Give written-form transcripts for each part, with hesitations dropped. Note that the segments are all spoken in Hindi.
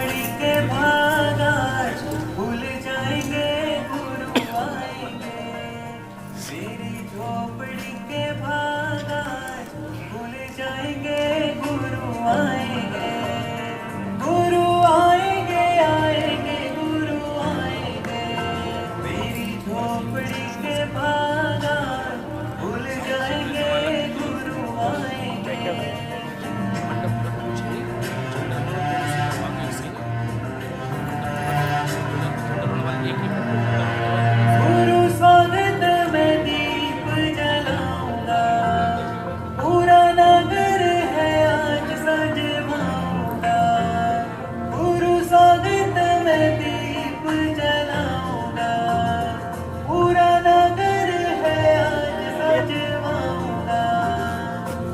झोपड़ी के भागा भूल जाएंगे गुरु आएंगे। मेरी झोपड़ी के भागा भूल जाएंगे गुरु आएंगे। गुरु आएंगे आएंगे गुरु आएंगे। मेरी झोपड़ी के भागा भूल जाएंगे गुरु आएंगे। गुरु स्वागत में दीप जलाऊंगा, पूरा नगर है आज सजवाऊंगा। गुरु स्वागत में दीप जलाऊंगा, पूरा नगर है आज सजवाऊंगा।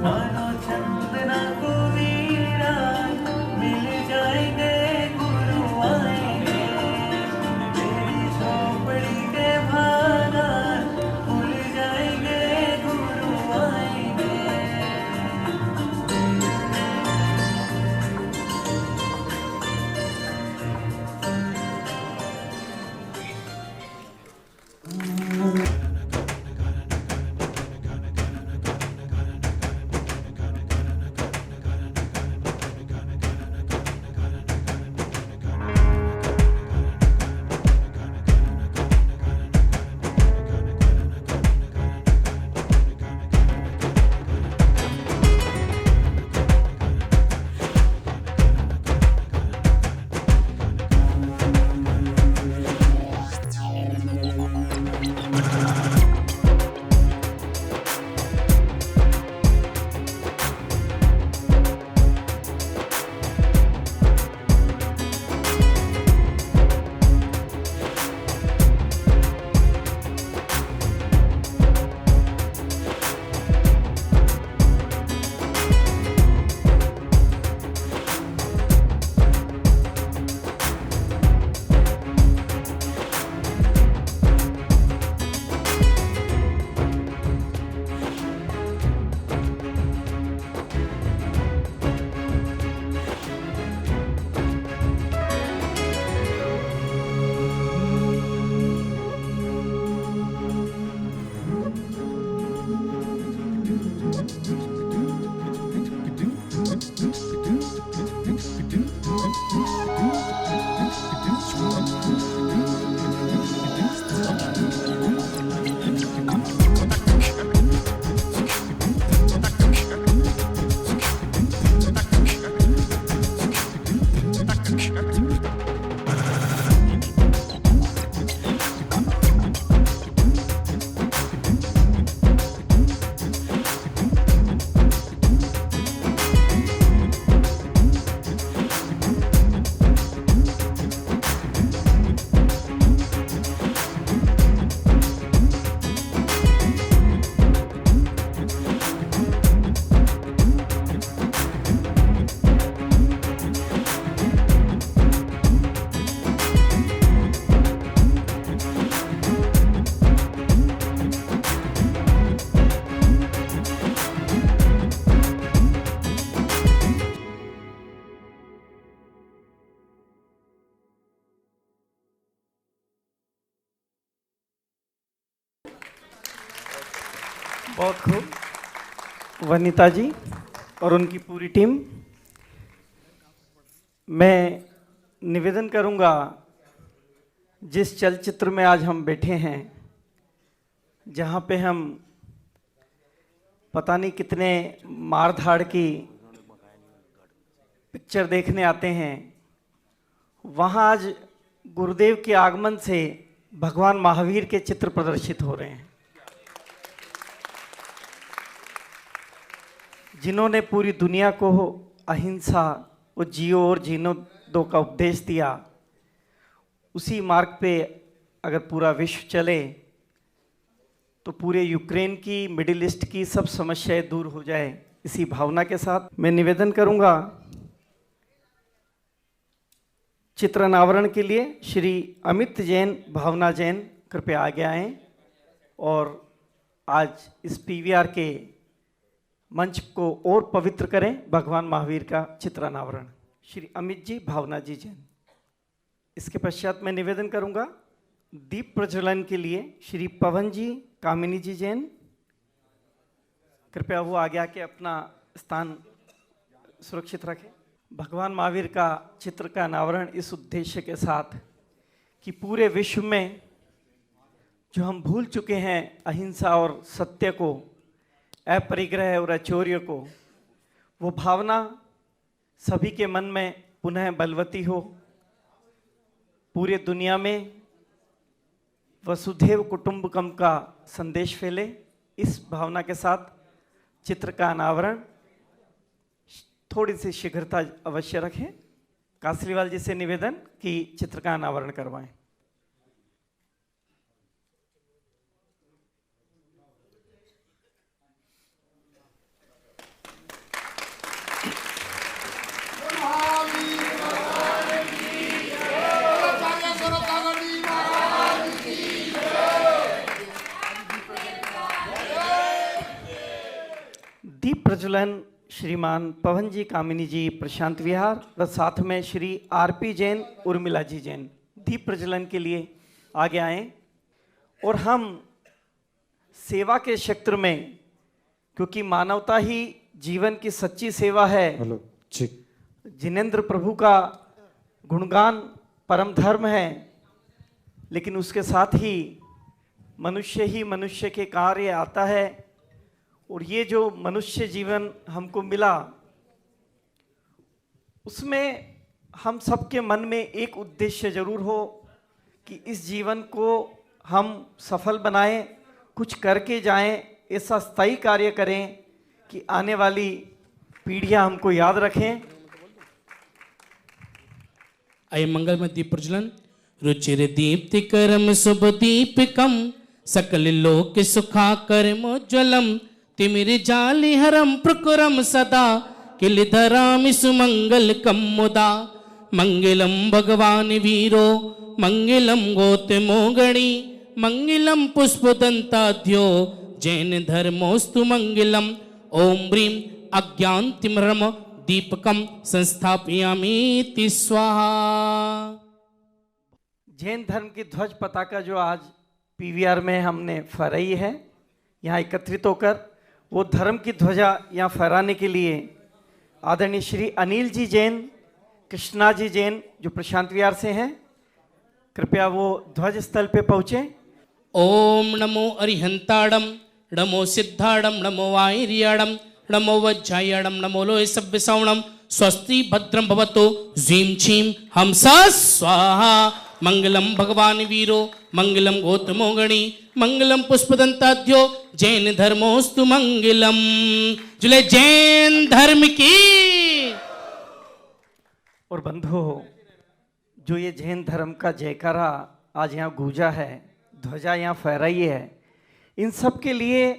मानो चंदना को वीणा मिल जाएंगे गुरु आएंगे। मेरी झोपड़ी के भागा भूल जाएंगे गुरु आएंगे। बहुत खूब वनिता जी और उनकी पूरी टीम। मैं निवेदन करूंगा, जिस चलचित्र में आज हम बैठे हैं, जहां पे हम पता नहीं कितने मार धाड़ की पिक्चर देखने आते हैं, वहां आज गुरुदेव के आगमन से भगवान महावीर के चित्र प्रदर्शित हो रहे हैं, जिन्होंने पूरी दुनिया को अहिंसा वो जियो और जीनो दो का उपदेश दिया। उसी मार्ग पे अगर पूरा विश्व चले तो पूरे यूक्रेन की, मिडिल ईस्ट की सब समस्याएं दूर हो जाए। इसी भावना के साथ मैं निवेदन करूंगा, चित्रनावरण के लिए श्री अमित जैन, भावना जैन कृपया आगे आएं और आज इस पीवीआर के मंच को और पवित्र करें भगवान महावीर का चित्रानावरण। श्री अमित जी, भावना जी जैन। इसके पश्चात मैं निवेदन करूंगा दीप प्रज्वलन के लिए श्री पवन जी, कामिनी जी जैन। कृपया वो आगे आके अपना स्थान सुरक्षित रखें। भगवान महावीर का चित्र का अनावरण इस उद्देश्य के साथ कि पूरे विश्व में जो हम भूल चुके हैं अहिंसा और सत्य को, अपरिग्रह और अचौर्य को, वो भावना सभी के मन में पुनः बलवती हो। पूरे दुनिया में वसुधैव कुटुंबकम का संदेश फैले। इस भावना के साथ चित्र का अनावरण थोड़ी सी शीघ्रता अवश्य रखें। कासलीवाल जी से निवेदन कि चित्र का अनावरण करवाएं। दीप प्रज्वलन श्रीमान पवन जी, कामिनी जी, प्रशांत विहार व साथ में श्री आरपी जैन, उर्मिला जी जैन दीप प्रज्वलन के लिए आगे आए। और हम सेवा के क्षेत्र में, क्योंकि मानवता ही जीवन की सच्ची सेवा है, जिनेंद्र प्रभु का गुणगान परम धर्म है, लेकिन उसके साथ ही मनुष्य के कार्य आता है। और ये जो मनुष्य जीवन हमको मिला, उसमें हम सबके मन में एक उद्देश्य जरूर हो कि इस जीवन को हम सफल बनाएं, कुछ करके जाएं, ऐसा स्थायी कार्य करें कि आने वाली पीढ़ियां हमको याद रखें। अय मंगलमय दीप प्रज्वलन। रुचिर दीप्तिकरम शुभ दीपकम सकल लोक सुखाकरमोज्ज्वलम तिमिर जालिहरम प्रकुरम सदा किलधरामि सुमंगलकम मुदा मंगलम भगवान वीरो मंगलम गौतमो गणी मंगलम पुष्पदंताध्यो जैन धर्मोस्तु मंगलम। ओम ब्रीम अज्ञानतिमिरम दीपकम संस्थापयामि स्वाहा। जैन धर्म की ध्वज पताका जो आज पीवीआर में हमने फहराई है, यहाँ एकत्रित होकर वो धर्म की ध्वजा यहाँ फहराने के लिए आदरणीय श्री अनिल जी जैन, कृष्णा जी जैन जो प्रशांत विहार से हैं, कृपया वो ध्वज स्थल पे पहुँचे। ओम नमो अरिहंताड़म नमो सिद्धाड़म नमो वायरियाड़म नमो वज्जायाड़म नमो लोय सभ्य सवणम स्वस्ति भद्रम भवतो ज्रीम छीम हमसा स्वाहा। मंगलम भगवान वीरो मंगलम गौतमो गणी मंगलम पुष्पदंताध्यो जैन धर्मोस्तु मंगलम। जुले जैन धर्म की। और बंधु, जो ये जैन धर्म का जयकारा आज यहाँ गूंजा है, ध्वजा यहाँ फहराई है, इन सब के लिए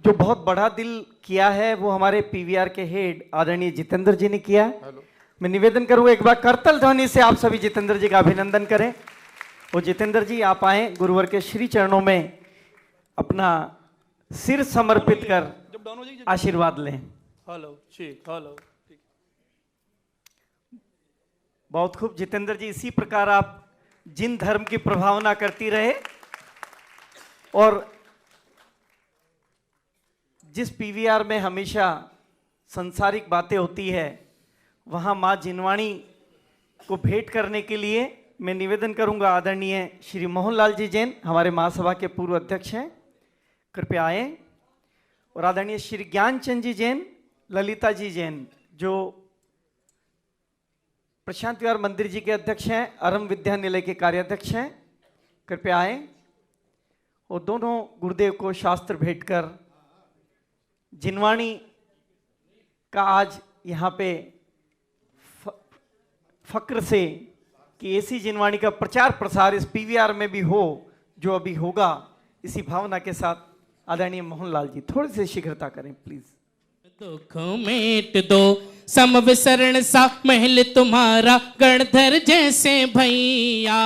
जो बहुत बड़ा दिल किया है वो हमारे पीवीआर के हेड आदरणीय जितेंद्र जी ने किया। मैं निवेदन करूंगा एक बार करतल ध्वनि से आप सभी जितेंद्र जी का अभिनंदन करें। और जितेंद्र जी आप आए, गुरुवर के श्री चरणों में अपना सिर समर्पित कर आशीर्वाद लें। हेलो। बहुत खूब जितेंद्र जी, इसी प्रकार आप जिन धर्म की प्रभावना करती रहे। और जिस पीवीआर में हमेशा संसारिक बातें होती है, वहाँ माँ जिनवाणी को भेंट करने के लिए मैं निवेदन करूंगा आदरणीय श्री मोहनलाल जी जैन, हमारे महासभा के पूर्व अध्यक्ष हैं, कृपया आए। और आदरणीय श्री ज्ञानचंद जी जैन, ललिता जी जैन जो प्रशांत विहार मंदिर जी के अध्यक्ष हैं, अरम विद्या निलय के कार्याध्यक्ष हैं, कृपया आए। और दोनों गुरुदेव को शास्त्र भेंट कर जिनवाणी का आज यहाँ पे फक्र से कि ऐसी जिनवाणी का प्रचार प्रसार इस पीवीआर में भी हो जो अभी होगा, इसी भावना के साथ आदरणीय मोहनलाल जी थोड़ी सी शीघ्रता करें प्लीज। दुख मेट दो समविसरण सा महल तुम्हारा गणधर जैसे भैया,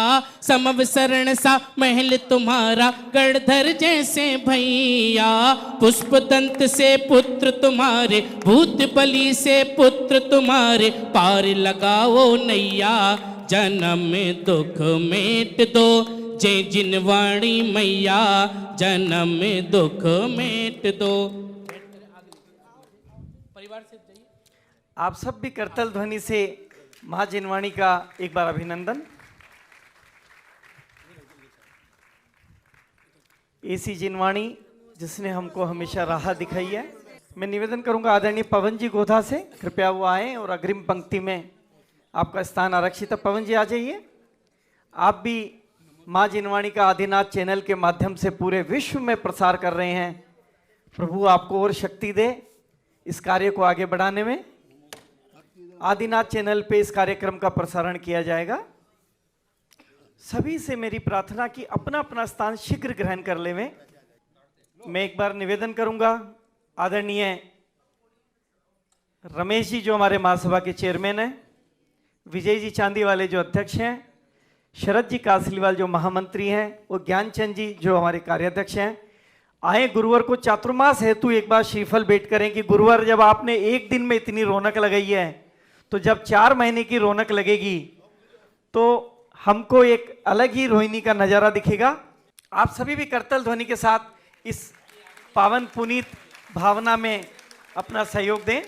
समविसरण सा महल तुम्हारा गणधर जैसे भैया, पुष्प दंत से पुत्र तुम्हारे, भूत बलि से पुत्र तुम्हारे, पार लगाओ नैया, जन्म में दुख मेट दो, जय जिनवाणी मैया, जन्म में दुख मेट दो। परिवार से जाइए। आप सब भी करतल ध्वनि से माँ जिनवाणी का एक बार अभिनंदन। ऐसी जिनवाणी जिसने हमको हमेशा राह दिखाई है। मैं निवेदन करूंगा आदरणीय पवन जी गोधा से, कृपया वो आए और अग्रिम पंक्ति में आपका स्थान आरक्षित है। पवन जी आ जाइए। आप भी माँ जिनवाणी का आदिनाथ चैनल के माध्यम से पूरे विश्व में प्रसार कर रहे हैं। प्रभु आपको और शक्ति दे इस कार्य को आगे बढ़ाने में। आदिनाथ चैनल पे इस कार्यक्रम का प्रसारण किया जाएगा। सभी से मेरी प्रार्थना कि अपना अपना स्थान शीघ्र ग्रहण कर लेवें। मैं एक बार निवेदन करूंगा आदरणीय रमेश जी जो हमारे महासभा के चेयरमैन हैं, विजय जी चांदी वाले जो अध्यक्ष हैं, शरद जी कासलीवाल जो महामंत्री हैं और ज्ञानचंद जी जो हमारे कार्याध्यक्ष हैं, आए गुरुवार को चातुर्मास हेतु एक बार श्रीफल भेंट करें कि गुरुवार जब आपने एक दिन में इतनी रौनक लगाई है तो जब 4 महीने की रौनक लगेगी तो हमको एक अलग ही रोहिणी का नजारा दिखेगा। आप सभी भी करतल ध्वनि के साथ इस पावन पुनीत भावना में अपना सहयोग दें।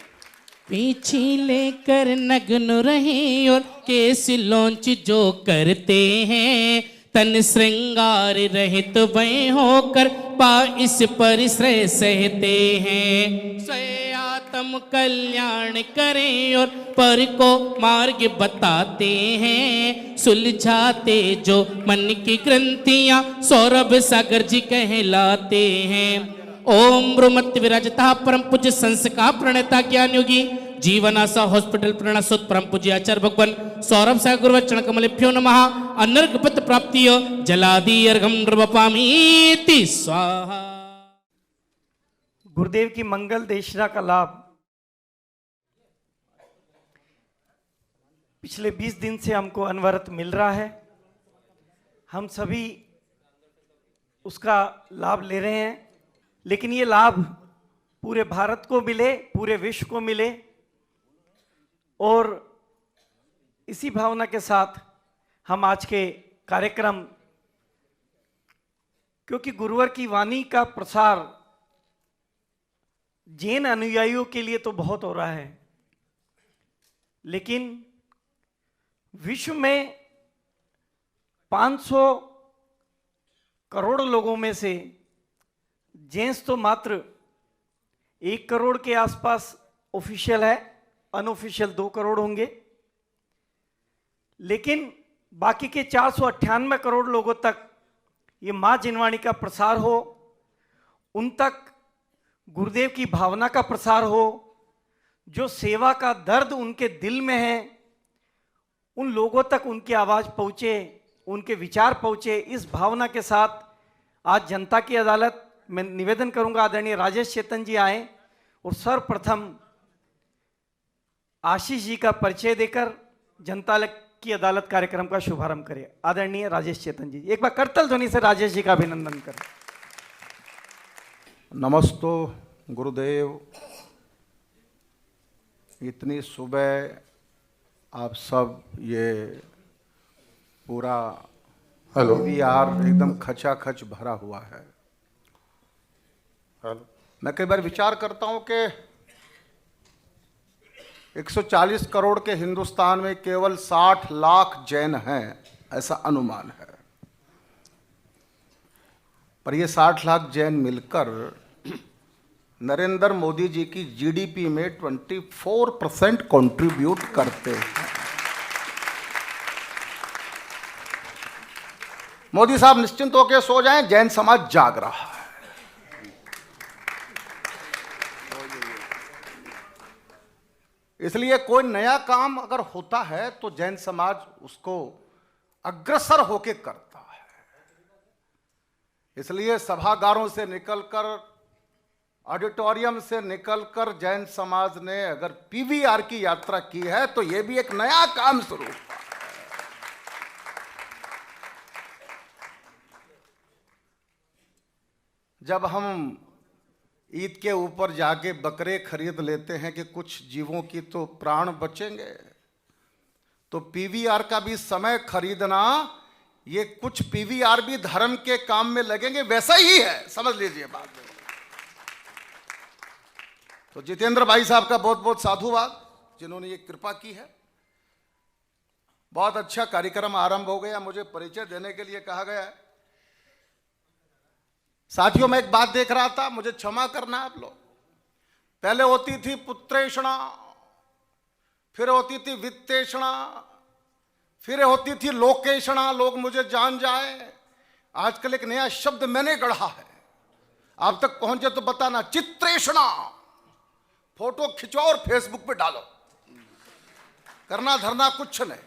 पीछे लेकर नग्न रहे और केस लॉन्च जो करते हैं, तन श्रृंगार रहित वह होकर पा इस परिश्रय सहते हैं। स्वयं आत्म कल्याण करें और पर को मार्ग बताते हैं, सुलझाते जो मन की ग्रंथियां सौरभ सागर जी कहलाते हैं। ओम ब्रह्मत्व विराजता परम पूज्य संस्का प्रणेता ज्ञान योगी जीवनासा हॉस्पिटल प्रणसोत परम पूज्य आचार्य भगवान सौरभ सागर गुरुवचन कमलेभ्यो नमः। अनर्घपत प्राप्तिय जलादि अर्घम नृपपामीति स्वाहा। गुरुदेव की मंगल देशना का लाभ पिछले 20 दिन से हमको अनवरत मिल रहा है। हम सभी उसका लाभ ले रहे हैं, लेकिन ये लाभ पूरे भारत को मिले, पूरे विश्व को मिले। और इसी भावना के साथ हम आज के कार्यक्रम, क्योंकि गुरुवर की वाणी का प्रसार जैन अनुयायियों के लिए तो बहुत हो रहा है, लेकिन विश्व में 500 करोड़ लोगों में से जैन्स तो मात्र 1 करोड़ के आसपास ऑफिशियल है, अनऑफिशियल 2 करोड़ होंगे। लेकिन बाकी के 498 करोड़ लोगों तक ये माँ जिनवाणी का प्रसार हो, उन तक गुरुदेव की भावना का प्रसार हो, जो सेवा का दर्द उनके दिल में है उन लोगों तक उनकी आवाज पहुंचे, उनके विचार पहुंचे। इस भावना के साथ आज जनता की अदालत मैं निवेदन करूंगा आदरणीय राजेश चेतन जी आए और सर्वप्रथम आशीष जी का परिचय देकर जनता की अदालत कार्यक्रम का शुभारंभ करें। आदरणीय राजेश चेतन जी, एक बार करतल ध्वनि से राजेश जी का अभिनंदन करें। नमस्तो गुरुदेव। इतनी सुबह आप सब ये पूरा यार एकदम खचाखच भरा हुआ है। मैं कई बार विचार करता हूं कि 140 करोड़ के हिंदुस्तान में केवल 60 लाख जैन हैं, ऐसा अनुमान है। पर ये 60 लाख जैन मिलकर नरेंद्र मोदी जी की जीडीपी में 24% कंट्रीब्यूट करते हैं। मोदी साहब निश्चिंत होकर सो जाएं, जैन समाज जाग रहा है। इसलिए कोई नया काम अगर होता है तो जैन समाज उसको अग्रसर होकर करता है। इसलिए सभागारों से निकलकर ऑडिटोरियम से निकलकर जैन समाज ने अगर पीवीआर की यात्रा की है तो यह भी एक नया काम शुरू हुआ। जब हम ईद के ऊपर जाके बकरे खरीद लेते हैं कि कुछ जीवों की तो प्राण बचेंगे, तो पीवीआर का भी समय खरीदना, ये कुछ पीवीआर भी धर्म के काम में लगेंगे, वैसा ही है, समझ लीजिए बात। तो जितेंद्र भाई साहब का बहुत बहुत साधुवाद जिन्होंने ये कृपा की है। बहुत अच्छा कार्यक्रम आरंभ हो गया, मुझे परिचय देने के लिए कहा गया है। साथियों, मैं एक बात देख रहा था, मुझे क्षमा करना आप लोग। पहले होती थी पुत्रेषणा, फिर होती थी वित्तेषणा, फिर होती थी लोकेषणा, लोग मुझे जान जाए। आजकल एक नया शब्द मैंने गढ़ा है, आप तक पहुंचे तो बताना, चित्रेषणा। फोटो खिंचो और फेसबुक पे डालो, करना धरना कुछ नहीं।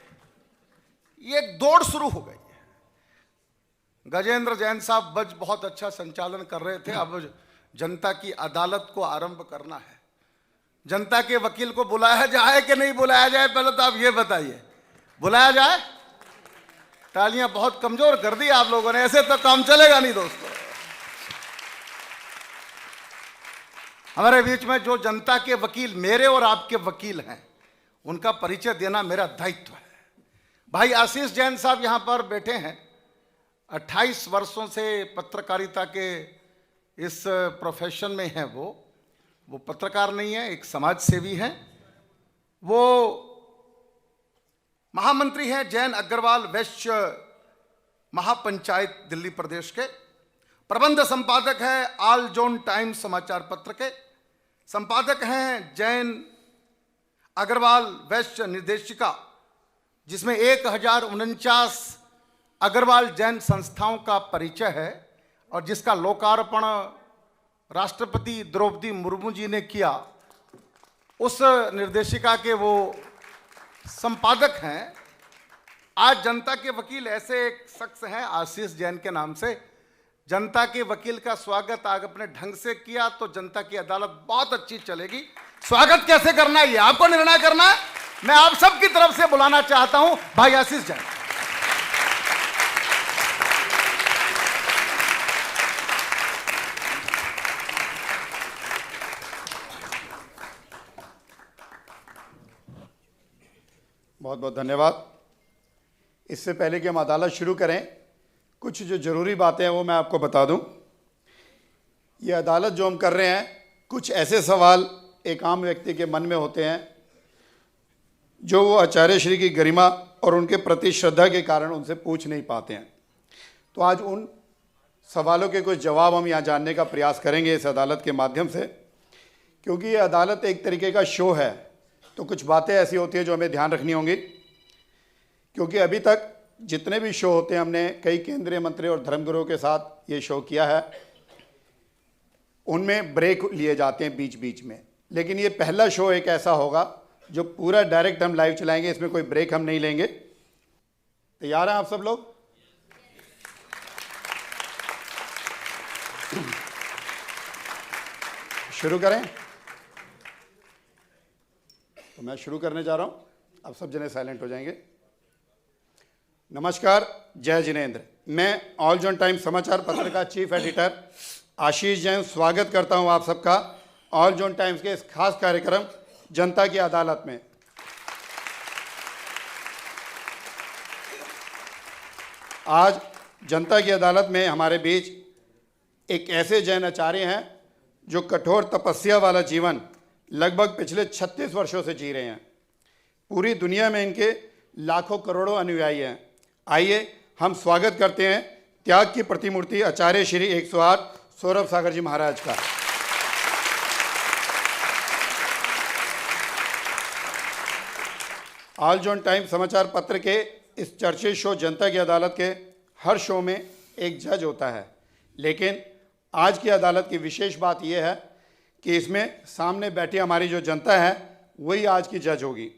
ये एक दौड़ शुरू हो गई। गजेंद्र जैन साहब बहुत अच्छा संचालन कर रहे थे। अब जनता की अदालत को आरंभ करना है। जनता के वकील को बुलाया जाए कि नहीं बुलाया जाए, पहले तो आप ये बताइए। बुलाया जाए? तालियां बहुत कमजोर कर दी आप लोगों ने, ऐसे तो काम चलेगा नहीं दोस्तों। हमारे बीच में जो जनता के वकील, मेरे और आपके वकील हैं, उनका परिचय देना मेरा दायित्व है। भाई आशीष जैन साहब यहां पर बैठे हैं। 28 वर्षों से पत्रकारिता के इस प्रोफेशन में हैं। वो पत्रकार नहीं है, एक समाज सेवी हैं। वो महामंत्री हैं जैन अग्रवाल वैश्य महापंचायत दिल्ली प्रदेश के। प्रबंध संपादक हैं ऑल जोन टाइम्स समाचार पत्र के। संपादक हैं जैन अग्रवाल वैश्य निर्देशिका, जिसमें 1049 अग्रवाल जैन संस्थाओं का परिचय है और जिसका लोकार्पण राष्ट्रपति द्रौपदी मुर्मू जी ने किया। उस निर्देशिका के वो संपादक हैं। आज जनता के वकील ऐसे एक शख्स हैं आशीष जैन के नाम से। जनता के वकील का स्वागत आज अपने ढंग से किया तो जनता की अदालत बहुत अच्छी चलेगी। स्वागत कैसे करना है ये आपको निर्णय करना है। मैं आप सबकी तरफ से बुलाना चाहता हूं भाई आशीष जैन। बहुत बहुत धन्यवाद। इससे पहले कि हम अदालत शुरू करें, कुछ जो ज़रूरी बातें हैं वो मैं आपको बता दूं। ये अदालत जो हम कर रहे हैं, कुछ ऐसे सवाल एक आम व्यक्ति के मन में होते हैं जो वो आचार्य श्री की गरिमा और उनके प्रति श्रद्धा के कारण उनसे पूछ नहीं पाते हैं। तो आज उन सवालों के कुछ जवाब हम यहाँ जानने का प्रयास करेंगे इस अदालत के माध्यम से। क्योंकि ये अदालत एक तरीके का शो है, तो कुछ बातें ऐसी होती हैं जो हमें ध्यान रखनी होंगी। क्योंकि अभी तक जितने भी शो होते हैं, हमने कई केंद्रीय मंत्री और धर्मगुरुओं के साथ ये शो किया है, उनमें ब्रेक लिए जाते हैं बीच बीच में। लेकिन ये पहला शो एक ऐसा होगा जो पूरा डायरेक्ट हम लाइव चलाएंगे, इसमें कोई ब्रेक हम नहीं लेंगे। तैयार हैं आप सब लोग? शुरू करें? तो मैं शुरू करने जा रहा हूं, अब सब जने साइलेंट हो जाएंगे। नमस्कार, जय जिनेंद्र। मैं ऑल जोन टाइम्स समाचार पत्र का चीफ एडिटर आशीष जैन स्वागत करता हूं आप सबका ऑल जोन टाइम्स के इस खास कार्यक्रम जनता की अदालत में। आज जनता की अदालत में हमारे बीच एक ऐसे जैन आचार्य हैं जो कठोर तपस्या वाला जीवन लगभग पिछले 36 वर्षों से जी रहे हैं। पूरी दुनिया में इनके लाखों करोड़ों अनुयायी हैं। आइए हम स्वागत करते हैं त्याग की प्रतिमूर्ति आचार्य श्री 108 सौरभ सागर जी महाराज का। ऑल जोन टाइम्स समाचार पत्र के इस चर्चित शो जनता की अदालत के हर शो में एक जज होता है, लेकिन आज की अदालत की विशेष बात यह है कि इसमें सामने बैठी हमारी जो जनता है वही आज की जज होगी।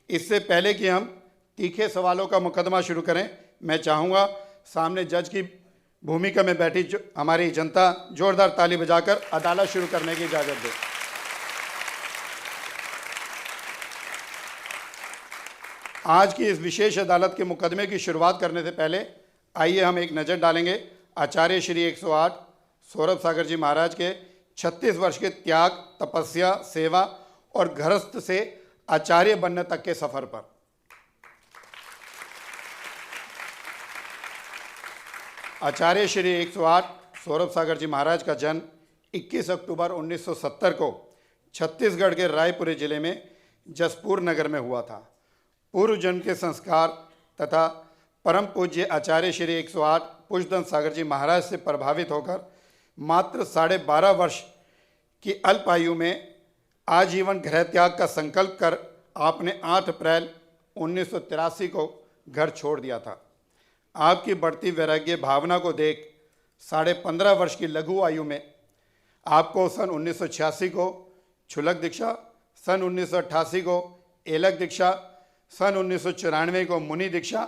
इससे पहले कि हम तीखे सवालों का मुकदमा शुरू करें, मैं चाहूँगा सामने जज की भूमिका में बैठी हमारी जनता जोरदार ताली बजाकर अदालत शुरू करने की इजाजत दे। आज की इस विशेष अदालत के मुकदमे की शुरुआत करने से पहले आइए हम एक नज़र डालेंगे आचार्य श्री 108 सौरभ सागर जी महाराज के 36 वर्ष के त्याग, तपस्या, सेवा और गृहस्थ से आचार्य बनने तक के सफर पर। आचार्य श्री 108 सौरभ सागर जी महाराज का जन्म 21 अक्टूबर 1970 को छत्तीसगढ़ के रायपुर जिले में जसपुर नगर में हुआ था। पूर्व जन्म के संस्कार तथा परम पूज्य आचार्य श्री 108 पुष्पदंत सागर जी महाराज से प्रभावित होकर मात्र 12.5 वर्ष की अल्प आयु में आजीवन गृह त्याग का संकल्प कर आपने 8 अप्रैल 1983 को घर छोड़ दिया था। आपकी बढ़ती वैराग्य भावना को देख 15.5 वर्ष की लघु आयु में आपको सन 1986 को छुलक दीक्षा, सन 1988 को एलक दीक्षा, सन 1994 को मुनि दीक्षा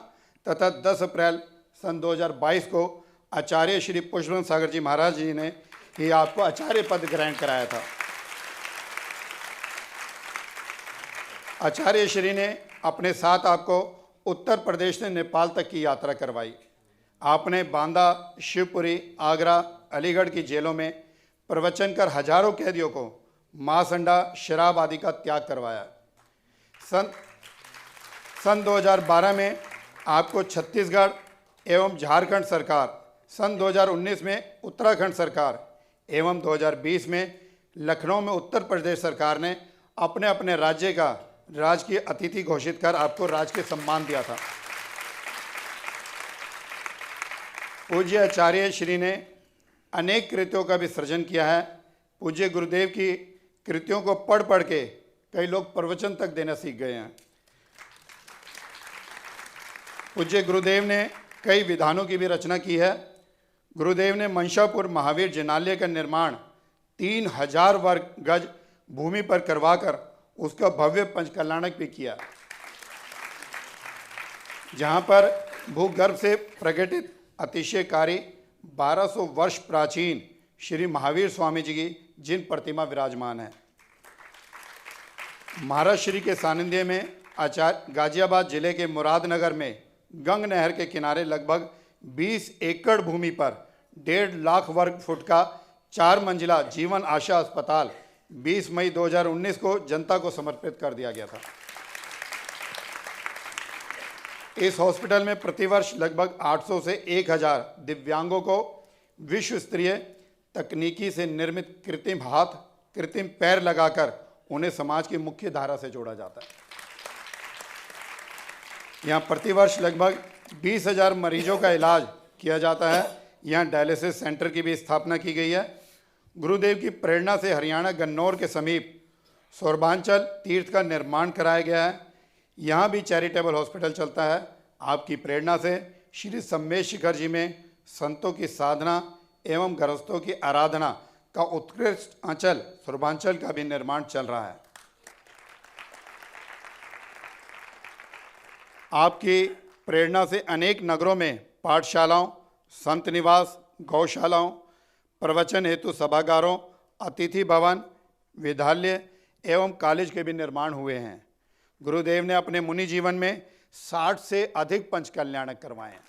तथा 10 अप्रैल सन 2022 को आचार्य श्री पुष्पदंत सागर जी महाराज जी ने ही आपको आचार्य पद ग्रहण कराया था। आचार्य श्री ने अपने साथ आपको उत्तर प्रदेश से नेपाल तक की यात्रा करवाई। आपने बांदा, शिवपुरी, आगरा, अलीगढ़ की जेलों में प्रवचन कर हजारों कैदियों को मांस, अंडा, शराब आदि का त्याग करवाया। सन 2012 में आपको छत्तीसगढ़ एवं झारखंड सरकार, सन 2019 में उत्तराखंड सरकार एवं 2020 में लखनऊ में उत्तर प्रदेश सरकार ने अपने अपने राज्य का राजकीय अतिथि घोषित कर आपको राजकीय सम्मान दिया था। पूज्य आचार्य श्री ने अनेक कृतियों का भी सृजन किया है। पूज्य गुरुदेव की कृतियों को पढ़ पढ़ के कई लोग प्रवचन तक देना सीख गए हैं। पूज्य गुरुदेव ने कई विधानों की भी रचना की है। गुरुदेव ने मंशापुर महावीर जिनालय का निर्माण 3000 वर्ग गज भूमि पर करवाकर उसका भव्य पंचकल्याणक भी किया, जहां पर भूगर्भ से प्रकटित अतिशयकारी 1200 वर्ष प्राचीन श्री महावीर स्वामी जी की जिन प्रतिमा विराजमान है। महाराज श्री के सानिध्य में गाजियाबाद जिले के मुरादनगर में गंग नहर के किनारे लगभग 20 एकड़ भूमि पर 1.5 लाख वर्ग फुट का 4 मंजिला जीवन आशा अस्पताल 20 मई 2019 को जनता को समर्पित कर दिया गया था। इस हॉस्पिटल में प्रतिवर्ष लगभग 800 से 1000 दिव्यांगों को विश्व स्तरीय तकनीकी से निर्मित कृत्रिम हाथ, कृत्रिम पैर लगाकर उन्हें समाज की मुख्य धारा से जोड़ा जाता है। यहाँ प्रतिवर्ष लगभग 20,000 मरीजों का इलाज किया जाता है। यहाँ डायलिसिस सेंटर की भी स्थापना की गई है। गुरुदेव की प्रेरणा से हरियाणा गन्नौर के समीप सौरभांचल तीर्थ का निर्माण कराया गया है। यहाँ भी चैरिटेबल हॉस्पिटल चलता है। आपकी प्रेरणा से श्री सम्मेश शिखर जी में संतों की साधना एवं गृहस्थों की आराधना का उत्कृष्ट अंचल सौरभांचल का भी निर्माण चल रहा है। आपकी प्रेरणा से अनेक नगरों में पाठशालाओं, संत निवास, गौशालाओं, प्रवचन हेतु सभागारों, अतिथि भवन, विद्यालय एवं कॉलेज के भी निर्माण हुए हैं। गुरुदेव ने अपने मुनि जीवन में 60 से अधिक पंच कल्याणक करवाए हैं।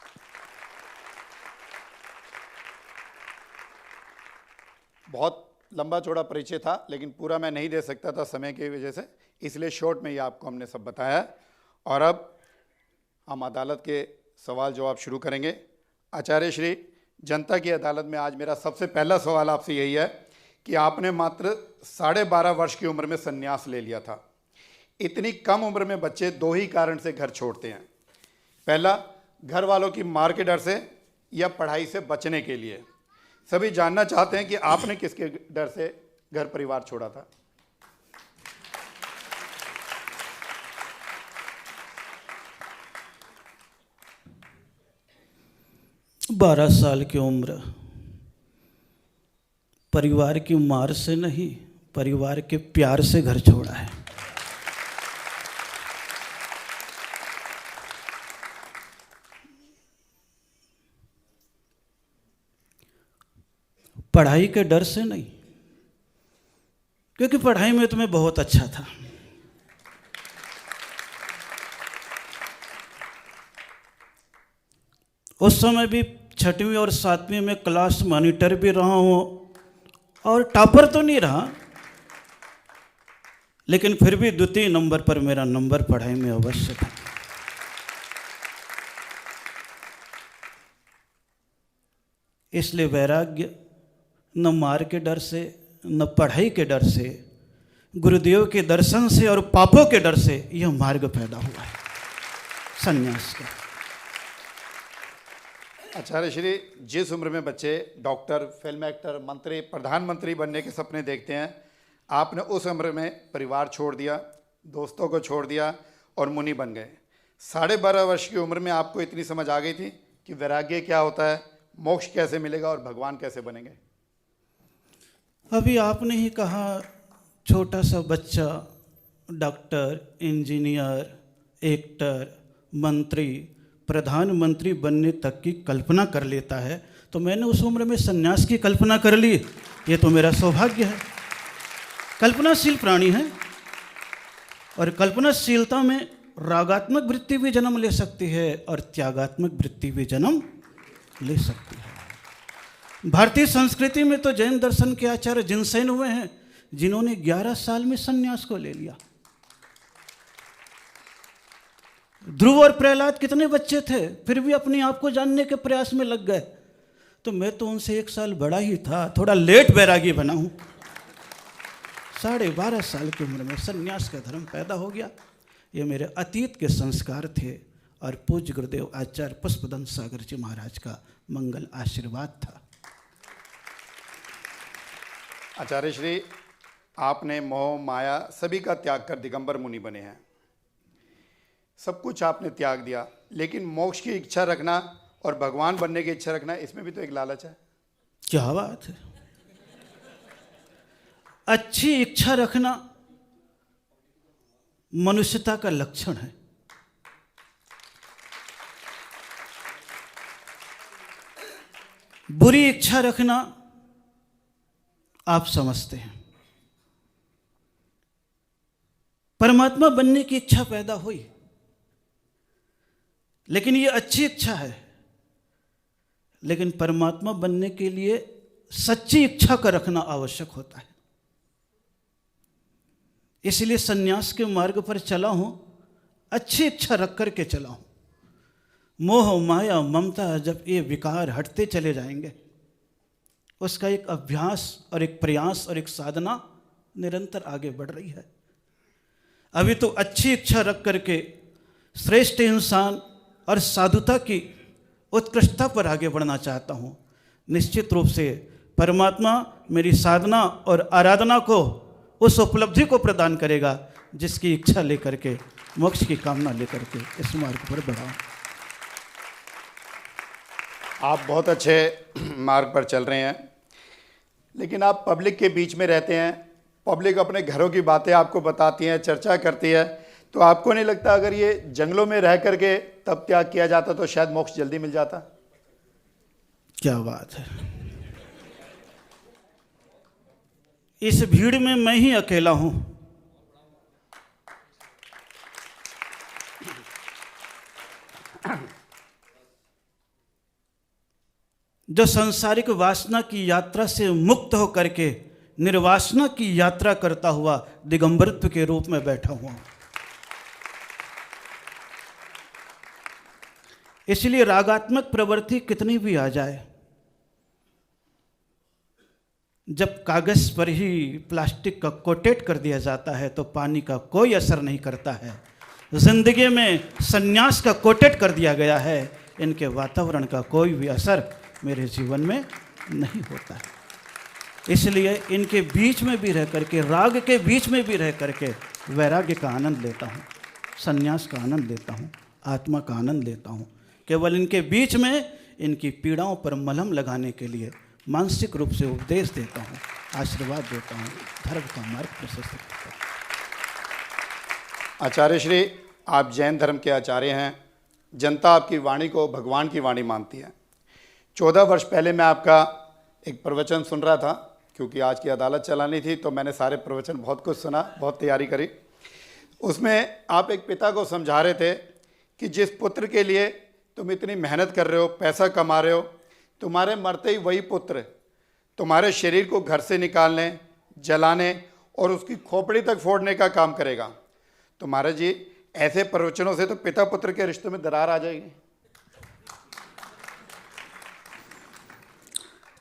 बहुत लंबा चौड़ा परिचय था, लेकिन पूरा मैं नहीं दे सकता था समय की वजह से, इसलिए शॉर्ट में ही आपको हमने सब बताया। और अब हम अदालत के सवाल जवाब शुरू करेंगे। आचार्य श्री, जनता की अदालत में आज मेरा सबसे पहला सवाल आपसे यही है कि आपने मात्र 12.5 वर्ष की उम्र में संन्यास ले लिया था। इतनी कम उम्र में बच्चे 2 ही कारण से घर छोड़ते हैं। पहला, घर वालों की मार के डर से या पढ़ाई से बचने के लिए। सभी जानना चाहते हैं कि आपने किसके डर से घर परिवार छोड़ा था। 12 साल की उम्र, परिवार की मार से नहीं, परिवार के प्यार से घर छोड़ा है। पढ़ाई के डर से नहीं, क्योंकि पढ़ाई में तो मैं बहुत अच्छा था। उस समय भी 6वीं और 7वीं में क्लास मॉनिटर भी रहा हूँ और टॉपर तो नहीं रहा, लेकिन फिर भी द्वितीय नंबर पर मेरा नंबर पढ़ाई में अवश्य था। इसलिए वैराग्य न मार के डर से, न पढ़ाई के डर से, गुरुदेव के दर्शन से और पापों के डर से यह मार्ग पैदा हुआ है संन्यास का। आचार्य श्री, जिस उम्र में बच्चे डॉक्टर, फिल्म एक्टर, मंत्री, प्रधानमंत्री बनने के सपने देखते हैं, आपने उस उम्र में परिवार छोड़ दिया, दोस्तों को छोड़ दिया और मुनि बन गए। 12.5 वर्ष की उम्र में आपको इतनी समझ आ गई थी कि वैराग्य क्या होता है, मोक्ष कैसे मिलेगा और भगवान कैसे बनेंगे। अभी आपने ही कहा, छोटा सा बच्चा डॉक्टर, इंजीनियर, एक्टर, मंत्री, प्रधानमंत्री बनने तक की कल्पना कर लेता है, तो मैंने उस उम्र में सन्यास की कल्पना कर ली। ये तो मेरा सौभाग्य है। कल्पनाशील प्राणी है और कल्पनाशीलता में रागात्मक वृत्ति भी जन्म ले सकती है और त्यागात्मक वृत्ति भी जन्म ले सकती है। भारतीय संस्कृति में तो जैन दर्शन के आचार्य जिनसेन हुए हैं, जिन्होंने 11 साल में सन्यास को ले लिया। ध्रुव और प्रहलाद कितने बच्चे थे, फिर भी अपने आप को जानने के प्रयास में लग गए। तो मैं तो उनसे 1 साल बड़ा ही था, थोड़ा लेट बैरागी बना हूं। 12.5 साल की उम्र में सन्यास का धर्म पैदा हो गया। ये मेरे अतीत के संस्कार थे और पूज्य गुरुदेव आचार्य पुष्पदंत सागर जी महाराज का मंगल आशीर्वाद था। आचार्य श्री, आपने मोह माया सभी का त्याग कर दिगंबर मुनि बने हैं। सब कुछ आपने त्याग दिया, लेकिन मोक्ष की इच्छा रखना और भगवान बनने की इच्छा रखना, इसमें भी तो एक लालच है। क्या बात है। अच्छी इच्छा रखना मनुष्यता का लक्षण है। बुरी इच्छा रखना आप समझते हैं। परमात्मा बनने की इच्छा पैदा हुई, लेकिन ये अच्छी इच्छा है। लेकिन परमात्मा बनने के लिए सच्ची इच्छा का रखना आवश्यक होता है। इसलिए सन्यास के मार्ग पर चला हूं, अच्छी इच्छा रख करके चला हूं। मोह माया ममता जब ये विकार हटते चले जाएंगे, उसका एक अभ्यास और एक प्रयास और एक साधना निरंतर आगे बढ़ रही है। अभी तो अच्छी इच्छा रख करके श्रेष्ठ इंसान और साधुता की उत्कृष्टता पर आगे बढ़ना चाहता हूँ। निश्चित रूप से परमात्मा मेरी साधना और आराधना को, उस उपलब्धि को प्रदान करेगा जिसकी इच्छा लेकर के, मोक्ष की कामना लेकर के इस मार्ग पर बढ़ाऊँ। आप बहुत अच्छे मार्ग पर चल रहे हैं, लेकिन आप पब्लिक के बीच में रहते हैं। पब्लिक अपने घरों की बातें आपको बताती है, चर्चा करती है, तो आपको नहीं लगता अगर ये जंगलों में रह करके तब त्याग किया जाता तो शायद मोक्ष जल्दी मिल जाता? क्या बात है। इस भीड़ में मैं ही अकेला हूं। जो सांसारिक वासना की यात्रा से मुक्त होकर के निर्वासना की यात्रा करता हुआ दिगंबरत्व के रूप में बैठा हुआ। इसलिए रागात्मक प्रवृत्ति कितनी भी आ जाए, जब कागज पर ही प्लास्टिक का कोटेट कर दिया जाता है तो पानी का कोई असर नहीं करता है। जिंदगी में सन्यास का कोटेट कर दिया गया है, इनके वातावरण का कोई भी असर मेरे जीवन में नहीं होता है। इसलिए इनके बीच में भी रह करके, राग के बीच में भी रह करके वैराग्य का आनंद लेता हूँ, सन्यास का आनंद लेता हूँ, आत्मा का आनंद लेता हूँ। केवल इनके बीच में इनकी पीड़ाओं पर मलहम लगाने के लिए मानसिक रूप से उपदेश देता हूँ, आशीर्वाद देता हूँ, धर्म का मार्ग प्रशस्त करता हूँ। आचार्य श्री, आप जैन धर्म के आचार्य हैं। जनता आपकी वाणी को भगवान की वाणी मानती है। 14 वर्ष पहले मैं आपका एक प्रवचन सुन रहा था, क्योंकि आज की अदालत चलानी थी तो मैंने सारे प्रवचन बहुत कुछ सुना, बहुत तैयारी करी। उसमें आप एक पिता को समझा रहे थे कि जिस पुत्र के लिए तुम इतनी मेहनत कर रहे हो, पैसा कमा रहे हो, तुम्हारे मरते ही वही पुत्र तुम्हारे शरीर को घर से निकालने, जलाने और उसकी खोपड़ी तक फोड़ने का काम करेगा। तो महाराज जी, ऐसे प्रवचनों से तो पिता पुत्र के रिश्ते में दरार आ जाएगी।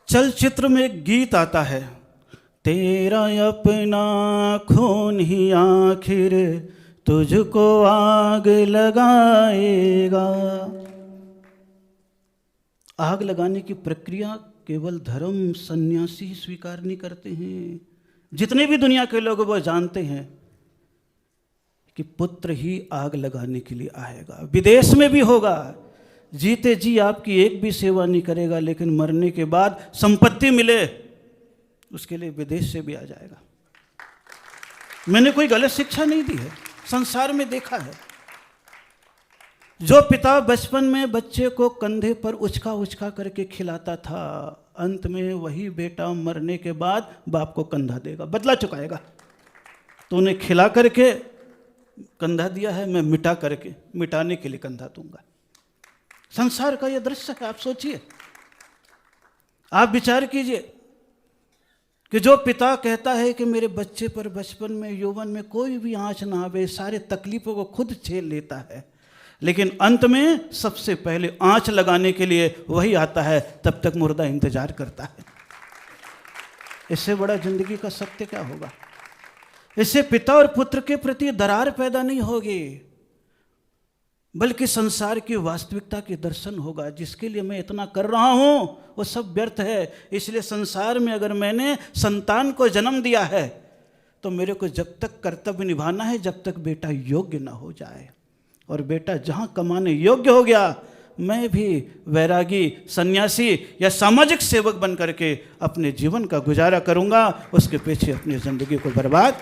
चलचित्र में एक गीत आता है, तेरा अपना खून ही आखिर तुझको आग लगाएगा। आग लगाने की प्रक्रिया केवल धर्म सन्यासी स्वीकार नहीं करते हैं। जितने भी दुनिया के लोग वो जानते हैं कि पुत्र ही आग लगाने के लिए आएगा। विदेश में भी होगा, जीते जी आपकी एक भी सेवा नहीं करेगा, लेकिन मरने के बाद संपत्ति मिले उसके लिए विदेश से भी आ जाएगा। मैंने कोई गलत शिक्षा नहीं दी है, संसार में देखा है। जो पिता बचपन में बच्चे को कंधे पर उचका उचका करके खिलाता था, अंत में वही बेटा मरने के बाद बाप को कंधा देगा, बदला चुकाएगा। तो उन्हें खिला करके कंधा दिया है, मैं मिटाने के लिए कंधा दूंगा। संसार का यह दृश्य है। आप सोचिए, आप विचार कीजिए कि जो पिता कहता है कि मेरे बच्चे पर बचपन में, यौवन में कोई भी आंच ना आवे, सारे तकलीफों को खुद झेल लेता है, लेकिन अंत में सबसे पहले आंच लगाने के लिए वही आता है, तब तक मुर्दा इंतजार करता है। इससे बड़ा जिंदगी का सत्य क्या होगा? इससे पिता और पुत्र के प्रति दरार पैदा नहीं होगी, बल्कि संसार की वास्तविकता के दर्शन होगा। जिसके लिए मैं इतना कर रहा हूं वो सब व्यर्थ है। इसलिए संसार में अगर मैंने संतान को जन्म दिया है तो मेरे को जब तक कर्तव्य निभाना है जब तक बेटा योग्य ना हो जाए। और बेटा जहां कमाने योग्य हो गया, मैं भी वैरागी, सन्यासी या सामाजिक सेवक बन करके अपने जीवन का गुजारा करूंगा, उसके पीछे अपनी ज़िंदगी को बर्बाद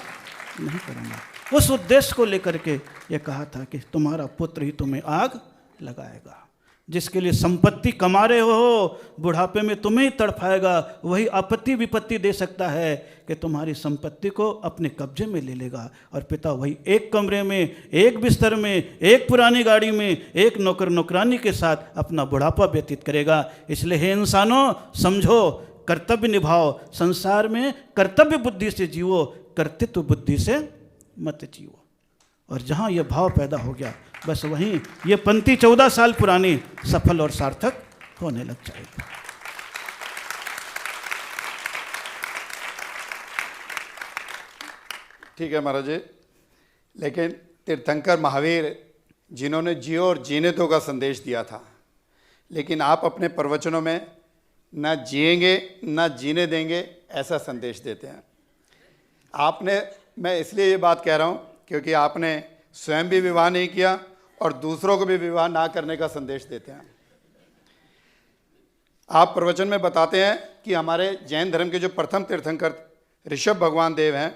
नहीं करूंगा। उस उद्देश्य को लेकर के ये कहा था कि तुम्हारा पुत्र ही तुम्हें आग लगाएगा। जिसके लिए संपत्ति कमा रहे हो, बुढ़ापे में तुम्हें ही तड़पाएगा। वही आपत्ति विपत्ति दे सकता है कि तुम्हारी संपत्ति को अपने कब्जे में ले लेगा। और पिता वही एक कमरे में, एक बिस्तर में, एक पुरानी गाड़ी में, एक नौकर नौकरानी के साथ अपना बुढ़ापा व्यतीत करेगा। इसलिए हे इंसानों, समझो, कर्तव्य निभाओ, संसार में कर्तव्य बुद्धि से जीवो, कर्तृत्व बुद्धि से मत जियो। और जहाँ यह भाव पैदा हो गया, बस वहीं ये पंक्ति 14 साल पुरानी सफल और सार्थक होने लग जाएगी। ठीक है महाराज जी, लेकिन तीर्थंकर महावीर जिन्होंने जियो और जीने दो का संदेश दिया था, लेकिन आप अपने प्रवचनों में ना जिएंगे ना जीने देंगे ऐसा संदेश देते हैं। आपने, मैं इसलिए ये बात कह रहा हूँ क्योंकि आपने स्वयं भी विवाह नहीं किया और दूसरों को भी विवाह ना करने का संदेश देते हैं। आप प्रवचन में बताते हैं कि हमारे जैन धर्म के जो प्रथम तीर्थंकर ऋषभ भगवान देव हैं,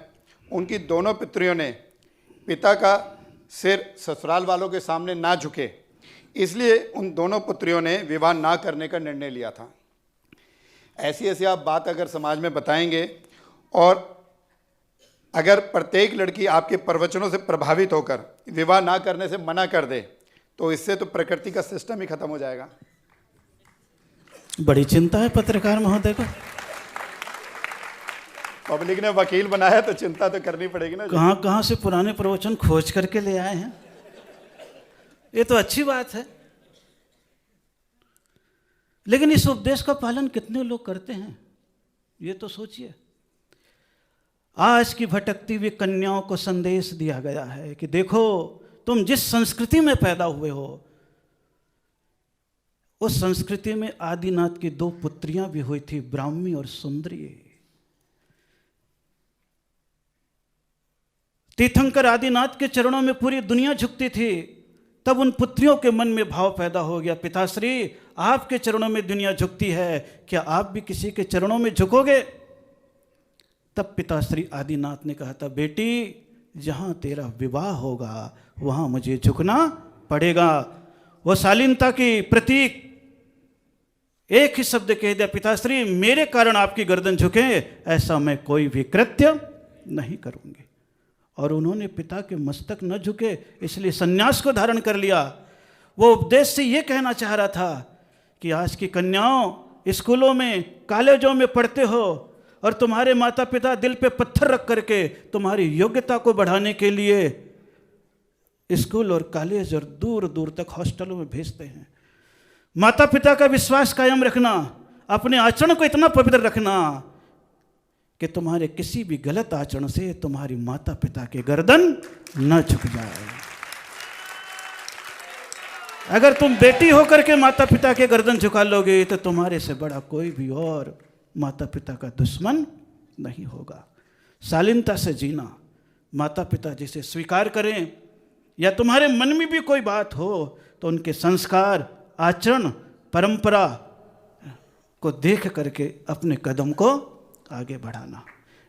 उनकी दोनों पुत्रियों ने पिता का सिर ससुराल वालों के सामने ना झुके, इसलिए उन दोनों पुत्रियों ने विवाह ना करने का निर्णय लिया था। ऐसी ऐसी आप बात अगर समाज में बताएंगे और अगर प्रत्येक लड़की आपके प्रवचनों से प्रभावित होकर विवाह ना करने से मना कर दे, तो इससे तो प्रकृति का सिस्टम ही खत्म हो जाएगा। बड़ी चिंता है पत्रकार महोदय को। पब्लिक ने वकील बनाया तो चिंता तो करनी पड़ेगी ना। कहां कहां से पुराने प्रवचन खोज करके ले आए हैं, ये तो अच्छी बात है। लेकिन इस उपदेश का पालन कितने लोग करते हैं, ये तो सोचिए। आज की भटकती हुई कन्याओं को संदेश दिया गया है कि देखो, तुम जिस संस्कृति में पैदा हुए हो, उस संस्कृति में आदिनाथ की 2 पुत्रियां भी हुई थी, ब्राह्मी और सुंदरी। तीर्थंकर आदिनाथ के चरणों में पूरी दुनिया झुकती थी। तब उन पुत्रियों के मन में भाव पैदा हो गया, पिताश्री आपके चरणों में दुनिया झुकती है, क्या आप भी किसी के चरणों में झुकोगे? तब पिताश्री आदिनाथ ने कहा था, बेटी जहाँ तेरा विवाह होगा वहाँ मुझे झुकना पड़ेगा। वो शालीनता की प्रतीक एक ही शब्द कह दिया, पिताश्री मेरे कारण आपकी गर्दन झुके, ऐसा मैं कोई भी कृत्य नहीं करूंगी। और उन्होंने पिता के मस्तक न झुके इसलिए सन्यास को धारण कर लिया। वो उपदेश से ये कहना चाह रहा था कि आज की कन्याओं स्कूलों में कॉलेजों में पढ़ते हो और तुम्हारे माता पिता दिल पे पत्थर रख करके तुम्हारी योग्यता को बढ़ाने के लिए स्कूल और कॉलेज और दूर दूर तक हॉस्टलों में भेजते हैं। माता पिता का विश्वास कायम रखना, अपने आचरण को इतना पवित्र रखना कि तुम्हारे किसी भी गलत आचरण से तुम्हारी माता पिता के गर्दन न झुक जाए। अगर तुम बेटी होकर के माता पिता के गर्दन झुका लोगे तो तुम्हारे से बड़ा कोई भी और माता पिता का दुश्मन नहीं होगा। शालीनता से जीना, माता पिता जिसे स्वीकार करें या तुम्हारे मन में भी कोई बात हो तो उनके संस्कार, आचरण, परंपरा को देख करके अपने कदम को आगे बढ़ाना।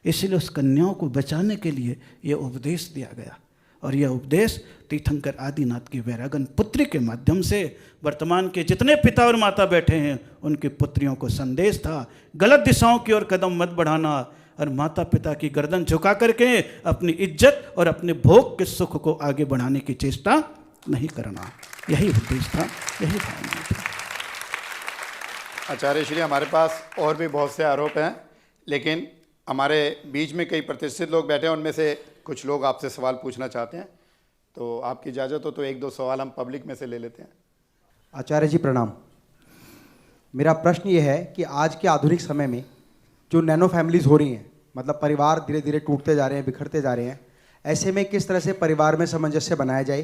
इसलिए उस कन्याओं को बचाने के लिए यह उपदेश दिया गया और यह उपदेश तीर्थंकर आदिनाथ की वैरागन पुत्री के माध्यम से वर्तमान के जितने पिता और माता बैठे हैं उनकी पुत्रियों को संदेश था। गलत दिशाओं की ओर कदम मत बढ़ाना और माता पिता की गर्दन झुका करके अपनी इज्जत और अपने भोग के सुख को आगे बढ़ाने की चेष्टा नहीं करना। यही उपदेश था, यही भावना थी। आचार्य श्री, हमारे पास और भी बहुत से आरोप हैं, लेकिन हमारे बीच में कई प्रतिष्ठित लोग बैठे हैं, उनमें से कुछ लोग आपसे सवाल पूछना चाहते हैं, तो आपकी इजाज़त हो तो एक दो सवाल हम पब्लिक में से ले लेते हैं। आचार्य जी प्रणाम। मेरा प्रश्न ये है कि आज के आधुनिक समय में जो नैनो फैमिलीज़ हो रही हैं, मतलब परिवार धीरे धीरे टूटते जा रहे हैं, बिखरते जा रहे हैं, ऐसे में किस तरह से परिवार में सामंजस्य बनाया जाए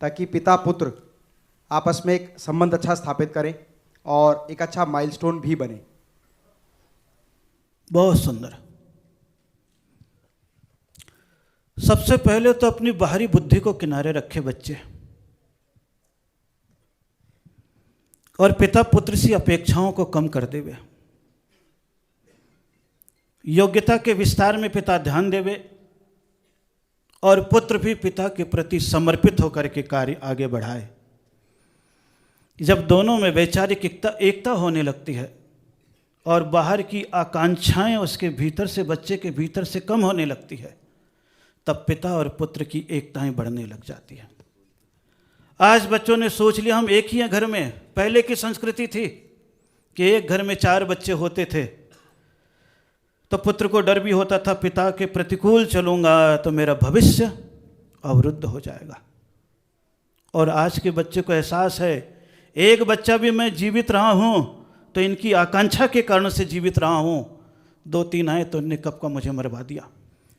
ताकि पिता पुत्र आपस में एक संबंध अच्छा स्थापित करें और एक अच्छा माइलस्टोन भी बने। बहुत सुंदर। सबसे पहले तो अपनी बाहरी बुद्धि को किनारे रखे बच्चे और पिता पुत्र सी अपेक्षाओं को कम कर देवे। योग्यता के विस्तार में पिता ध्यान देवे और पुत्र भी पिता के प्रति समर्पित होकर के कार्य आगे बढ़ाए। जब दोनों में वैचारिक एकता होने लगती है और बाहर की आकांक्षाएं उसके भीतर से, बच्चे के भीतर से कम होने लगती है, तब पिता और पुत्र की एकताएं बढ़ने लग जाती है। आज बच्चों ने सोच लिया हम एक ही हैं घर में। पहले की संस्कृति थी कि एक घर में 4 बच्चे होते थे तो पुत्र को डर भी होता था, पिता के प्रतिकूल चलूंगा तो मेरा भविष्य अवरुद्ध हो जाएगा। और आज के बच्चे को एहसास है एक बच्चा भी मैं जीवित रहा हूं तो इनकी आकांक्षा के कारण से जीवित रहा हूं, 2-3 आए तो इनने कब का मुझे मरवा दिया।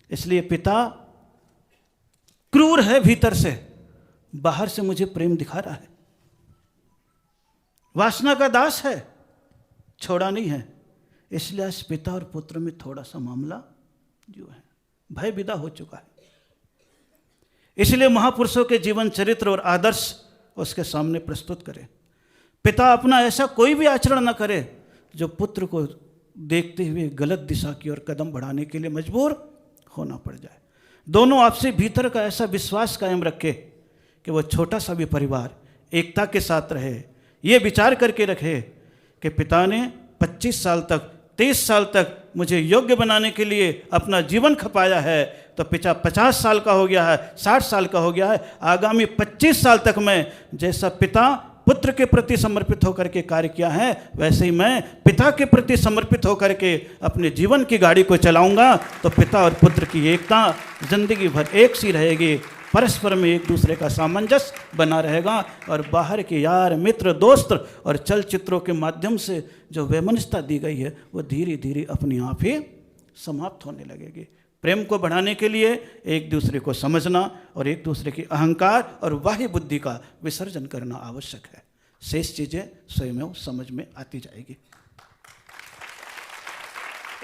इसलिए पिता क्रूर है भीतर से, बाहर से मुझे प्रेम दिखा रहा है, वासना का दास है, छोड़ा नहीं है। इसलिए आज पिता और पुत्र में थोड़ा सा मामला जो है भय विदा हो चुका है। इसलिए महापुरुषों के जीवन चरित्र और आदर्श उसके सामने प्रस्तुत करें। पिता अपना ऐसा कोई भी आचरण न करे जो पुत्र को देखते हुए गलत दिशा की ओर कदम बढ़ाने के लिए मजबूर होना पड़ जाए। दोनों आपसे भीतर का ऐसा विश्वास कायम रखे कि वो छोटा सा भी परिवार एकता के साथ रहे। ये विचार करके रखे कि पिता ने 25 साल तक, 30 साल तक मुझे योग्य बनाने के लिए अपना जीवन खपाया है, तो पिता 50 साल का हो गया है, 60 साल का हो गया है, आगामी 25 साल तक मैं जैसा पिता पुत्र के प्रति समर्पित होकर के कार्य किया है वैसे ही मैं पिता के प्रति समर्पित होकर के अपने जीवन की गाड़ी को चलाऊंगा। तो पिता और पुत्र की एकता जिंदगी भर एक सी रहेगी, परस्पर में एक दूसरे का सामंजस्य बना रहेगा और बाहर के यार मित्र दोस्त और चलचित्रों के माध्यम से जो वैमनस्यता दी गई है वो धीरे धीरे अपने आप ही समाप्त होने लगेगी। प्रेम को बढ़ाने के लिए एक दूसरे को समझना और एक दूसरे के अहंकार और बाह्य बुद्धि का विसर्जन करना आवश्यक है। शेष चीज़ें स्वयं समझ में आती जाएगी।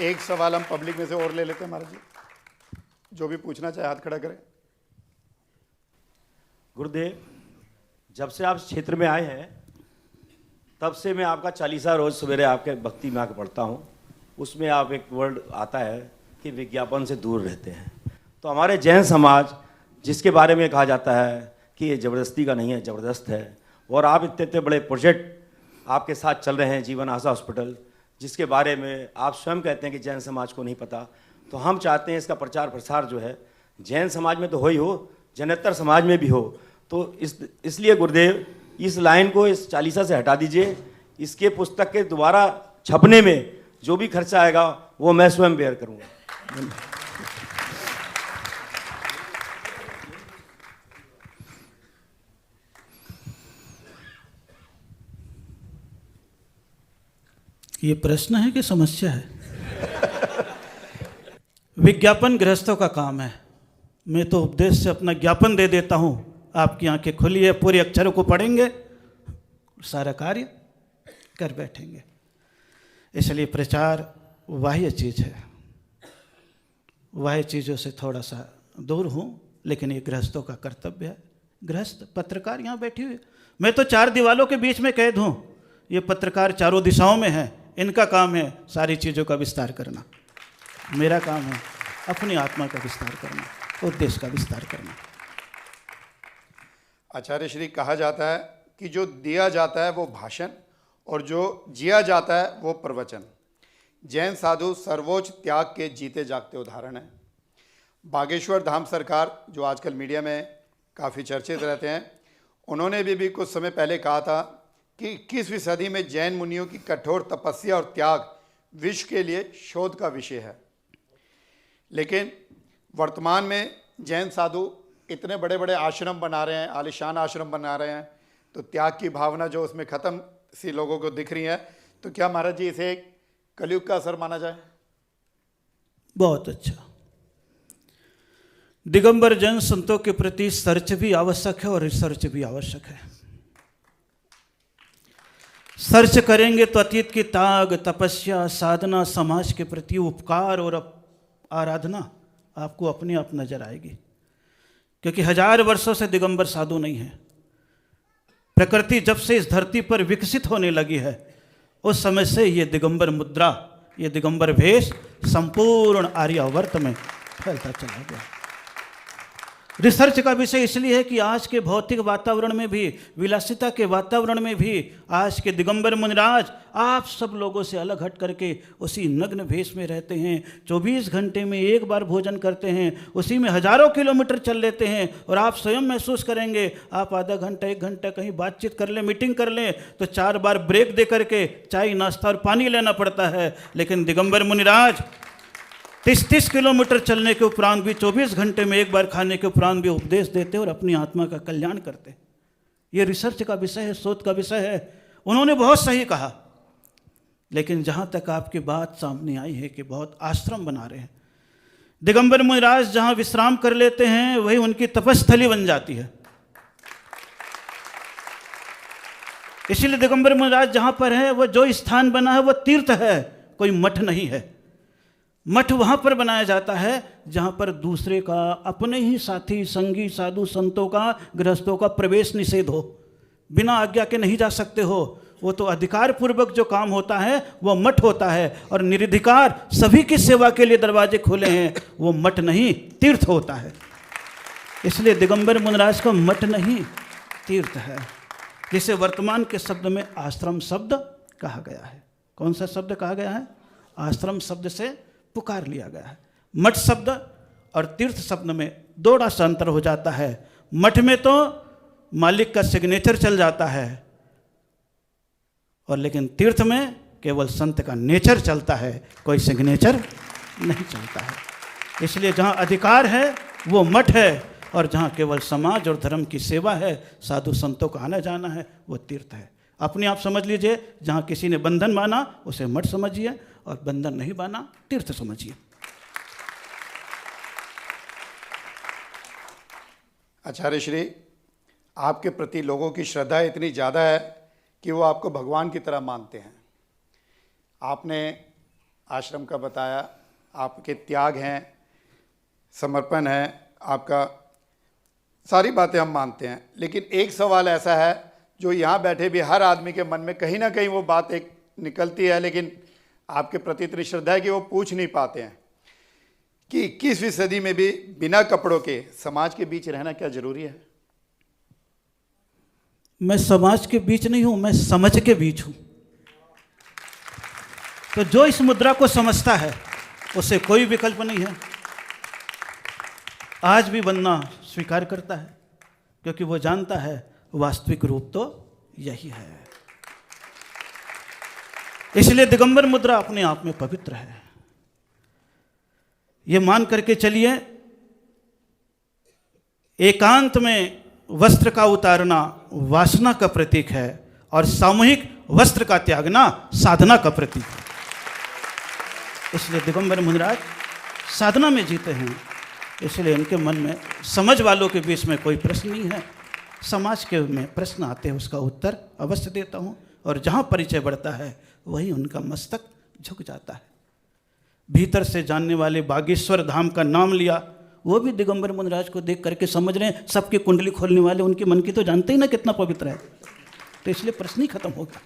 एक सवाल हम पब्लिक में से और ले लेते हैं महाराज जी, जो भी पूछना चाहे हाथ खड़ा करें। गुरुदेव, जब से आप इस क्षेत्र में आए हैं तब से मैं आपका 40 रोज सवेरे आपके भक्ति में आकर पढ़ता हूँ। उसमें आप एक वर्ड आता है कि विज्ञापन से दूर रहते हैं। तो हमारे जैन समाज जिसके बारे में कहा जाता है कि ये ज़बरदस्ती का नहीं है, ज़बरदस्त है, और आप इतने इतने बड़े प्रोजेक्ट आपके साथ चल रहे हैं, जीवन आशा हॉस्पिटल, जिसके बारे में आप स्वयं कहते हैं कि जैन समाज को नहीं पता। तो हम चाहते हैं इसका प्रचार प्रसार जो है जैन समाज में तो हो ही हो, जैनेतर समाज में भी हो। तो इसलिए गुरुदेव इस लाइन को इस चालीसा से हटा दीजिए। इसके पुस्तक के दोबारा छपने में जो भी खर्चा आएगा वो मैं स्वयं बेयर करूँगा। ये प्रश्न है कि समस्या है? विज्ञापन गृहस्थों का काम है। मैं तो उपदेश से अपना ज्ञापन दे देता हूँ, आपकी आंखें खुली है, पूरे अक्षरों को पढ़ेंगे, सारा कार्य कर बैठेंगे। इसलिए प्रचार बाह्य चीज़ है, बाह्य चीज़ों से थोड़ा सा दूर हूँ, लेकिन ये गृहस्थों का कर्तव्य है। गृहस्थ पत्रकार यहाँ बैठी हुई, मैं तो 4 दीवालों के बीच में कैद हूँ, ये पत्रकार चारों दिशाओं में है। इनका काम है सारी चीज़ों का विस्तार करना, मेरा काम है अपनी आत्मा का विस्तार करना, उद्देश्य का विस्तार करना। आचार्य श्री, कहा जाता है कि जो दिया जाता है वो भाषण और जो जिया जाता है वो प्रवचन। जैन साधु सर्वोच्च त्याग के जीते जागते उदाहरण हैं। बागेश्वर धाम सरकार, जो आजकल मीडिया में काफ़ी चर्चित रहते हैं, उन्होंने भी कुछ समय पहले कहा था कि 21वीं सदी में जैन मुनियों की कठोर तपस्या और त्याग विश्व के लिए शोध का विषय है। लेकिन वर्तमान में जैन साधु इतने बड़े बड़े आश्रम बना रहे हैं, आलिशान आश्रम बना रहे हैं, तो त्याग की भावना जो उसमें ख़त्म सी लोगों को दिख रही है। तो क्या महाराज जी इसे एक कलयुग का असर माना जाए? बहुत अच्छा। दिगंबर जैन संतों के प्रति सर्च भी आवश्यक है और रिसर्च भी आवश्यक है। सर्च करेंगे तो अतीत की त्याग, तपस्या, साधना, समाज के प्रति उपकार और आराधना आपको अपने आप नजर आएगी, क्योंकि 1000 वर्षों से दिगंबर साधु नहीं है। प्रकृति जब से इस धरती पर विकसित होने लगी है, उस समय से ये दिगंबर मुद्रा, ये दिगंबर भेष संपूर्ण आर्यावर्त में फैलता चला गया। रिसर्च का विषय इसलिए है कि आज के भौतिक वातावरण में भी, विलासिता के वातावरण में भी, आज के दिगंबर मुनिराज आप सब लोगों से अलग हट करके उसी नग्न भेष में रहते हैं। 24 घंटे में एक बार भोजन करते हैं, उसी में हजारों किलोमीटर चल लेते हैं। और आप स्वयं महसूस करेंगे, आप आधा घंटा 1 घंटा कहीं बातचीत कर लें, मीटिंग कर लें, तो 4 बार ब्रेक दे करके चाय, नाश्ता और पानी लेना पड़ता है। लेकिन दिगंबर मुनिराज 30-30 किलोमीटर चलने के उपरांत भी, 24 घंटे में एक बार खाने के उपरांत भी उपदेश देते और अपनी आत्मा का कल्याण करते। ये रिसर्च का विषय है, शोध का विषय है। उन्होंने बहुत सही कहा। लेकिन जहाँ तक आपकी बात सामने आई है कि बहुत आश्रम बना रहे हैं, दिगंबर मुनिराज जहाँ विश्राम कर लेते हैं वही उनकी तपस्थली बन जाती है। इसीलिए दिगंबर मुनिराज जहाँ पर है, वह जो स्थान बना है वह तीर्थ है, कोई मठ नहीं है। मठ वहाँ पर बनाया जाता है जहाँ पर दूसरे का, अपने ही साथी, संगी, साधु, संतों का, गृहस्थों का प्रवेश निषेध हो, बिना आज्ञा के नहीं जा सकते हो। वो तो अधिकार पूर्वक जो काम होता है वो मठ होता है, और निरधिकार सभी की सेवा के लिए दरवाजे खोले हैं, वो मठ नहीं तीर्थ होता है। इसलिए दिगंबर मुनिराज का मठ नहीं तीर्थ है, जिसे वर्तमान के शब्द में आश्रम शब्द कहा गया है। कौन सा शब्द कहा गया है? आश्रम शब्द से पुकार लिया गया है। मठ शब्द और तीर्थ शब्द में थोड़ा सा अंतर हो जाता है। मठ में तो मालिक का सिग्नेचर चल जाता है, और लेकिन तीर्थ में केवल संत का नेचर चलता है, कोई सिग्नेचर नहीं चलता है। इसलिए जहाँ अधिकार है वो मठ है, और जहाँ केवल समाज और धर्म की सेवा है, साधु संतों का आना जाना है, वो तीर्थ है। अपने आप समझ लीजिए, जहाँ किसी ने बंधन माना उसे मठ समझिए, और बंधन नहीं माना तीर्थ समझिए। आचार्य श्री, आपके प्रति लोगों की श्रद्धा इतनी ज़्यादा है कि वो आपको भगवान की तरह मानते हैं। आपने आश्रम का बताया, आपके त्याग हैं, समर्पण है आपका, सारी बातें हम मानते हैं। लेकिन एक सवाल ऐसा है जो यहाँ बैठे भी हर आदमी के मन में कहीं ना कहीं वो बात एक निकलती है, लेकिन आपके प्रति इतनी श्रद्धा है कि वो पूछ नहीं पाते हैं कि 21वीं सदी में भी बिना कपड़ों के समाज के बीच रहना क्या जरूरी है? मैं समाज के बीच नहीं हूं, मैं समझ के बीच हूं। तो जो इस मुद्रा को समझता है उसे कोई विकल्प नहीं है। आज भी बनना स्वीकार करता है, क्योंकि वो जानता है वास्तविक रूप तो यही है। इसलिए दिगंबर मुद्रा अपने आप में पवित्र है। ये मान करके चलिए, एकांत में वस्त्र का उतारना वासना का प्रतीक है और सामूहिक वस्त्र का त्यागना साधना का प्रतीक है। इसलिए दिगंबर मुनिराज साधना में जीते हैं, इसलिए उनके मन में समझ वालों के बीच में कोई प्रश्न नहीं है। समाज के में प्रश्न आते हैं, उसका उत्तर अवश्य देता हूँ, और जहाँ परिचय बढ़ता है वहीं उनका मस्तक झुक जाता है। भीतर से जानने वाले बागेश्वर धाम का नाम लिया, वो भी दिगंबर मुनिराज को देख करके समझ रहे हैं, सबकी कुंडली खोलने वाले उनके मन की तो जानते ही ना कितना पवित्र है, तो इसलिए प्रश्न ही खत्म हो गया।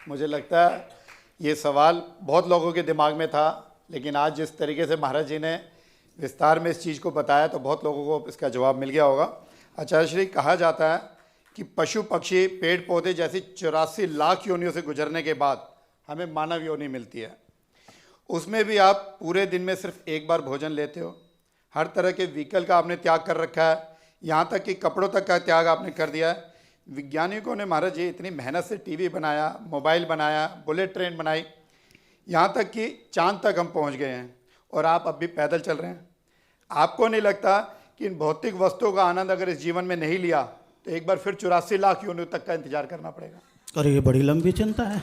मुझे लगता है ये सवाल बहुत लोगों के दिमाग में था, लेकिन आज जिस तरीके से महाराज जी ने विस्तार में इस चीज़ को बताया तो बहुत लोगों को इसका जवाब मिल गया होगा। आचार्य श्री, कहा जाता है कि पशु पक्षी पेड़ पौधे जैसी 84 लाख योनियों से गुजरने के बाद हमें मानव योनि मिलती है। उसमें भी आप पूरे दिन में सिर्फ एक बार भोजन लेते हो, हर तरह के व्हीकल का आपने त्याग कर रखा है, यहाँ तक कि कपड़ों तक का त्याग आपने कर दिया है। वैज्ञानिकों ने महाराज जी इतनी मेहनत से टीवी बनाया, मोबाइल बनाया, बुलेट ट्रेन बनाई, यहाँ तक कि चांद तक हम पहुँच गए हैं, और आप अब भी पैदल चल रहे हैं। आपको नहीं लगता कि इन भौतिक वस्तुओं का आनंद अगर इस जीवन में नहीं लिया तो एक बार फिर 84 लाख योनियों तक का इंतजार करना पड़ेगा? और ये बड़ी लंबी चिंता है।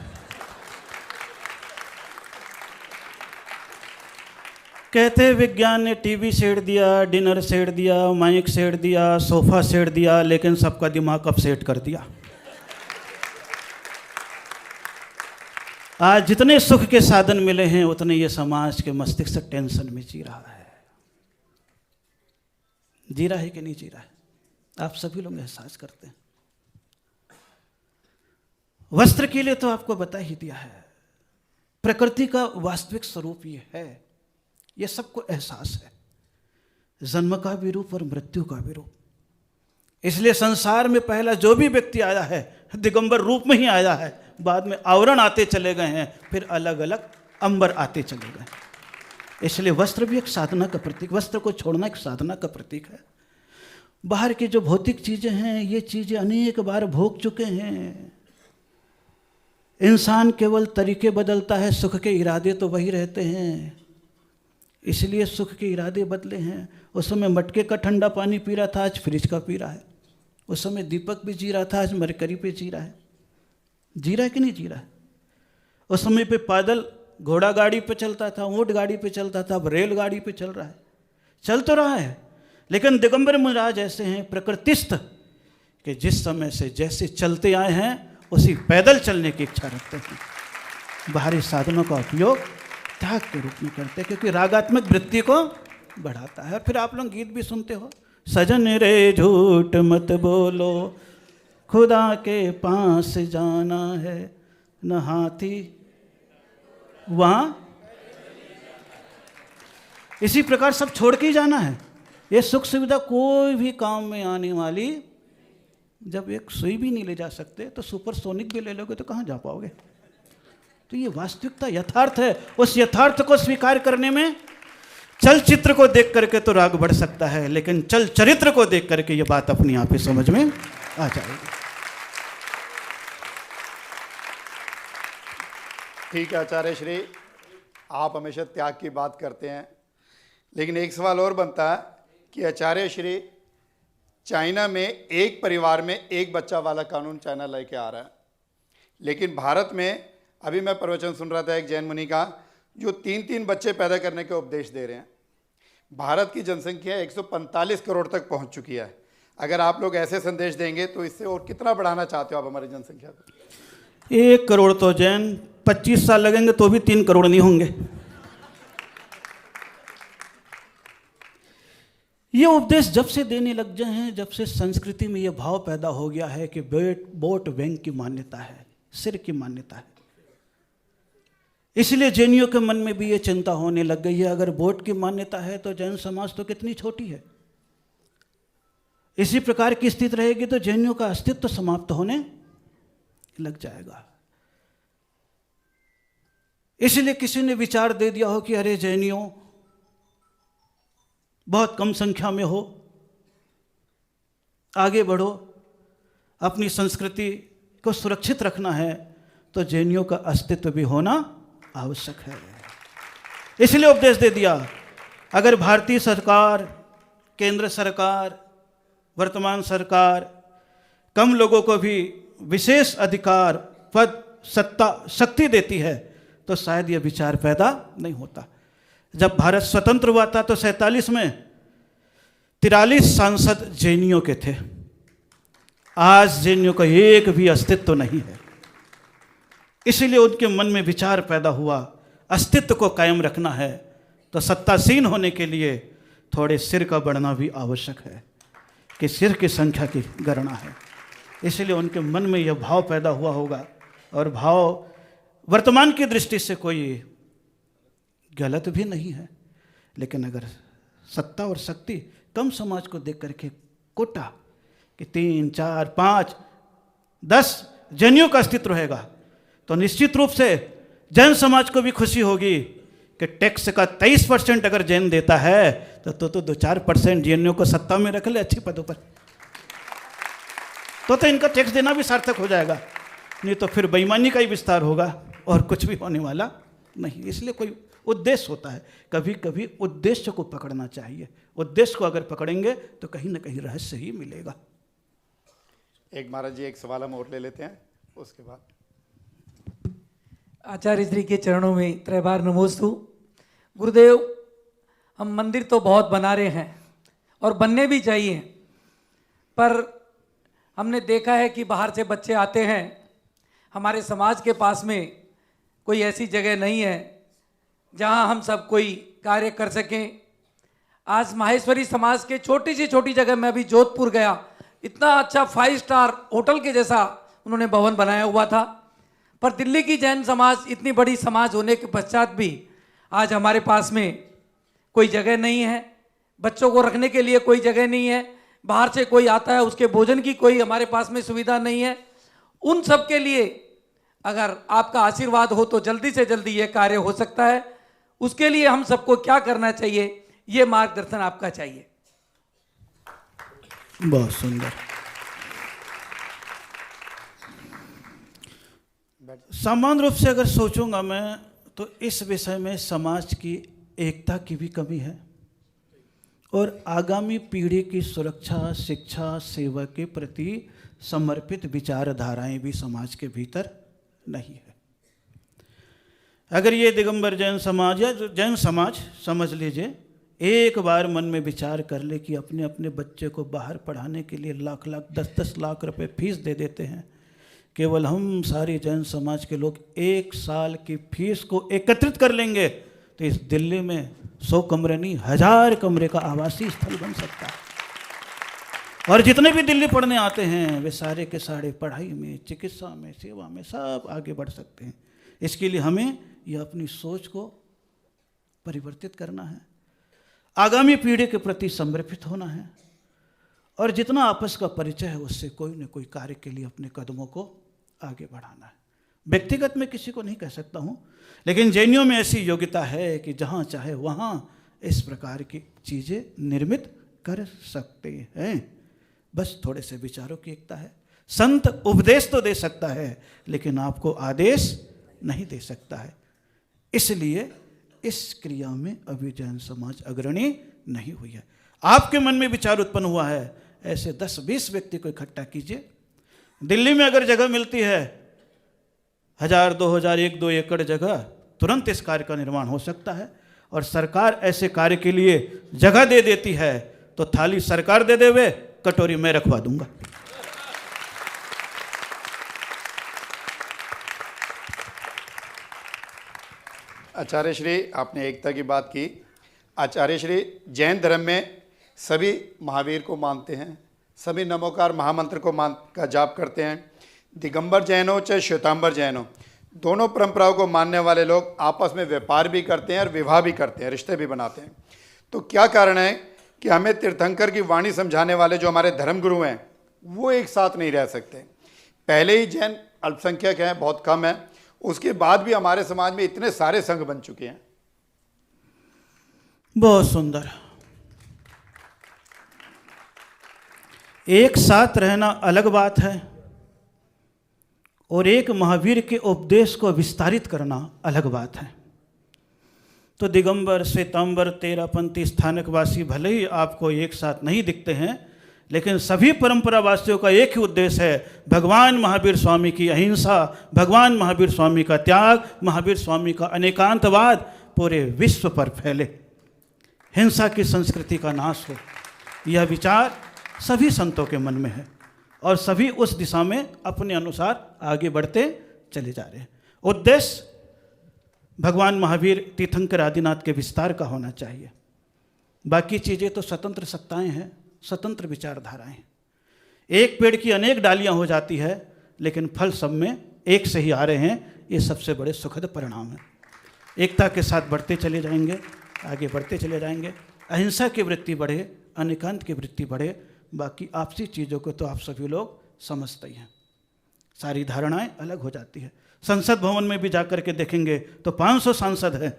कहते विज्ञान ने टीवी सेट दिया, डिनर सेट दिया, माइक सेट दिया, सोफा सेट दिया, लेकिन सबका दिमाग अब सेट कर दिया। आज जितने सुख के साधन मिले हैं उतने ये समाज के मस्तिष्क टेंशन में जी रहा है। जी रहा है कि नहीं जी रहा है, आप सभी लोग एहसास करते हैं। वस्त्र के लिए तो आपको बता ही दिया है, प्रकृति का वास्तविक स्वरूप ये है, ये सबको एहसास है, जन्म का भी रूप और मृत्यु का भी रूप। इसलिए संसार में पहला जो भी व्यक्ति आया है दिगंबर रूप में ही आया है, बाद में आवरण आते चले गए हैं, फिर अलग अलग अंबर आते चले गए। इसलिए वस्त्र भी एक साधना का प्रतीक, वस्त्र को छोड़ना एक साधना का प्रतीक है। बाहर की जो भौतिक चीजें हैं ये चीजें अनेक बार भोग चुके हैं। इंसान केवल तरीके बदलता है, सुख के इरादे तो वही रहते हैं। इसलिए सुख के इरादे बदले हैं। उस समय मटके का ठंडा पानी पी रहा था, आज फ्रिज का पी रहा है। उस समय दीपक भी जी रहा था, आज मरकरी पे जी रहा है। जी रहा है कि नहीं जी रहा है? उस समय पे पैदल घोड़ा गाड़ी पे चलता था, ऊँट गाड़ी पे चलता था, अब रेल गाड़ी पे चल रहा है। चल तो रहा है, लेकिन दिगंबर मुनिराज ऐसे हैं प्रकृतिस्थ कि जिस समय से जैसे चलते आए हैं उसी पैदल चलने की इच्छा रखते हैं। बाहरी साधनों का उपयोग त्याग के रूप में करते हैं, क्योंकि रागात्मक वृत्ति को बढ़ाता है। और फिर आप लोग गीत भी सुनते हो, सजन रे झूठ मत बोलो, खुदा के पास जाना है, न हाथी वहाँ। इसी प्रकार सब छोड़ के ही जाना है। ये सुख सुविधा कोई भी काम में आने वाली, जब एक सुई भी नहीं ले जा सकते तो सुपरसोनिक भी ले लोगे तो कहाँ जा पाओगे? तो ये वास्तविकता यथार्थ है। उस यथार्थ को स्वीकार करने में चलचित्र को देख करके तो राग बढ़ सकता है, लेकिन चल चरित्र को देख करके ये बात अपनी आप ही समझ में आ जाएगी। ठीक है आचार्य श्री, आप हमेशा त्याग की बात करते हैं, लेकिन एक सवाल और बनता है कि आचार्य श्री चाइना में एक परिवार में एक बच्चा वाला कानून चाइना लेके आ रहा है, लेकिन भारत में अभी मैं प्रवचन सुन रहा था एक जैन मुनि का जो 3-3 बच्चे पैदा करने के उपदेश दे रहे हैं। भारत की जनसंख्या 145 करोड़ तक पहुंच चुकी है। अगर आप लोग ऐसे संदेश देंगे तो इससे और कितना बढ़ाना चाहते हो आप हमारी जनसंख्या को? 1 करोड़ तो जैन 25 साल लगेंगे तो भी 3 करोड़ नहीं होंगे। ये उपदेश जब से देने लग गए हैं, जब से संस्कृति में ये भाव पैदा हो गया है कि वोट बैंक की मान्यता है, सिर की मान्यता है, इसलिए जैनियों के मन में भी ये चिंता होने लग गई है। अगर वोट की मान्यता है तो जैन समाज तो कितनी छोटी है। इसी प्रकार की स्थिति रहेगी तो जैनियों का अस्तित्व समाप्त होने लग जाएगा। इसलिए किसी ने विचार दे दिया हो कि अरे जैनियों बहुत कम संख्या में हो, आगे बढ़ो, अपनी संस्कृति को सुरक्षित रखना है, तो जैनियों का अस्तित्व भी होना आवश्यक है। इसलिए उपदेश दे दिया, अगर भारतीय सरकार, केंद्र सरकार, वर्तमान सरकार कम लोगों को भी विशेष अधिकार, पद, सत्ता, शक्ति देती है तो शायद यह विचार पैदा नहीं होता। जब भारत स्वतंत्र हुआ था तो 47 में 43 सांसद जैनियों के थे। आज जैनियों का एक भी अस्तित्व नहीं है। इसलिए उनके मन में विचार पैदा हुआ, अस्तित्व को कायम रखना है तो सत्तासीन होने के लिए थोड़े सिर का बढ़ना भी आवश्यक है, कि सिर की संख्या की गणना है। इसलिए उनके मन में यह भाव पैदा हुआ होगा, और भाव वर्तमान की दृष्टि से कोई गलत भी नहीं है। लेकिन अगर सत्ता और शक्ति कम समाज को देख करके कोटा कि 3, 4, 5, 10 जैनियों का अस्तित्व रहेगा तो निश्चित रूप से जैन समाज को भी खुशी होगी कि टैक्स का 23% अगर जैन देता है तो 2-4% जैनियों को सत्ता में रख ले, अच्छी पदों पर, तो इनका टैक्स देना भी सार्थक हो जाएगा। नहीं तो फिर बेईमानी का ही विस्तार होगा और कुछ भी होने वाला नहीं। इसलिए कोई उद्देश्य होता है, कभी कभी उद्देश्य को पकड़ना चाहिए। उद्देश्य को अगर पकड़ेंगे तो कहीं ना कहीं रहस्य ही मिलेगा। एक महाराज जी, एक सवाल हम और ले लेते हैं, उसके बाद आचार्य श्री के चरणों में त्रैबार नमोस्तु। गुरुदेव, हम मंदिर तो बहुत बना रहे हैं और बनने भी चाहिए, पर हमने देखा है कि बाहर से बच्चे आते हैं, हमारे समाज के पास में कोई ऐसी जगह नहीं है जहां हम सब कोई कार्य कर सकें। आज माहेश्वरी समाज के छोटी सी छोटी जगह में अभी जोधपुर गया, इतना अच्छा 5 स्टार होटल के जैसा उन्होंने भवन बनाया हुआ था, पर दिल्ली की जैन समाज इतनी बड़ी समाज होने के पश्चात भी आज हमारे पास में कोई जगह नहीं है, बच्चों को रखने के लिए कोई जगह नहीं है, बाहर से कोई आता है उसके भोजन की कोई हमारे पास में सुविधा नहीं है। उन सब के लिए अगर आपका आशीर्वाद हो तो जल्दी से जल्दी ये कार्य हो सकता है। उसके लिए हम सबको क्या करना चाहिए, ये मार्गदर्शन आपका चाहिए। बहुत सुंदर। सामान्य रूप से अगर सोचूंगा मैं तो इस विषय में समाज की एकता की भी कमी है और आगामी पीढ़ी की सुरक्षा, शिक्षा, सेवा के प्रति समर्पित विचारधाराएं भी समाज के भीतर नहीं है। अगर ये दिगंबर जैन समाज या जैन समाज समझ लीजिए, एक बार मन में विचार कर ले कि अपने अपने बच्चे को बाहर पढ़ाने के लिए लाख लाख 10-10 लाख रुपए फीस दे देते हैं, केवल हम सारे जैन समाज के लोग 1 साल की फीस को एकत्रित कर लेंगे तो इस दिल्ली में 100 कमरे नहीं 1000 कमरे का आवासीय स्थल बन सकता है। और जितने भी दिल्ली पढ़ने आते हैं वे सारे के सारे पढ़ाई में, चिकित्सा में, सेवा में सब आगे बढ़ सकते हैं। इसके लिए हमें यह अपनी सोच को परिवर्तित करना है, आगामी पीढ़ी के प्रति समर्पित होना है और जितना आपस का परिचय है उससे कोई न कोई कार्य के लिए अपने कदमों को आगे बढ़ाना है। व्यक्तिगत में किसी को नहीं कह सकता हूँ, लेकिन जैनियों में ऐसी योग्यता है कि जहाँ चाहे वहाँ इस प्रकार की चीज़ें निर्मित कर सकते हैं। बस थोड़े से विचारों की एकता है। संत उपदेश तो दे सकता है लेकिन आपको आदेश नहीं दे सकता है। इसलिए इस क्रिया में अभी जैन समाज अग्रणी नहीं हुई है। आपके मन में विचार उत्पन्न हुआ है, ऐसे 10-20 व्यक्ति को इकट्ठा कीजिए। दिल्ली में अगर जगह मिलती है 1000, 2000, 1-2 एकड़ जगह, तुरंत इस कार्य का निर्माण हो सकता है। और सरकार ऐसे कार्य के लिए जगह दे देती है तो थाली सरकार दे देवे, कटोरी मैं रखवा दूंगा। आचार्य श्री, आपने एकता की बात की। आचार्य श्री, जैन धर्म में सभी महावीर को मानते हैं, सभी नमोकार महामंत्र को का जाप करते हैं। दिगंबर जैन हो चाहे श्वेतांबर जैन हो, दोनों परंपराओं को मानने वाले लोग आपस में व्यापार भी करते हैं और विवाह भी करते हैं, रिश्ते भी बनाते हैं। तो क्या कारण है कि हमें तीर्थंकर की वाणी समझाने वाले जो हमारे धर्मगुरु हैं वो एक साथ नहीं रह सकते। पहले ही जैन अल्पसंख्यक हैं, बहुत कम है, उसके बाद भी हमारे समाज में इतने सारे संघ बन चुके हैं। बहुत सुंदर। एक साथ रहना अलग बात है और एक महावीर के उपदेश को विस्तारित करना अलग बात है। तो दिगंबर, श्वेतांबर, तेरापंथी, स्थानकवासी भले ही आपको एक साथ नहीं दिखते हैं, लेकिन सभी परंपरावासियों का एक ही उद्देश्य है, भगवान महावीर स्वामी की अहिंसा, भगवान महावीर स्वामी का त्याग, महावीर स्वामी का अनेकांतवाद पूरे विश्व पर फैले, हिंसा की संस्कृति का नाश हो। यह विचार सभी संतों के मन में है और सभी उस दिशा में अपने अनुसार आगे बढ़ते चले जा रहे हैं। उद्देश्य भगवान महावीर, तीर्थंकर आदिनाथ के विस्तार का होना चाहिए। बाकी चीज़ें तो स्वतंत्र सत्ताएं हैं, स्वतंत्र विचारधाराएं। एक पेड़ की अनेक डालियां हो जाती है, लेकिन फल सब में एक से ही आ रहे हैं। ये सबसे बड़े सुखद परिणाम है। एकता के साथ बढ़ते चले जाएंगे, आगे बढ़ते चले जाएंगे। अहिंसा की वृत्ति बढ़े, अनेकांत की वृत्ति बढ़े। बाकी आपसी चीज़ों को तो आप सभी लोग समझते ही हैं। सारी धारणाएं अलग हो जाती है। संसद भवन में भी जाकर के देखेंगे तो 500 सांसद हैं,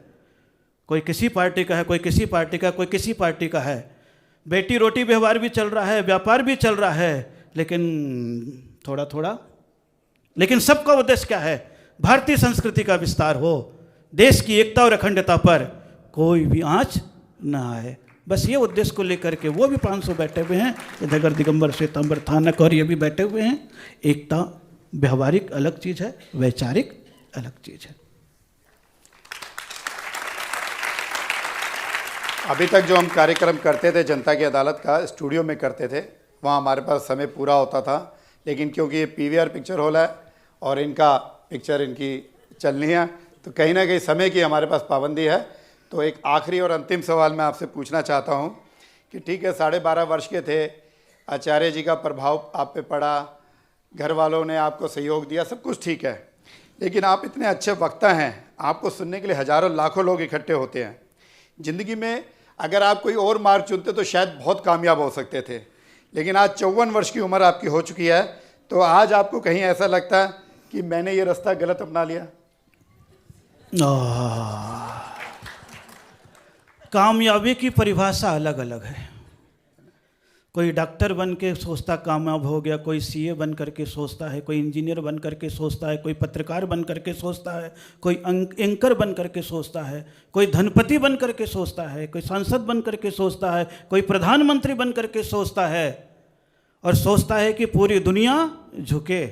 कोई किसी पार्टी का है, कोई किसी पार्टी का, कोई किसी पार्टी का है। बेटी रोटी व्यवहार भी चल रहा है, व्यापार भी चल रहा है, लेकिन थोड़ा थोड़ा, लेकिन सबका उद्देश्य क्या है? भारतीय संस्कृति का विस्तार हो, देश की एकता और अखंडता पर कोई भी आंच ना आए। बस ये उद्देश्य को लेकर के वो भी 500 बैठे हुए हैं, इधर दिगंबर, श्वेतांबर, थानक और ये भी बैठे हुए हैं। एकता व्यवहारिक अलग चीज़ है, वैचारिक अलग चीज़ है। अभी तक जो हम कार्यक्रम करते थे जनता की अदालत का, स्टूडियो में करते थे, वहाँ हमारे पास समय पूरा होता था। लेकिन क्योंकि ये पीवीआर पिक्चर हॉल है और इनका पिक्चर इनकी चलनी है, तो कहीं ना कहीं समय की हमारे पास पाबंदी है। तो एक आखिरी और अंतिम सवाल मैं आपसे पूछना चाहता हूँ कि ठीक है, 12.5 वर्ष के थे, आचार्य जी का प्रभाव आप पे पड़ा, घर वालों ने आपको सहयोग दिया, सब कुछ ठीक है, लेकिन आप इतने अच्छे वक्ता हैं, आपको सुनने के लिए हज़ारों लाखों लोग इकट्ठे होते हैं। ज़िंदगी में अगर आप कोई और मार्ग चुनते तो शायद बहुत कामयाब हो सकते थे, लेकिन आज 54 वर्ष की उम्र आपकी हो चुकी है, तो आज आपको कहीं ऐसा लगता है कि मैंने ये रास्ता गलत अपना लिया? कामयाबी की परिभाषा अलग अलग है। कोई डॉक्टर बन के सोचता कामयाब हो गया, कोई सीए बन करके सोचता है, कोई इंजीनियर बन करके सोचता है, कोई पत्रकार बन करके सोचता है, कोई एंकर बन करके सोचता है, कोई धनपति बन करके सोचता है, कोई सांसद बन करके सोचता है, कोई प्रधानमंत्री बन करके सोचता है और सोचता है कि पूरी दुनिया झुके।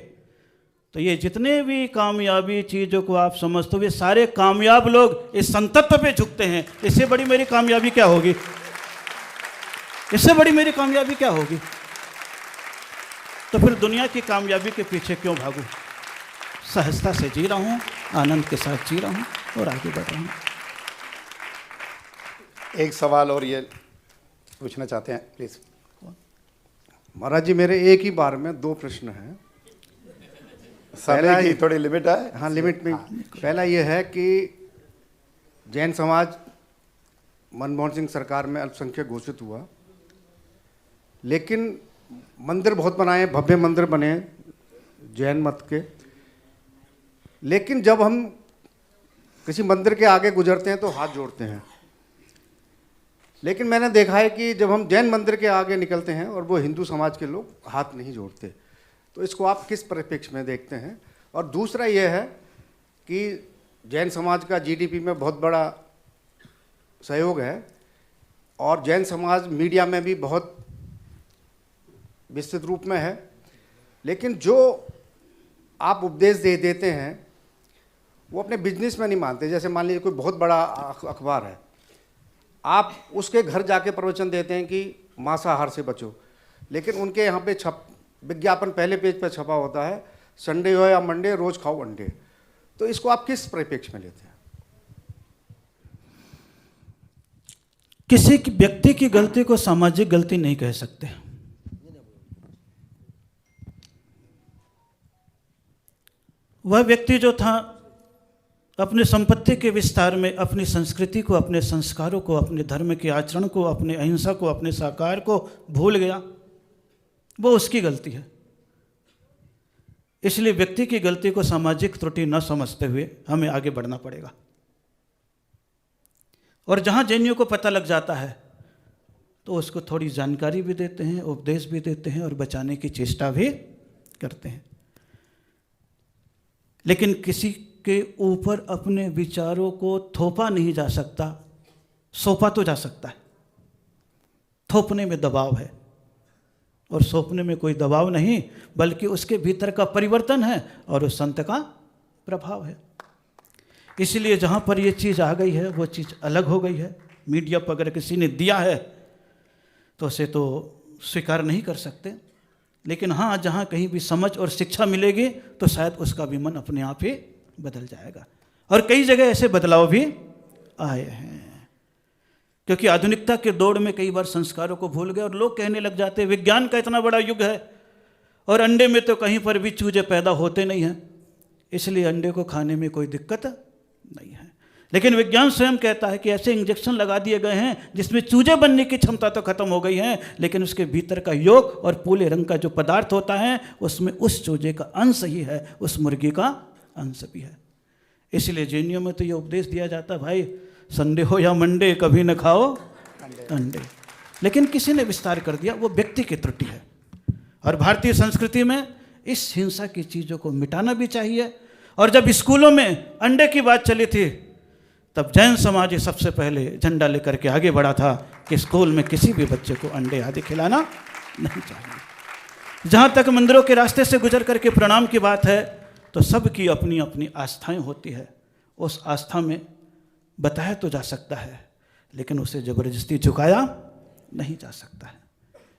तो ये जितने भी कामयाबी चीज़ों को आप समझते हो, ये सारे कामयाब लोग इस संतत्व पे झुकते हैं। इससे बड़ी मेरी कामयाबी क्या होगी? इससे बड़ी मेरी कामयाबी क्या होगी? तो फिर दुनिया की कामयाबी के पीछे क्यों भागूं? सहजता से जी रहा हूं, आनंद के साथ जी रहा हूं और आगे बढ़ रहा हूं। एक सवाल और ये पूछना चाहते हैं, प्लीज। महाराज जी, मेरे एक ही बार में 2 प्रश्न हैं। समय की थोड़ी लिमिट है। हाँ, लिमिट में। पहला ये है कि जैन समाज मनमोहन सिंह सरकार में अल्पसंख्यक घोषित हुआ, लेकिन मंदिर बहुत बनाए, भव्य मंदिर बने जैन मत के, लेकिन जब हम किसी मंदिर के आगे गुजरते हैं तो हाथ जोड़ते हैं। लेकिन मैंने देखा है कि जब हम जैन मंदिर के आगे निकलते हैं और वो हिंदू समाज के लोग हाथ नहीं जोड़ते। तो इसको आप किस परिप्रेक्ष्य में देखते हैं? और दूसरा ये है कि जैन समाज का जीडीपी में बहुत बड़ा सहयोग है और जैन समाज मीडिया में भी बहुत विस्तृत रूप में है, लेकिन जो आप उपदेश देते हैं वो अपने बिजनेस में नहीं मानते। जैसे मान लीजिए कोई बहुत बड़ा अखबार है, आप उसके घर जाके प्रवचन देते हैं कि मांसाहार से बचो, लेकिन उनके यहाँ पे विज्ञापन पहले पेज पर छपा होता है, संडे हो या मंडे रोज खाओ अंडे। तो इसको आप किस परिप्रेक्ष्य में लेते हैं? किसी व्यक्ति की गलती को सामाजिक गलती नहीं कह सकते। वह व्यक्ति जो था अपने संपत्ति के विस्तार में अपनी संस्कृति को, अपने संस्कारों को, अपने धर्म के आचरण को, अपने अहिंसा को, अपने साकार को भूल गया, वो उसकी गलती है। इसलिए व्यक्ति की गलती को सामाजिक त्रुटि न समझते हुए हमें आगे बढ़ना पड़ेगा। और जहाँ जैनियों को पता लग जाता है तो उसको थोड़ी जानकारी भी देते हैं, उपदेश भी देते हैं और बचाने की चेष्टा भी करते हैं। लेकिन किसी के ऊपर अपने विचारों को थोपा नहीं जा सकता, सौंपा तो जा सकता है। थोपने में दबाव है और सौंपने में कोई दबाव नहीं, बल्कि उसके भीतर का परिवर्तन है और उस संत का प्रभाव है। इसलिए जहाँ पर ये चीज़ आ गई है वो चीज़ अलग हो गई है। मीडिया पर अगर किसी ने दिया है तो उसे तो स्वीकार नहीं कर सकते, लेकिन हाँ, जहाँ कहीं भी समझ और शिक्षा मिलेगी तो शायद उसका भी मन अपने आप ही बदल जाएगा। और कई जगह ऐसे बदलाव भी आए हैं, क्योंकि आधुनिकता के दौड़ में कई बार संस्कारों को भूल गए और लोग कहने लग जाते हैं विज्ञान का इतना बड़ा युग है और अंडे में तो कहीं पर भी चूजे पैदा होते नहीं हैं, इसलिए अंडे को खाने में कोई दिक्कत नहीं है। लेकिन विज्ञान स्वयं कहता है कि ऐसे इंजेक्शन लगा दिए गए हैं जिसमें चूजे बनने की क्षमता तो खत्म हो गई है, लेकिन उसके भीतर का योग और पीले रंग का जो पदार्थ होता है उसमें उस चूजे का अंश ही है, उस मुर्गी का अंश भी है। इसलिए जैनियों में तो ये उपदेश दिया जाता है, भाई संडे हो या मंडे कभी न खाओ अंडे। लेकिन किसी ने विस्तार कर दिया, वो व्यक्ति की त्रुटि है। और भारतीय संस्कृति में इस हिंसा की चीज़ों को मिटाना भी चाहिए। और जब स्कूलों में अंडे की बात चली थी तब जैन समाज ही सबसे पहले झंडा लेकर के आगे बढ़ा था कि स्कूल में किसी भी बच्चे को अंडे आदि खिलाना नहीं चाहिए। जहाँ तक मंदिरों के रास्ते से गुजर करके प्रणाम की बात है तो सबकी अपनी अपनी आस्थाएं होती है। उस आस्था में बताया तो जा सकता है, लेकिन उसे ज़बरदस्ती झुकाया नहीं जा सकता है।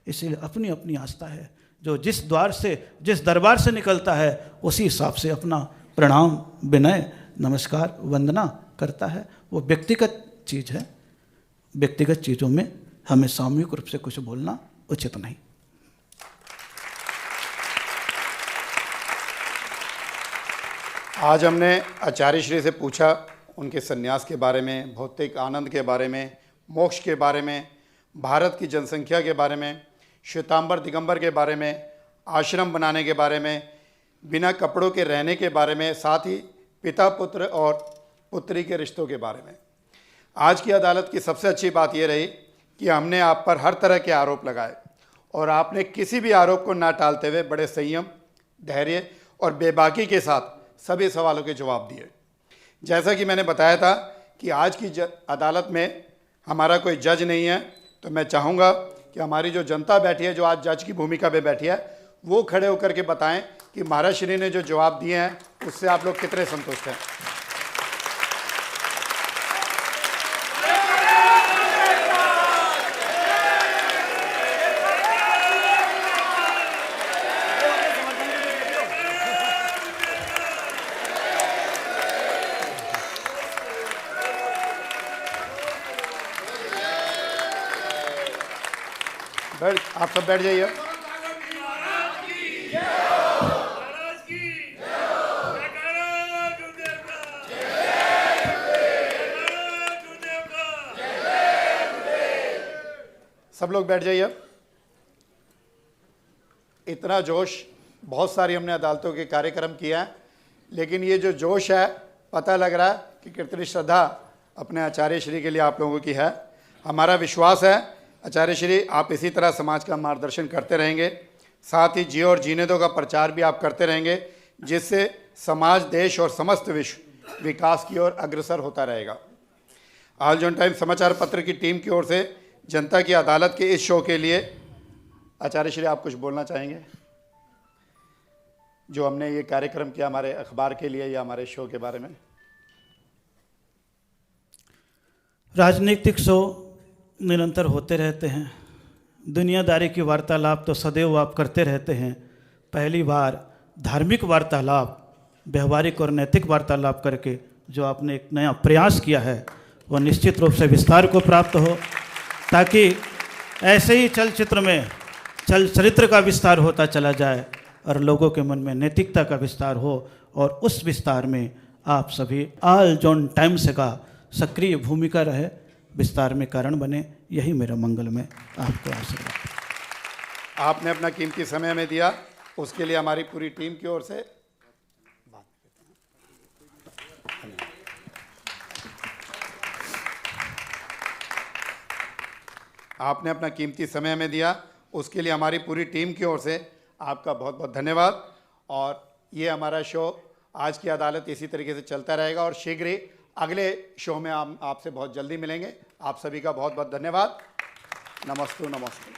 इसलिए अपनी अपनी आस्था है, जो जिस द्वार से, जिस दरबार से निकलता है उसी हिसाब से अपना प्रणाम, विनय, नमस्कार, वंदना करता है। वो व्यक्तिगत चीज़ है। व्यक्तिगत चीज़ों में हमें सामूहिक रूप से कुछ बोलना उचित नहीं। आज हमने आचार्य श्री से पूछा उनके सन्यास के बारे में, भौतिक आनंद के बारे में, मोक्ष के बारे में, भारत की जनसंख्या के बारे में, श्वेतांबर दिगंबर के बारे में, आश्रम बनाने के बारे में, बिना कपड़ों के रहने के बारे में, साथ ही पिता पुत्र और पुत्री के रिश्तों के बारे में। आज की अदालत की सबसे अच्छी बात यह रही कि हमने आप पर हर तरह के आरोप लगाए और आपने किसी भी आरोप को ना टालते हुए बड़े संयम, धैर्य और बेबाकी के साथ सभी सवालों के जवाब दिए। जैसा कि मैंने बताया था कि आज की अदालत में हमारा कोई जज नहीं है, तो मैं चाहूँगा कि हमारी जो जनता बैठी है, जो आज जज की भूमिका में बैठी है, वो खड़े होकर के बताएं कि महाराज श्री ने जो जवाब दिए हैं उससे आप लोग कितने संतुष्ट हैं। आप सब बैठ जाइए। सब लोग बैठ जाइए। इतना जोश, बहुत सारी हमने अदालतों के कार्यक्रम किया है, लेकिन ये जो जोश है, पता लग रहा है कि कितनी श्रद्धा अपने आचार्य श्री के लिए आप लोगों की है। हमारा विश्वास है आचार्य श्री आप इसी तरह समाज का मार्गदर्शन करते रहेंगे, साथ ही जियो और जीने दो का प्रचार भी आप करते रहेंगे, जिससे समाज, देश और समस्त विश्व विकास की ओर अग्रसर होता रहेगा। ऑल जॉन टाइम्स समाचार पत्र की टीम की ओर से जनता की अदालत के इस शो के लिए आचार्य श्री आप कुछ बोलना चाहेंगे? जो हमने ये कार्यक्रम किया हमारे अखबार के लिए या हमारे शो के बारे में। राजनीतिक शो निरंतर होते रहते हैं, दुनियादारी की वार्तालाप तो सदैव आप करते रहते हैं। पहली बार धार्मिक वार्तालाप, व्यवहारिक और नैतिक वार्तालाप करके जो आपने एक नया प्रयास किया है, वो निश्चित रूप से विस्तार को प्राप्त हो, ताकि ऐसे ही चलचित्र में चरित्र का विस्तार होता चला जाए और लोगों के मन में नैतिकता का विस्तार हो, और उस विस्तार में आप सभी ऑल जोन टाइम्स का सक्रिय भूमिका रहे, विस्तार में कारण बने, यही मेरा मंगल में आपको आशीर्वाद। आपने अपना कीमती समय हमें दिया, उसके लिए हमारी पूरी टीम की ओर से आपने अपना कीमती समय हमें दिया, उसके लिए हमारी पूरी टीम की ओर से आपका बहुत बहुत धन्यवाद। और ये हमारा शो आज की अदालत इसी तरीके से चलता रहेगा और शीघ्र ही अगले शो में हम आपसे बहुत जल्दी मिलेंगे। आप सभी का बहुत बहुत धन्यवाद। नमस्ते नमस्ते।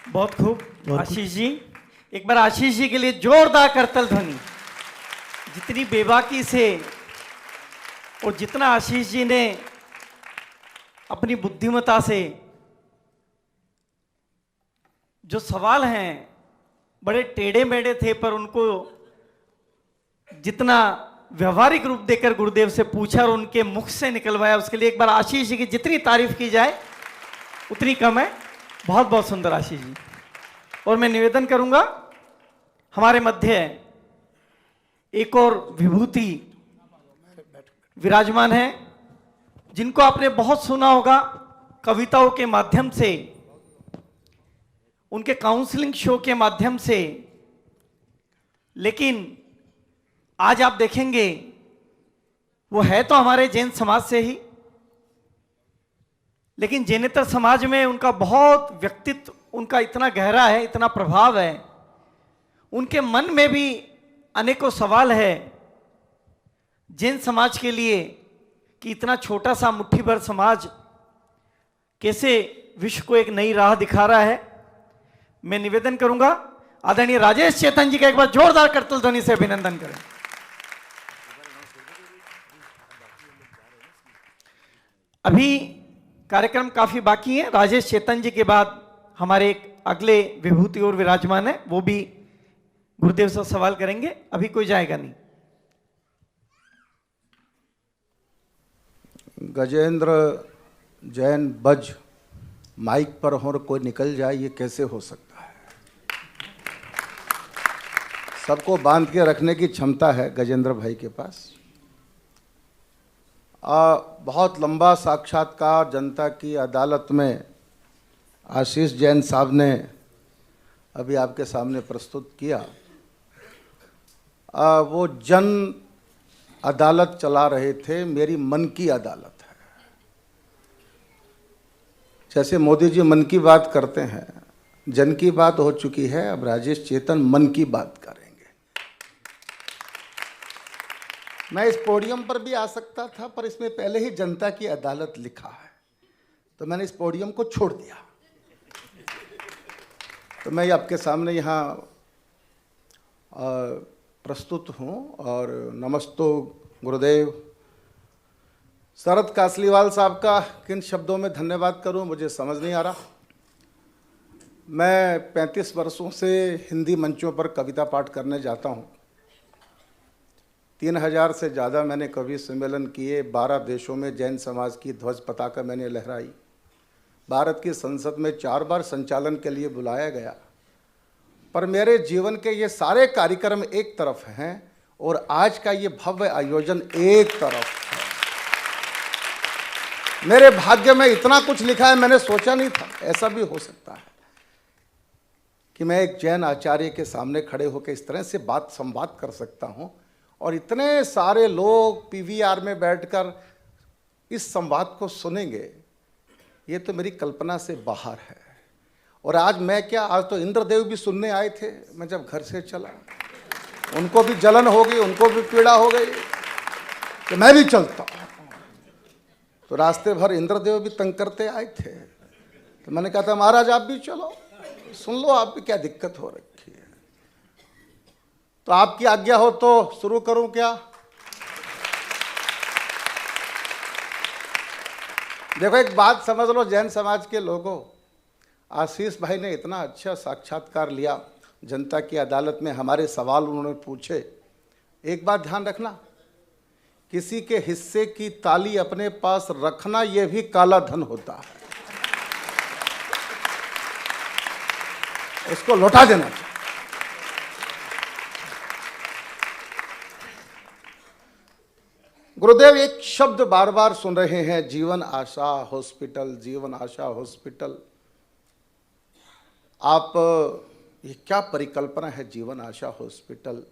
बहुत खूब आशीष जी, एक बार आशीष जी के लिए जोरदार करतल ध्वनि। जितनी बेबाकी से और जितना आशीष जी ने अपनी बुद्धिमत्ता से जो सवाल हैं बड़े टेढ़े मेढ़े थे, पर उनको जितना व्यवहारिक रूप देकर गुरुदेव से पूछा और उनके मुख से निकलवाया, उसके लिए एक बार आशीष जी की जितनी तारीफ की जाए उतनी कम है। बहुत बहुत सुंदर आशीष जी। और मैं निवेदन करूंगा, हमारे मध्य एक और विभूति विराजमान है जिनको आपने बहुत सुना होगा कविताओं के माध्यम से, उनके काउंसलिंग शो के माध्यम से, लेकिन आज आप देखेंगे वो है तो हमारे जैन समाज से ही, लेकिन जैनेतर समाज में उनका बहुत व्यक्तित्व, उनका इतना गहरा है, इतना प्रभाव है, उनके मन में भी अनेकों सवाल है जैन समाज के लिए कि इतना छोटा सा मुट्ठी भर समाज कैसे विश्व को एक नई राह दिखा रहा है। मैं निवेदन करूंगा आदरणीय राजेश चेतन जी का एक बार जोरदार करतल ध्वनि से अभिनंदन करें। अभी कार्यक्रम काफी बाकी है। राजेश चेतन जी के बाद हमारे एक अगले विभूति और विराजमान है, वो भी गुरुदेव से सवाल करेंगे। अभी कोई जाएगा नहीं। गजेंद्र जैन बज माइक पर हो और कोई निकल जाए, ये कैसे हो सकता है? सबको बांध के रखने की क्षमता है गजेंद्र भाई के पास। बहुत लंबा साक्षात्कार जनता की अदालत में आशीष जैन साहब ने अभी आपके सामने प्रस्तुत किया। वो जन अदालत चला रहे थे, मेरी मन की अदालत है। जैसे मोदी जी मन की बात करते हैं, जन की बात हो चुकी है, अब राजेश चेतन मन की बात करेंगे। मैं इस पोडियम पर भी आ सकता था, पर इसमें पहले ही जनता की अदालत लिखा है, तो मैंने इस पोडियम को छोड़ दिया। तो मैं आपके सामने यहाँ प्रस्तुत हूँ और नमस्तो गुरुदेव। शरद कासलीवाल साहब का किन शब्दों में धन्यवाद करूँ मुझे समझ नहीं आ रहा। मैं 35 वर्षों से हिंदी मंचों पर कविता पाठ करने जाता हूँ। 3000 से ज़्यादा मैंने कवि सम्मेलन किए। 12 देशों में जैन समाज की ध्वज पताका मैंने लहराई। भारत की संसद में 4 बार संचालन के लिए बुलाया गया। पर मेरे जीवन के ये सारे कार्यक्रम एक तरफ हैं और आज का ये भव्य आयोजन एक तरफ है। मेरे भाग्य में इतना कुछ लिखा है, मैंने सोचा नहीं था ऐसा भी हो सकता है कि मैं एक जैन आचार्य के सामने खड़े होकर इस तरह से संवाद कर सकता हूँ और इतने सारे लोग पीवीआर में बैठकर इस संवाद को सुनेंगे। ये तो मेरी कल्पना से बाहर है। और आज मैं क्या, आज तो इंद्रदेव भी सुनने आए थे। मैं जब घर से चला, उनको भी जलन हो गई, उनको भी पीड़ा हो गई कि मैं भी चलता। तो रास्ते भर इंद्रदेव भी तंग करते आए थे। तो मैंने कहा था महाराज आप भी चलो, सुन लो आप भी क्या दिक्कत हो रखी है। तो आपकी आज्ञा हो तो शुरू करूं क्या? देखो एक बात समझ लो जैन समाज के लोगों, आशीष भाई ने इतना अच्छा साक्षात्कार लिया जनता की अदालत में, हमारे सवाल उन्होंने पूछे। एक बात ध्यान रखना, किसी के हिस्से की ताली अपने पास रखना यह भी काला धन होता है, उसको लौटा देना चाहिए। गुरुदेव, एक शब्द बार बार सुन रहे हैं, जीवन आशा हॉस्पिटल, जीवन आशा हॉस्पिटल। आप, ये क्या परिकल्पना है जीवन आशा हॉस्पिटल?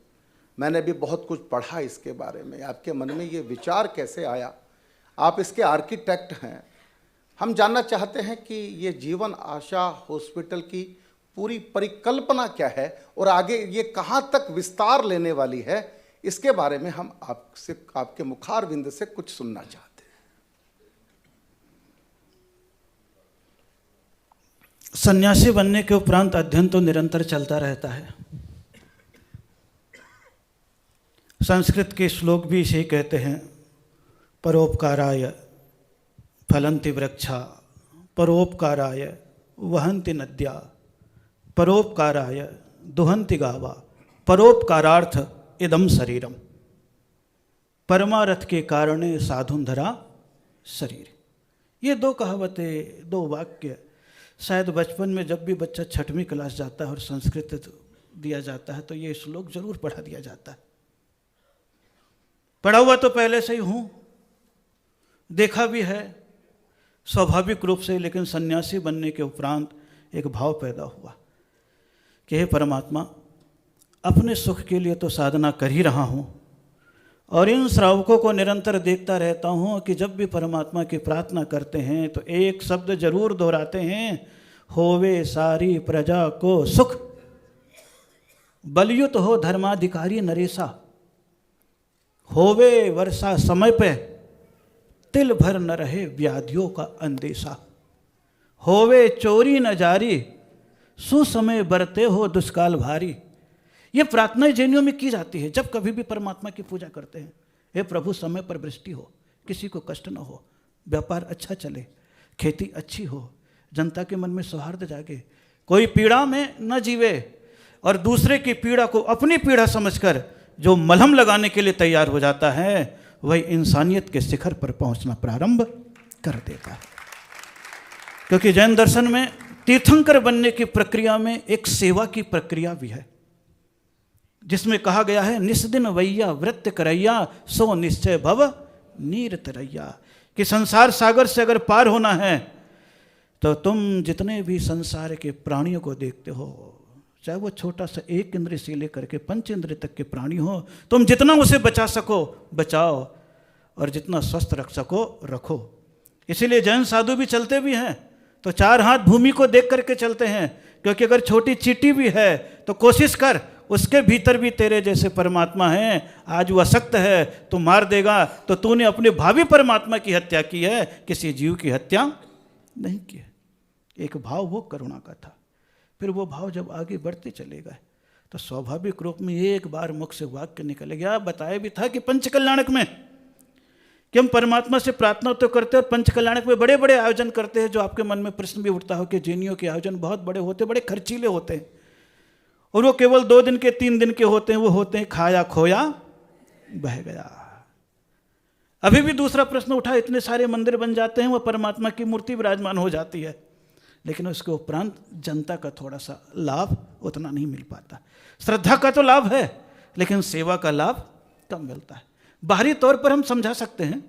मैंने भी बहुत कुछ पढ़ा इसके बारे में। आपके मन में ये विचार कैसे आया? आप इसके आर्किटेक्ट हैं। हम जानना चाहते हैं कि ये जीवन आशा हॉस्पिटल की पूरी परिकल्पना क्या है और आगे ये कहाँ तक विस्तार लेने वाली है, इसके बारे में हम आपसे, आपके मुखारविंद से कुछ सुनना चाहते हैं। सन्यासी बनने के उपरांत अध्ययन तो निरंतर चलता रहता है। संस्कृत के श्लोक भी इसे कहते हैं, परोपकाराय फलन्ति वृक्षा, परोपकाराय वहन्ति नद्या, परोपकाराय दुहन्ति गावा, परोपकारार्थ इदम शरीरम। परमार्थ के कारण साधुंधरा शरीर। ये दो कहावतें, दो वाक्य शायद बचपन में जब भी बच्चा 6वीं क्लास जाता है और संस्कृत दिया जाता है तो ये श्लोक जरूर पढ़ा दिया जाता है। पढ़ा हुआ तो पहले से ही हूँ, देखा भी है स्वाभाविक रूप से, लेकिन सन्यासी बनने के उपरांत एक भाव पैदा हुआ कि हे परमात्मा, अपने सुख के लिए तो साधना कर ही रहा हूँ और इन श्रावकों को निरंतर देखता रहता हूँ कि जब भी परमात्मा की प्रार्थना करते हैं तो एक शब्द जरूर दोहराते हैं, होवे सारी प्रजा को सुख, बलयुत हो धर्माधिकारी नरेशा, होवे वर्षा समय पे, तिल भर न रहे व्याधियों का अंदेशा, होवे चोरी न जारी, सुसमय बरते हो दुष्काल भारी। ये प्रार्थनाएं जैनियों में की जाती है जब कभी भी परमात्मा की पूजा करते हैं। हे प्रभु, समय पर वृष्टि हो, किसी को कष्ट न हो, व्यापार अच्छा चले, खेती अच्छी हो, जनता के मन में सौहार्द जागे, कोई पीड़ा में न जीवे और दूसरे की पीड़ा को अपनी पीड़ा समझकर जो मलहम लगाने के लिए तैयार हो जाता है वही इंसानियत के शिखर पर पहुंचना प्रारंभ कर देता है। क्योंकि जैन दर्शन में तीर्थंकर बनने की प्रक्रिया में एक सेवा की प्रक्रिया भी है, जिसमें कहा गया है, निस्दिन वैया वृत्त करैया, सो निश्चय भव नीर तरैया। कि संसार सागर से अगर पार होना है तो तुम जितने भी संसार के प्राणियों को देखते हो, चाहे वो छोटा सा 1 इंद्रिय से लेकर के 5 इंद्रिय तक के प्राणी हो, तुम जितना उसे बचा सको बचाओ और जितना स्वस्थ रख सको रखो। इसीलिए जैन साधु भी चलते भी हैं तो 4 हाथ भूमि को देख करके चलते हैं, क्योंकि अगर छोटी चींटी भी है तो कोशिश कर, उसके भीतर भी तेरे जैसे परमात्मा हैं। आज वो अशक्त है तो मार देगा, तो तूने अपने भावी परमात्मा की हत्या की है, किसी जीव की हत्या नहीं की है। एक भाव वो करुणा का था। फिर वो भाव जब आगे बढ़ते चले गए तो स्वाभाविक रूप में एक बार मुख से वाक्य निकल गया। बताया भी था कि पंचकल्याणक में कि हम परमात्मा से प्रार्थना तो करते हैं और पंचकल्याणक में बड़े बड़े आयोजन करते हैं, जो आपके मन में प्रश्न भी उठता हो कि जैनियों के आयोजन बहुत बड़े होते, बड़े खर्चीले होते हैं और वो केवल 2 दिन के 3 दिन के होते हैं। वो होते हैं खाया खोया बह गया। अभी भी दूसरा प्रश्न उठा, इतने सारे मंदिर बन जाते हैं, वो परमात्मा की मूर्ति विराजमान हो जाती है, लेकिन उसके उपरांत जनता का थोड़ा सा लाभ उतना नहीं मिल पाता। श्रद्धा का तो लाभ है लेकिन सेवा का लाभ कम मिलता है। बाहरी तौर पर हम समझा सकते हैं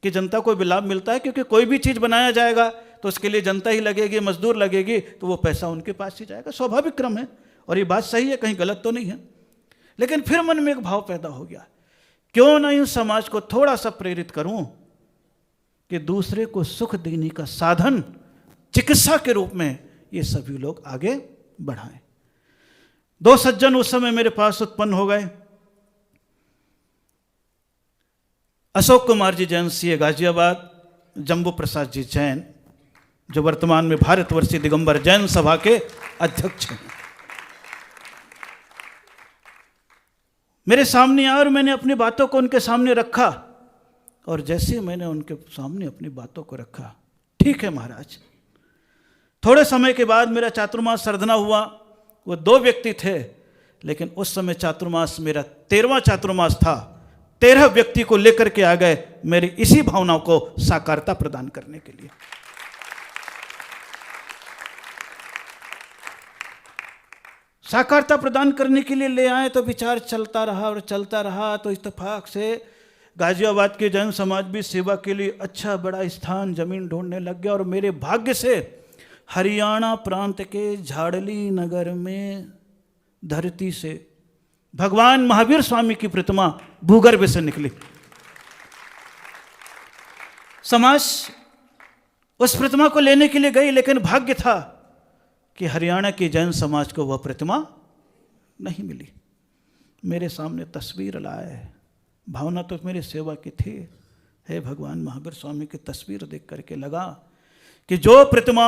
कि जनता को भी लाभ मिलता है, क्योंकि कोई भी चीज़ बनाया जाएगा तो उसके लिए जनता ही लगेगी, मजदूर लगेगी, तो वो पैसा उनके पास ही जाएगा। स्वाभाविक क्रम है और ये बात सही है, कहीं गलत तो नहीं है। लेकिन फिर मन में एक भाव पैदा हो गया, क्यों ना इन समाज को थोड़ा सा प्रेरित करूं कि दूसरे को सुख देने का साधन चिकित्सा के रूप में ये सभी लोग आगे बढ़ाएं। 2 सज्जन उस समय मेरे पास उत्पन्न हो गए। अशोक कुमार जी जैन सीए गाजियाबाद, जम्बू प्रसाद जी जैन जो वर्तमान में भारतवर्षीय दिगंबर जैन सभा के अध्यक्ष हैं, मेरे सामने आए और मैंने अपनी बातों को उनके सामने रखा। और जैसे मैंने उनके सामने अपनी बातों को रखा, ठीक है महाराज, थोड़े समय के बाद मेरा चातुर्मास साधना हुआ। वो 2 व्यक्ति थे, लेकिन उस समय चातुर्मास मेरा 13वां चातुर्मास था। 13 व्यक्ति को लेकर के आ गए मेरी इसी भावनाओं को साकारता प्रदान करने के लिए। साकारता प्रदान करने के लिए ले आए तो विचार चलता रहा और चलता रहा। तो इत्तेफाक से गाजियाबाद के जैन समाज भी सेवा के लिए अच्छा बड़ा स्थान जमीन ढूंढने लग गया, और मेरे भाग्य से हरियाणा प्रांत के झाड़ली नगर में धरती से भगवान महावीर स्वामी की प्रतिमा भूगर्भ से निकली। समाज उस प्रतिमा को लेने के लिए गई, लेकिन भाग्य था कि हरियाणा के जैन समाज को वह प्रतिमा नहीं मिली। मेरे सामने तस्वीर लाए है, भावना तो मेरी सेवा की थी। हे भगवान महावीर स्वामी की तस्वीर देख करके लगा कि जो प्रतिमा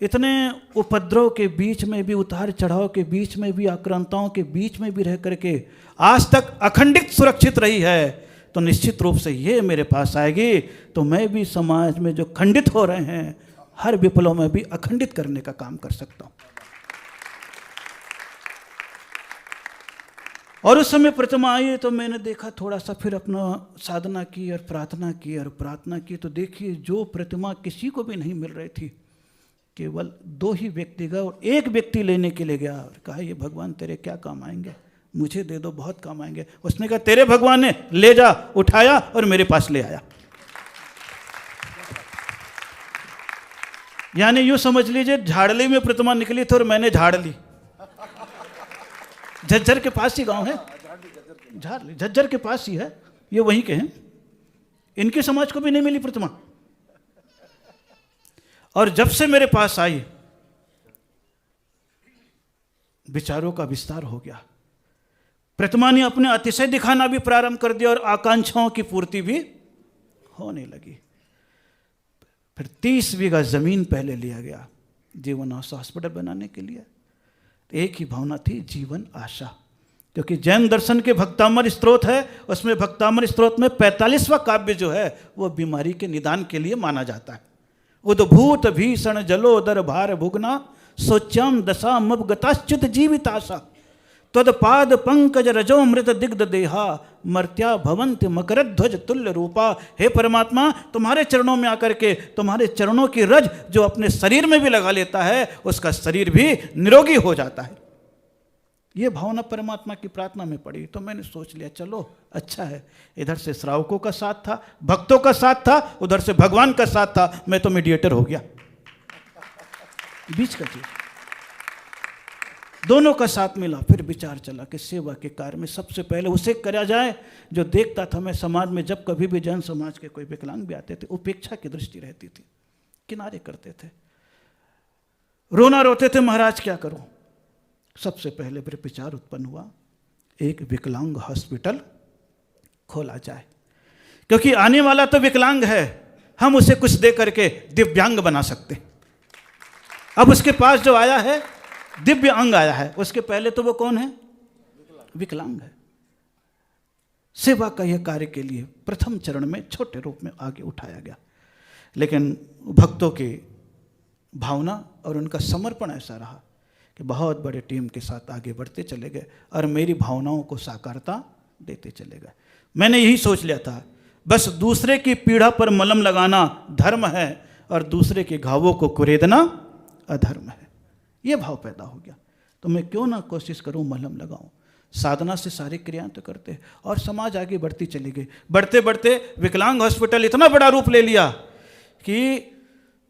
इतने उपद्रव के बीच में भी, उतार चढ़ाव के बीच में भी, आक्रांताओं के बीच में भी रह करके आज तक अखंडित सुरक्षित रही है, तो निश्चित रूप से ये मेरे पास आएगी, तो मैं भी समाज में जो खंडित हो रहे हैं हर विप्लव में भी अखंडित करने का काम कर सकता हूं। और उस समय प्रतिमा आई तो मैंने देखा, थोड़ा सा फिर अपना साधना की और प्रार्थना की, तो देखिए जो प्रतिमा किसी को भी नहीं मिल रही थी, केवल 2 ही व्यक्ति गए, और एक व्यक्ति लेने के लिए गया और कहा ये भगवान तेरे क्या काम आएंगे, मुझे दे दो, बहुत काम आएंगे। उसने कहा तेरे भगवान ने, ले जा, उठाया और मेरे पास ले आया। यानी यूं समझ लीजिए झाड़ली में प्रतिमा निकली थी और मैंने झाड़ ली। झज्जर के पास ही गांव है, झाड़ली झज्जर के पास ही है, ये वहीं के हैं। इनके समाज को भी नहीं मिली प्रतिमा, और जब से मेरे पास आई विचारों का विस्तार हो गया। प्रतिमा ने अपने अतिशय दिखाना भी प्रारंभ कर दिया और आकांक्षाओं की पूर्ति भी होने लगी। फिर 30 बीघा जमीन पहले लिया गया जीवन आशा हॉस्पिटल बनाने के लिए। एक ही भावना थी, जीवन आशा, क्योंकि जैन दर्शन के भक्तामर स्त्रोत है, उसमें भक्तामर स्त्रोत में 45वां काव्य जो है वो बीमारी के निदान के लिए माना जाता है। उद्भूत भीषण जलोदर भार भुगना सोच्याम दशा मब गताच्युत जीविताशा त्वदपाद पंकज रजो मृत दिग्ध देहा मर्त्या भवंत मकर ध्वज तुल्य रूपा। हे परमात्मा, तुम्हारे चरणों में आकर के तुम्हारे चरणों की रज जो अपने शरीर में भी लगा लेता है उसका शरीर भी निरोगी हो जाता है। ये भावना परमात्मा की प्रार्थना में पड़ी, तो मैंने सोच लिया चलो अच्छा है, इधर से श्रावकों का साथ था, भक्तों का साथ था, उधर से भगवान का साथ था, मैं तो मीडिएटर हो गया, बीच का चीज दोनों का साथ मिला। फिर विचार चला कि सेवा के कार्य में सबसे पहले उसे करा जाए जो देखता था मैं समाज में, जब कभी भी जैन समाज के कोई विकलांग भी आते थे उपेक्षा की दृष्टि रहती थी, किनारे करते थे, रोना रोते थे, महाराज क्या करूं। सबसे पहले फिर विचार उत्पन्न हुआ एक विकलांग हॉस्पिटल खोला जाए, क्योंकि आने वाला तो विकलांग है, हम उसे कुछ दे करके दिव्यांग बना सकते। अब उसके पास जो आया है दिव्य अंग आया है, उसके पहले तो वो कौन है, विकलांग है। सेवा का यह कार्य के लिए प्रथम चरण में छोटे रूप में आगे उठाया गया, लेकिन भक्तों की भावना और उनका समर्पण ऐसा रहा कि बहुत बड़े टीम के साथ आगे बढ़ते चले गए और मेरी भावनाओं को साकारता देते चले गए। मैंने यही सोच लिया था, बस दूसरे की पीड़ा पर मलम लगाना धर्म है और दूसरे के घावों को कुरेदना अधर्म है। ये भाव पैदा हो गया, तो मैं क्यों ना कोशिश करूं मलहम लगाऊं। साधना से सारी क्रियाएं तो करते हैं, और समाज आगे बढ़ती चली गई। बढ़ते बढ़ते विकलांग हॉस्पिटल इतना बड़ा रूप ले लिया कि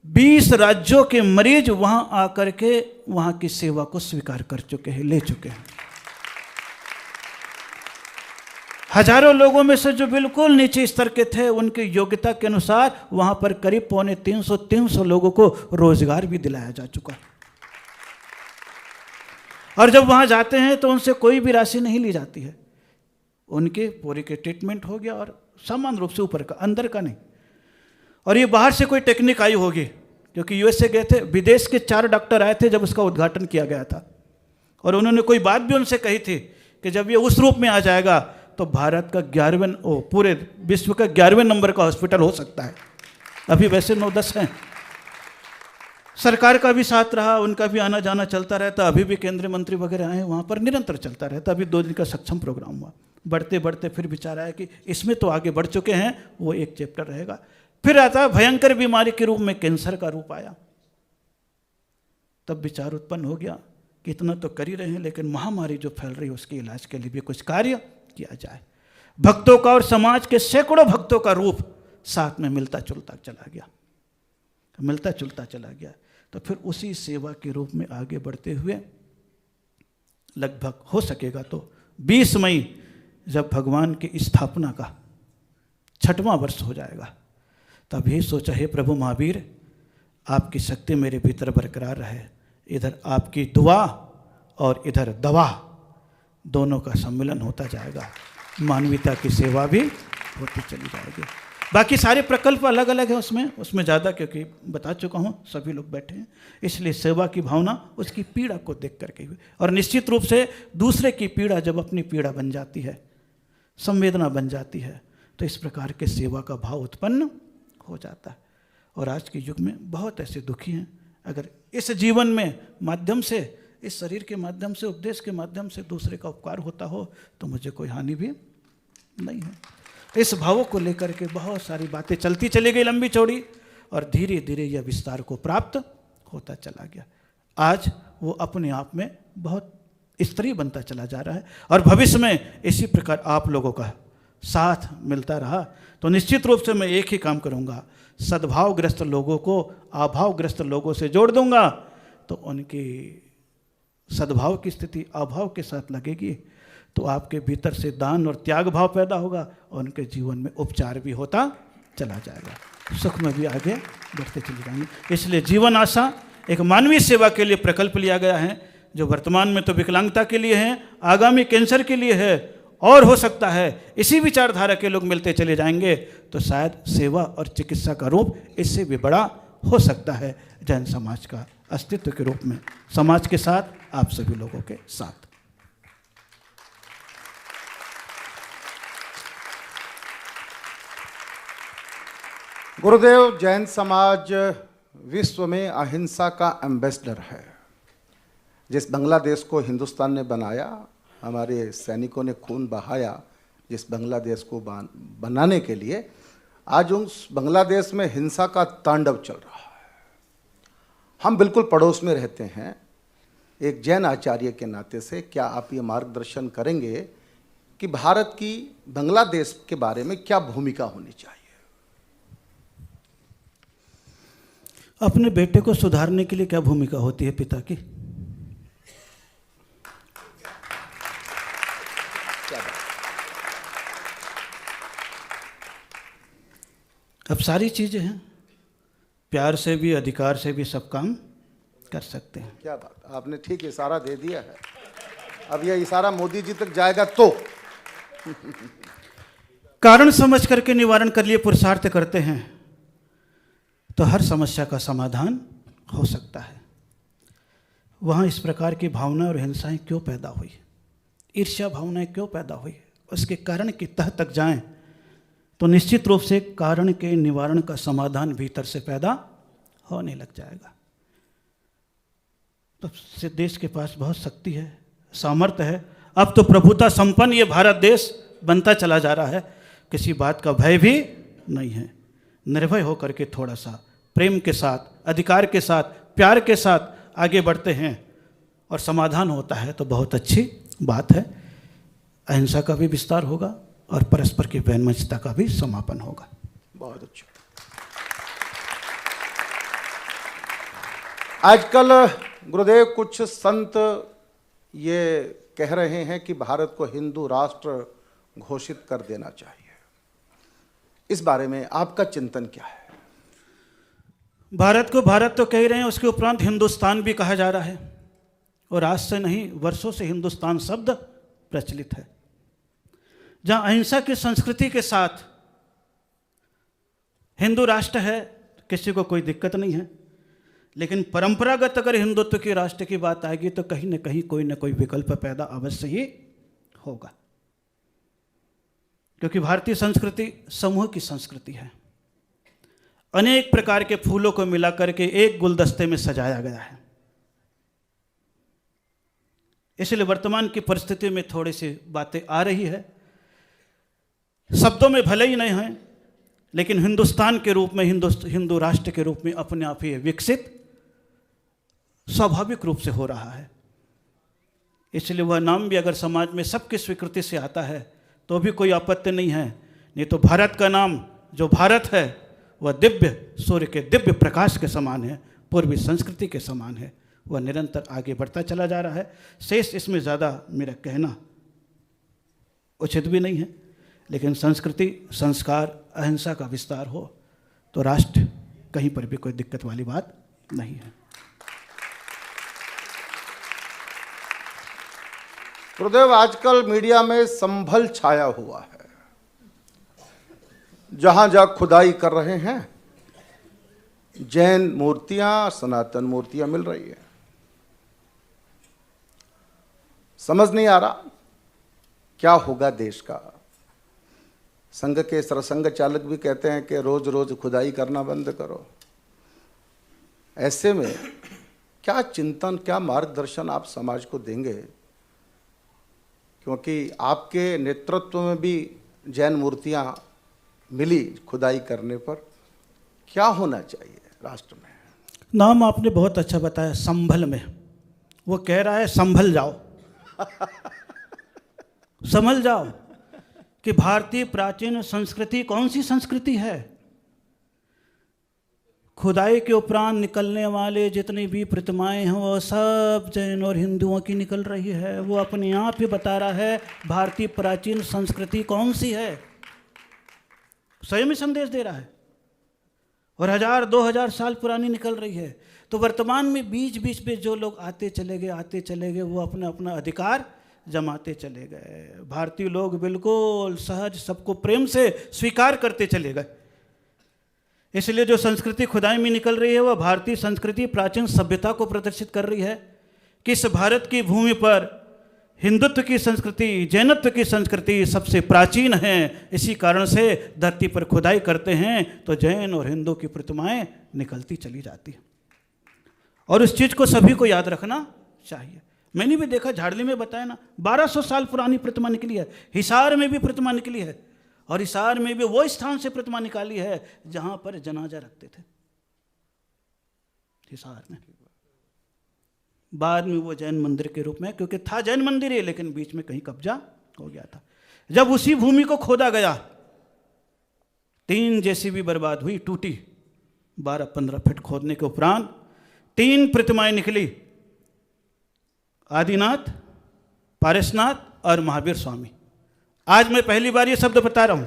20 राज्यों के मरीज वहां आकर के वहां की सेवा को स्वीकार कर चुके हैं, ले चुके हैं। हजारों लोगों में से जो बिल्कुल नीचे स्तर के थे उनकी योग्यता के अनुसार वहां पर करीब 350 लोगों को रोजगार भी दिलाया जा चुका है। और जब वहाँ जाते हैं तो उनसे कोई भी राशि नहीं ली जाती है, उनके पूरे के ट्रीटमेंट हो गया, और सामान्य रूप से ऊपर का, अंदर का नहीं। और ये बाहर से कोई टेक्निक आई होगी, क्योंकि यूएसए गए थे, विदेश के 4 डॉक्टर आए थे जब उसका उद्घाटन किया गया था, और उन्होंने कोई बात भी उनसे कही थी कि जब ये उस रूप में आ जाएगा तो भारत का 11वें पूरे विश्व का 11वें नंबर का हॉस्पिटल हो सकता है। अभी वैसे 9-10 हैं। सरकार का भी साथ रहा, उनका भी आना जाना चलता रहता, अभी भी केंद्रीय मंत्री वगैरह आए, वहाँ पर निरंतर चलता रहता। अभी 2 दिन का सक्षम प्रोग्राम हुआ। बढ़ते बढ़ते फिर विचार आया कि इसमें तो आगे बढ़ चुके हैं, वो एक चैप्टर रहेगा। फिर आता भयंकर बीमारी के रूप में कैंसर का रूप आया। तब विचार उत्पन्न हो गया कि इतना तो कर ही रहे हैं, लेकिन महामारी जो फैल रही है उसके इलाज के लिए भी कुछ कार्य किया जाए। भक्तों का और समाज के सैकड़ों भक्तों का रूप साथ में मिलता जुलता चला गया, मिलता जुलता चला गया। तो फिर उसी सेवा के रूप में आगे बढ़ते हुए लगभग हो सकेगा तो 20 मई जब भगवान की स्थापना का 6वां वर्ष हो जाएगा, तब यही सोचा, हे प्रभु महावीर, आपकी शक्ति मेरे भीतर बरकरार रहे, इधर आपकी दुआ और इधर दवा दोनों का सम्मिलन होता जाएगा, मानवीयता की सेवा भी होती चली जाएगी। बाकी सारे प्रकल्प अलग अलग हैं, उसमें ज़्यादा क्योंकि बता चुका हूँ, सभी लोग बैठे हैं, इसलिए सेवा की भावना उसकी पीड़ा को देख करके हुई। और निश्चित रूप से दूसरे की पीड़ा जब अपनी पीड़ा बन जाती है, संवेदना बन जाती है, तो इस प्रकार के सेवा का भाव उत्पन्न हो जाता है। और आज के युग में बहुत ऐसे दुखी हैं, अगर इस जीवन में माध्यम से, इस शरीर के माध्यम से, उपदेश के माध्यम से दूसरे का उपकार होता हो तो मुझे कोई हानि भी नहीं है। इस भावों को लेकर के बहुत सारी बातें चलती चली गई लंबी चौड़ी, और धीरे धीरे यह विस्तार को प्राप्त होता चला गया। आज वो अपने आप में बहुत स्तरीय बनता चला जा रहा है, और भविष्य में इसी प्रकार आप लोगों का साथ मिलता रहा तो निश्चित रूप से मैं एक ही काम करूँगा, सद्भावग्रस्त लोगों को अभावग्रस्त लोगों से जोड़ दूंगा, तो उनकी सद्भाव की स्थिति अभाव के साथ लगेगी, तो आपके भीतर से दान और त्याग भाव पैदा होगा, और उनके जीवन में उपचार भी होता चला जाएगा, सुख में भी आगे बढ़ते चले जाएंगे। इसलिए जीवन आशा एक मानवीय सेवा के लिए प्रकल्प लिया गया है, जो वर्तमान में तो विकलांगता के लिए है, आगामी कैंसर के लिए है, और हो सकता है इसी विचारधारा के लोग मिलते चले जाएंगे तो शायद सेवा और चिकित्सा का रूप इससे भी बड़ा हो सकता है, जैन समाज का अस्तित्व के रूप में, समाज के साथ, आप सभी लोगों के साथ। गुरुदेव, जैन समाज विश्व में अहिंसा का एम्बेसडर है। जिस बांग्लादेश को हिंदुस्तान ने बनाया, हमारे सैनिकों ने खून बहाया जिस बांग्लादेश को बनाने के लिए, आज उस बांग्लादेश में हिंसा का तांडव चल रहा है। हम बिल्कुल पड़ोस में रहते हैं। एक जैन आचार्य के नाते से क्या आप ये मार्गदर्शन करेंगे कि भारत की बांग्लादेश के बारे में क्या भूमिका होनी चाहिए? अपने बेटे को सुधारने के लिए क्या भूमिका होती है पिता की? अब सारी चीजें हैं, प्यार से भी, अधिकार से भी सब काम कर सकते हैं। क्या बात, आपने ठीक इशारा दे दिया है। अब यह इशारा मोदी जी तक जाएगा तो कारण समझ करके निवारण कर लिए पुरुषार्थ करते हैं तो हर समस्या का समाधान हो सकता है। वहाँ इस प्रकार की भावना और हिंसाएं क्यों पैदा हुई, ईर्ष्या भावनाएं क्यों पैदा हुई, उसके कारण की तह तक जाएं तो निश्चित रूप से कारण के निवारण का समाधान भीतर से पैदा होने लग जाएगा। तो देश के पास बहुत शक्ति है, सामर्थ्य है। अब तो प्रभुता संपन्न ये भारत देश बनता चला जा रहा है, किसी बात का भय भी नहीं है। निर्भय होकर के थोड़ा सा प्रेम के साथ, अधिकार के साथ, प्यार के साथ आगे बढ़ते हैं और समाधान होता है तो बहुत अच्छी बात है। अहिंसा का भी विस्तार होगा और परस्पर की वैमनस्यता का भी समापन होगा। बहुत अच्छा। आजकल गुरुदेव कुछ संत ये कह रहे हैं कि भारत को हिंदू राष्ट्र घोषित कर देना चाहिए। इस बारे में आपका चिंतन क्या है? भारत को भारत तो कह ही रहे हैं, उसके उपरांत हिंदुस्तान भी कहा जा रहा है, और आज से नहीं वर्षों से हिंदुस्तान शब्द प्रचलित है। जहां अहिंसा की संस्कृति के साथ हिंदू राष्ट्र है, किसी को कोई दिक्कत नहीं है, लेकिन परंपरागत अगर हिंदुत्व की राष्ट्र की बात आएगी तो कहीं ना कहीं कोई ना कोई विकल्प पैदा अवश्य ही होगा, क्योंकि भारतीय संस्कृति समूह की संस्कृति है। अनेक प्रकार के फूलों को मिलाकर के एक गुलदस्ते में सजाया गया है। इसलिए वर्तमान की परिस्थिति में थोड़ी सी बातें आ रही है, शब्दों में भले ही नहीं है, लेकिन हिंदुस्तान के रूप में, हिंदू राष्ट्र के रूप में अपने आप ही विकसित स्वाभाविक रूप से हो रहा है। इसलिए वह नाम भी अगर समाज में सबकी स्वीकृति से आता है तो भी कोई आपत्ति नहीं है। नहीं तो भारत का नाम जो भारत है वह दिव्य सूर्य के दिव्य प्रकाश के समान है, पूर्वी संस्कृति के समान है, वह निरंतर आगे बढ़ता चला जा रहा है। शेष इसमें ज़्यादा मेरा कहना उचित भी नहीं है, लेकिन संस्कृति, संस्कार, अहिंसा का विस्तार हो तो राष्ट्र कहीं पर भी कोई दिक्कत वाली बात नहीं है। गुरुदेव, आजकल मीडिया में संभल छाया हुआ है। जहां जहां खुदाई कर रहे हैं जैन मूर्तियां, सनातन मूर्तियां मिल रही है। समझ नहीं आ रहा क्या होगा देश का। संघ के सरसंघ चालक भी कहते हैं कि रोज रोज खुदाई करना बंद करो। ऐसे में क्या चिंतन, क्या मार्गदर्शन आप समाज को देंगे? क्योंकि आपके नेतृत्व में भी जैन मूर्तियां मिली खुदाई करने पर। क्या होना चाहिए राष्ट्र में? नाम आपने बहुत अच्छा बताया, संभल में। वो कह रहा है संभल जाओ संभल जाओ कि भारतीय प्राचीन संस्कृति कौन सी संस्कृति है। खुदाई के उपरांत निकलने वाले जितनी भी प्रतिमाएं हैं वो सब जैन और हिंदुओं की निकल रही है। वो अपने आप ही बता रहा है भारतीय प्राचीन संस्कृति कौन सी है, स्वयं ही संदेश दे रहा है। और 1000-2000 साल पुरानी निकल रही है। तो वर्तमान में बीच बीच में जो लोग आते चले गए वो अपना अपना अधिकार जमाते चले गए। भारतीय लोग बिल्कुल सहज सबको प्रेम से स्वीकार करते चले गए। इसलिए जो संस्कृति खुदाई में निकल रही है वह भारतीय संस्कृति, प्राचीन सभ्यता को प्रदर्शित कर रही है कि इस भारत की भूमि पर हिंदुत्व की संस्कृति, जैनत्व की संस्कृति सबसे प्राचीन है। इसी कारण से धरती पर खुदाई करते हैं तो जैन और हिंदू की प्रतिमाएं निकलती चली जाती हैं। और उस चीज़ को सभी को याद रखना चाहिए। मैंने भी देखा, झाड़ली में बताया ना, 1200 साल पुरानी प्रतिमा निकली है। हिसार में भी प्रतिमा निकली है, और हिसार में भी वो स्थान से प्रतिमा निकाली है जहां पर जनाजा रखते थे, हिसार में। बाद में वो जैन मंदिर के रूप में, क्योंकि था जैन मंदिर ही, लेकिन बीच में कहीं कब्जा हो गया था। जब उसी भूमि को खोदा गया, 3 जेसीबी बर्बाद हुई, टूटी। 12-15 फीट खोदने के उपरांत 3 प्रतिमाएं निकली, आदिनाथ, पारसनाथ और महावीर स्वामी। आज मैं पहली बार ये शब्द बता रहा हूं।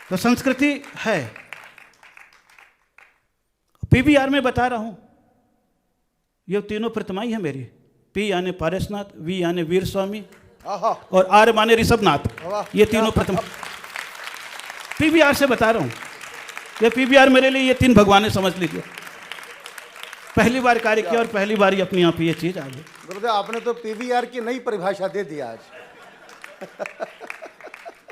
तो संस्कृति है। पीवीआर में बता रहा हूं, ये तीनों प्रतिमाएं हैं मेरी। पी यानी पारसनाथ, वी यानी वीर स्वामी और आर माने ऋषभनाथ। ये तीनों प्रतिमा पीवीआर से बता रहा हूं। ये पीवीआर मेरे लिए ये 3 भगवान समझ लीजिए। पहली बार कार्य किया और पहली बार ही अपनी आप ये चीज आ गई। गुरुदेव, आपने तो पीवीआर की नई परिभाषा दे दी आज।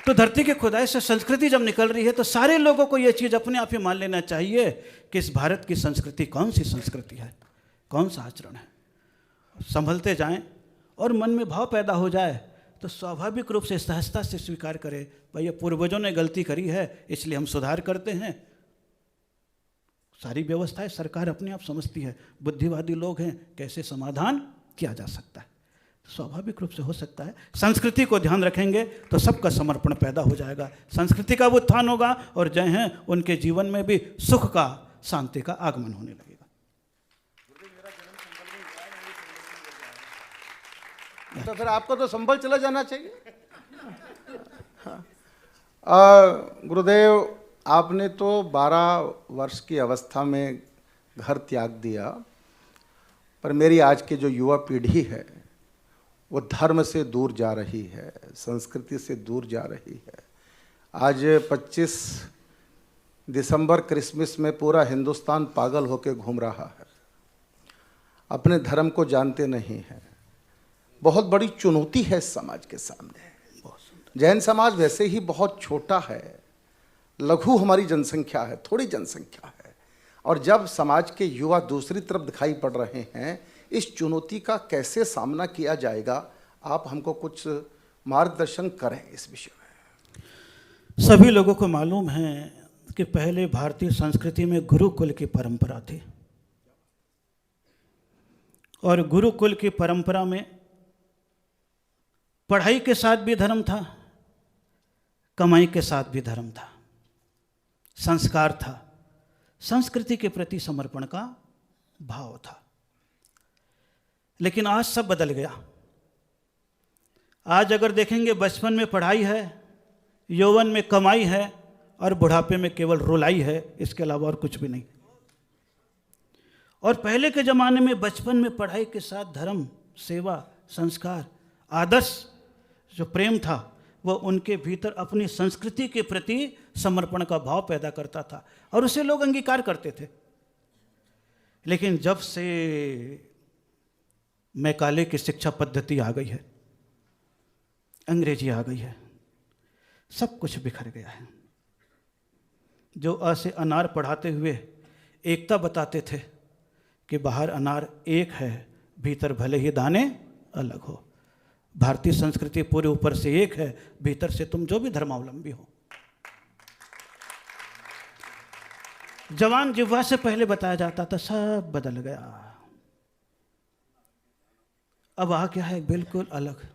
तो धरती के खुदाई से संस्कृति जब निकल रही है तो सारे लोगों को यह चीज अपने आप ही मान लेना चाहिए कि इस भारत की संस्कृति कौन सी संस्कृति है, कौन सा आचरण है। संभलते जाएं और मन में भाव पैदा हो जाए तो स्वाभाविक रूप से सहजता से स्वीकार करें, भैया पूर्वजों ने गलती करी है इसलिए हम सुधार करते हैं। सारी व्यवस्थाएं सरकार अपने आप समझती है, बुद्धिवादी लोग हैं, कैसे समाधान किया जा सकता है। स्वाभाविक रूप से हो सकता है। संस्कृति को ध्यान रखेंगे तो सबका समर्पण पैदा हो जाएगा, संस्कृति का उत्थान होगा और जय हैं उनके जीवन में भी सुख का, शांति का आगमन होने लगेगा। तो फिर आपको तो संभल चला जाना चाहिए। गुरुदेव, आपने तो 12 वर्ष की अवस्था में घर त्याग दिया, पर मेरी आज की जो युवा पीढ़ी है वो धर्म से दूर जा रही है, संस्कृति से दूर जा रही है। आज 25 दिसंबर क्रिसमस में पूरा हिंदुस्तान पागल होकर घूम रहा है, अपने धर्म को जानते नहीं हैं। बहुत बड़ी चुनौती है इस समाज के सामने। जैन समाज वैसे ही बहुत छोटा है, लघु हमारी जनसंख्या है, थोड़ी जनसंख्या है, और जब समाज के युवा दूसरी तरफ दिखाई पड़ रहे हैं, इस चुनौती का कैसे सामना किया जाएगा, आप हमको कुछ मार्गदर्शन करें इस विषय में। सभी लोगों को मालूम है कि पहले भारतीय संस्कृति में गुरुकुल की परंपरा थी, और गुरुकुल की परंपरा में पढ़ाई के साथ भी धर्म था, कमाई के साथ भी धर्म था, संस्कार था, संस्कृति के प्रति समर्पण का भाव था। लेकिन आज सब बदल गया। आज अगर देखेंगे, बचपन में पढ़ाई है, यौवन में कमाई है और बुढ़ापे में केवल रुलाई है, इसके अलावा और कुछ भी नहीं। और पहले के ज़माने में बचपन में पढ़ाई के साथ धर्म, सेवा, संस्कार, आदर्श जो प्रेम था, वह उनके भीतर अपनी संस्कृति के प्रति समर्पण का भाव पैदा करता था और उसे लोग अंगीकार करते थे। लेकिन जब से मैकाले की शिक्षा पद्धति आ गई है, अंग्रेजी आ गई है, सब कुछ बिखर गया है। जो अ से अनार पढ़ाते हुए एकता बताते थे कि बाहर अनार एक है, भीतर भले ही दाने अलग हो। भारतीय संस्कृति पूरे ऊपर से एक है, भीतर से तुम जो भी धर्मावलंबी हो। जवान जिह्वा से पहले बताया जाता था, सब बदल गया। अब आ क्या है, बिल्कुल अलग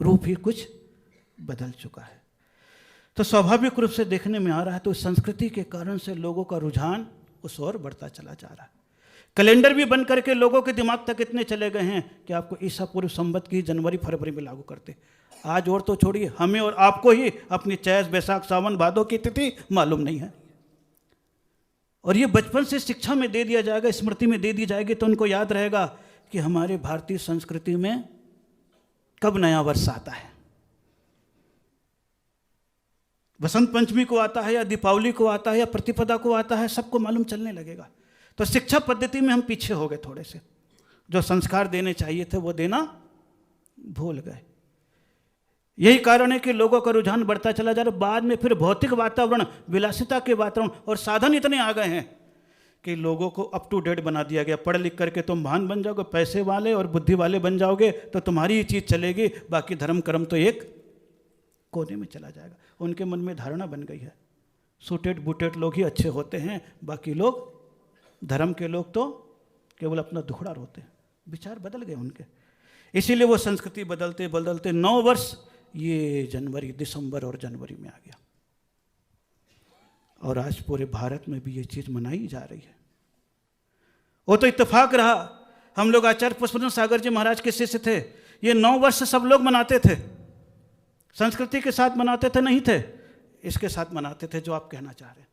रूप ही कुछ बदल चुका है। तो स्वाभाविक रूप से देखने में आ रहा है, तो संस्कृति के कारण से लोगों का रुझान उस ओर बढ़ता चला जा रहा है। कैलेंडर भी बन करके लोगों के दिमाग तक इतने चले गए हैं कि आपको ईसा पूर्व संवत की जनवरी फरवरी में लागू करते। आज और तो छोड़िए, हमें और आपको ही अपनी चैत बैसाख सावन भादों की तिथि मालूम नहीं है। और ये बचपन से शिक्षा में दे दिया जाएगा, स्मृति में दे दी जाएगी, तो उनको याद रहेगा कि हमारे भारतीय संस्कृति में कब नया वर्ष आता है। वसंत पंचमी को आता है या दीपावली को आता है या प्रतिपदा को आता है, सबको मालूम चलने लगेगा। तो शिक्षा पद्धति में हम पीछे हो गए थोड़े से, जो संस्कार देने चाहिए थे वो देना भूल गए। यही कारण है कि लोगों का रुझान बढ़ता चला जा रहा है। बाद में फिर भौतिक वातावरण, विलासिता के वातावरण और साधन इतने आ गए हैं कि लोगों को अप टू डेट बना दिया गया। पढ़ लिख करके तुम महान बन जाओगे, पैसे वाले और बुद्धि वाले बन जाओगे, तो तुम्हारी ही चीज़ चलेगी, बाकी धर्म कर्म तो एक कोने में चला जाएगा। उनके मन में धारणा बन गई है, सूटेड बूटेड लोग ही अच्छे होते हैं, बाकी लोग, धर्म के लोग तो केवल अपना दुखड़ा रोते हैं। विचार बदल गए उनके, इसीलिए वो संस्कृति बदलते बदलते 9 वर्ष ये जनवरी, दिसंबर और जनवरी में आ गया। और आज पूरे भारत में भी ये चीज़ मनाई जा रही है। वो तो इत्तेफाक रहा, हम लोग आचार्य पुष्पदन सागर जी महाराज के शिष्य थे। ये 9 वर्ष सब लोग मनाते थे, संस्कृति के साथ मनाते थे, नहीं थे इसके साथ मनाते थे जो आप कहना चाह रहे हैं।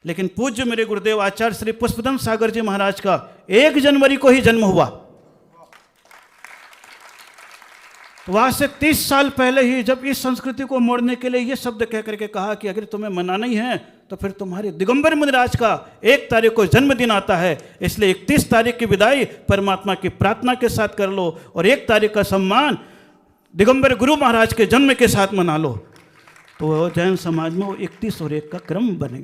लेकिन पूज्य मेरे गुरुदेव आचार्य श्री पुष्पदन सागर जी महाराज का 1 जनवरी को ही जन्म हुआ। तो वहां से 30 साल पहले ही जब इस संस्कृति को मोड़ने के लिए ये शब्द कह करके कहा कि अगर तुम्हें मनाना ही है तो फिर तुम्हारे दिगंबर मुनिराज का 1 तारीख को जन्मदिन आता है, इसलिए 31 तारीख की विदाई परमात्मा की प्रार्थना के साथ कर लो और 1 तारीख का सम्मान दिगंबर गुरु महाराज के जन्म के साथ मना लो। तो जैन समाज में वो 31 और 1 का क्रम बन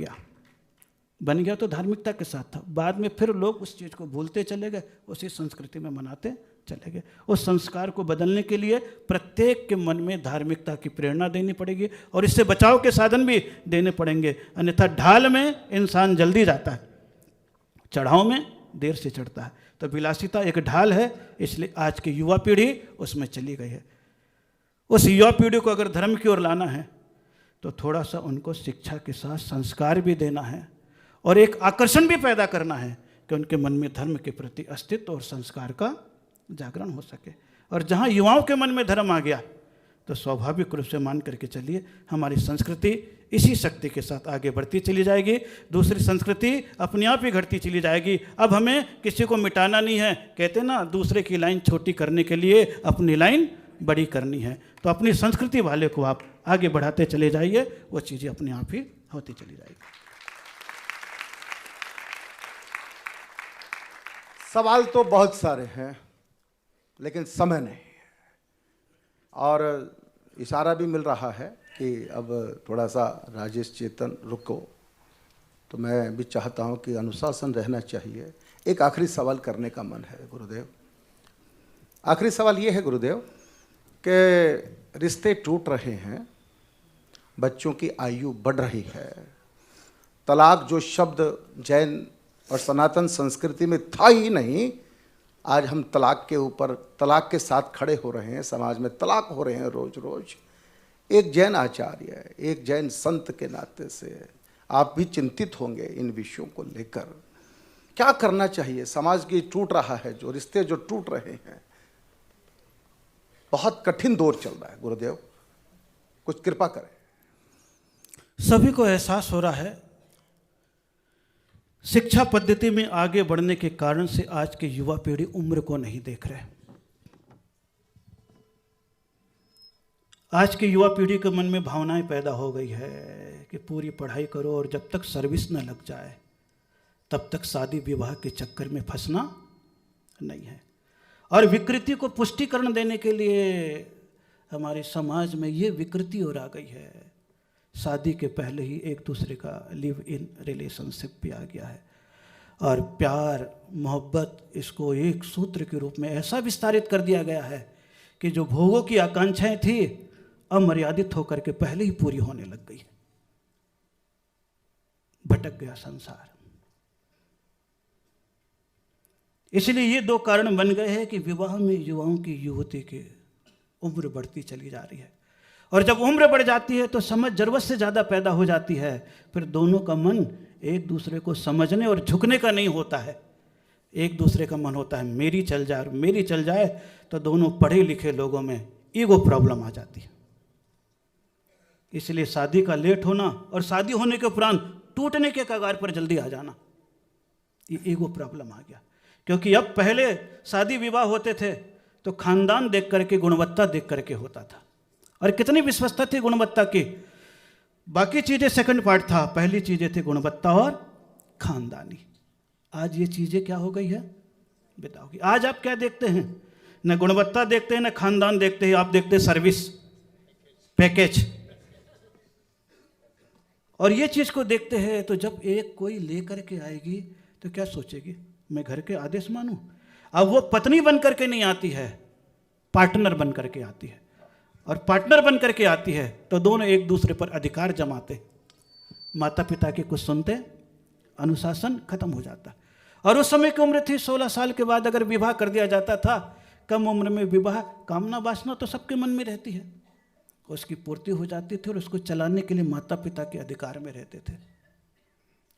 गया तो धार्मिकता के साथ था। बाद में फिर लोग उस चीज़ को भूलते चले गए, उसी संस्कृति में मनाते चले गए। उस संस्कार को बदलने के लिए प्रत्येक के मन में धार्मिकता की प्रेरणा देनी पड़ेगी और इससे बचाव के साधन भी देने पड़ेंगे। अन्यथा ढाल में इंसान जल्दी जाता है, चढ़ाव में देर से चढ़ता है। तो विलासिता एक ढाल है, इसलिए आज की युवा पीढ़ी उसमें चली गई है। उस युवा पीढ़ी को अगर धर्म की ओर लाना है तो थोड़ा सा उनको शिक्षा के साथ संस्कार भी देना है और एक आकर्षण भी पैदा करना है कि उनके मन में धर्म के प्रति अस्तित्व और संस्कार का जागरण हो सके। और जहाँ युवाओं के मन में धर्म आ गया तो स्वाभाविक रूप से मान करके चलिए हमारी संस्कृति इसी शक्ति के साथ आगे बढ़ती चली जाएगी, दूसरी संस्कृति अपने आप ही घटती चली जाएगी। अब हमें किसी को मिटाना नहीं है, कहते ना दूसरे की लाइन छोटी करने के लिए अपनी लाइन बड़ी करनी है। तो अपनी संस्कृति वाले को आप आगे बढ़ाते चले जाइए, वो चीज़ें अपने आप ही होती चली जाएगी। सवाल तो बहुत सारे हैं लेकिन समय नहीं है और इशारा भी मिल रहा है कि अब थोड़ा सा राजेश चेतन रुको, तो मैं भी चाहता हूं कि अनुशासन रहना चाहिए। एक आखिरी सवाल करने का मन है गुरुदेव। आखिरी सवाल ये है गुरुदेव कि रिश्ते टूट रहे हैं, बच्चों की आयु बढ़ रही है, तलाक जो शब्द जैन और सनातन संस्कृति में था ही नहीं आज हम तलाक के ऊपर, तलाक के साथ खड़े हो रहे हैं, समाज में तलाक हो रहे हैं रोज रोज। एक जैन आचार्य, एक जैन संत के नाते से आप भी चिंतित होंगे इन विषयों को लेकर। क्या करना चाहिए? समाज की टूट रहा है, जो रिश्ते जो टूट रहे हैं, बहुत कठिन दौर चल रहा है। गुरुदेव कुछ कृपा करें। सभी को एहसास हो रहा है शिक्षा पद्धति में आगे बढ़ने के कारण से आज की युवा पीढ़ी उम्र को नहीं देख रहे। आज की युवा पीढ़ी के मन में भावनाएं पैदा हो गई है कि पूरी पढ़ाई करो और जब तक सर्विस न लग जाए तब तक शादी विवाह के चक्कर में फंसना नहीं है। और विकृति को पुष्टिकरण देने के लिए हमारे समाज में ये विकृति और आ गई है, शादी के पहले ही एक दूसरे का लिव इन रिलेशनशिप भी आ गया है। और प्यार मोहब्बत इसको एक सूत्र के रूप में ऐसा विस्तारित कर दिया गया है कि जो भोगों की आकांक्षाएं थी अमर्यादित होकर के पहले ही पूरी होने लग गई। भटक गया संसार। इसलिए ये दो कारण बन गए हैं कि विवाह में युवाओं की, युवती की उम्र बढ़ती चली जा रही है। और जब उम्र बढ़ जाती है तो समझ जरूरत से ज़्यादा पैदा हो जाती है। फिर दोनों का मन एक दूसरे को समझने और झुकने का नहीं होता है। एक दूसरे का मन होता है मेरी चल जाए, मेरी चल जाए। तो दोनों पढ़े लिखे लोगों में ईगो प्रॉब्लम आ जाती है। इसलिए शादी का लेट होना और शादी होने के उपरांत टूटने के कगार पर जल्दी आ जाना, ये ईगो प्रॉब्लम आ गया। क्योंकि अब पहले शादी विवाह होते थे तो खानदान देख करके, गुणवत्ता देख करके होता था। और कितनी विश्वस्तता थी गुणवत्ता की। बाकी चीज़ें सेकंड पार्ट था, पहली चीज़ें थी गुणवत्ता और खानदानी। आज ये चीज़ें क्या हो गई है, बताओगी। आज आप क्या देखते हैं? न गुणवत्ता देखते हैं, न खानदान देखते हैं, आप देखते हैं सर्विस पैकेज। और ये चीज़ को देखते हैं तो जब एक कोई लेकर के आएगी तो क्या सोचेगी, मैं घर के आदेश मानूं। अब वो पत्नी बन करके नहीं आती है, पार्टनर बन करके आती है। और पार्टनर बन करके आती है तो दोनों एक दूसरे पर अधिकार जमाते, माता पिता की कुछ सुनते, अनुशासन खत्म हो जाता। और उस समय की उम्र थी 16 साल के बाद अगर विवाह कर दिया जाता था। कम उम्र में विवाह, कामना वासना तो सबके मन में रहती है, उसकी पूर्ति हो जाती थी और उसको चलाने के लिए माता पिता के अधिकार में रहते थे,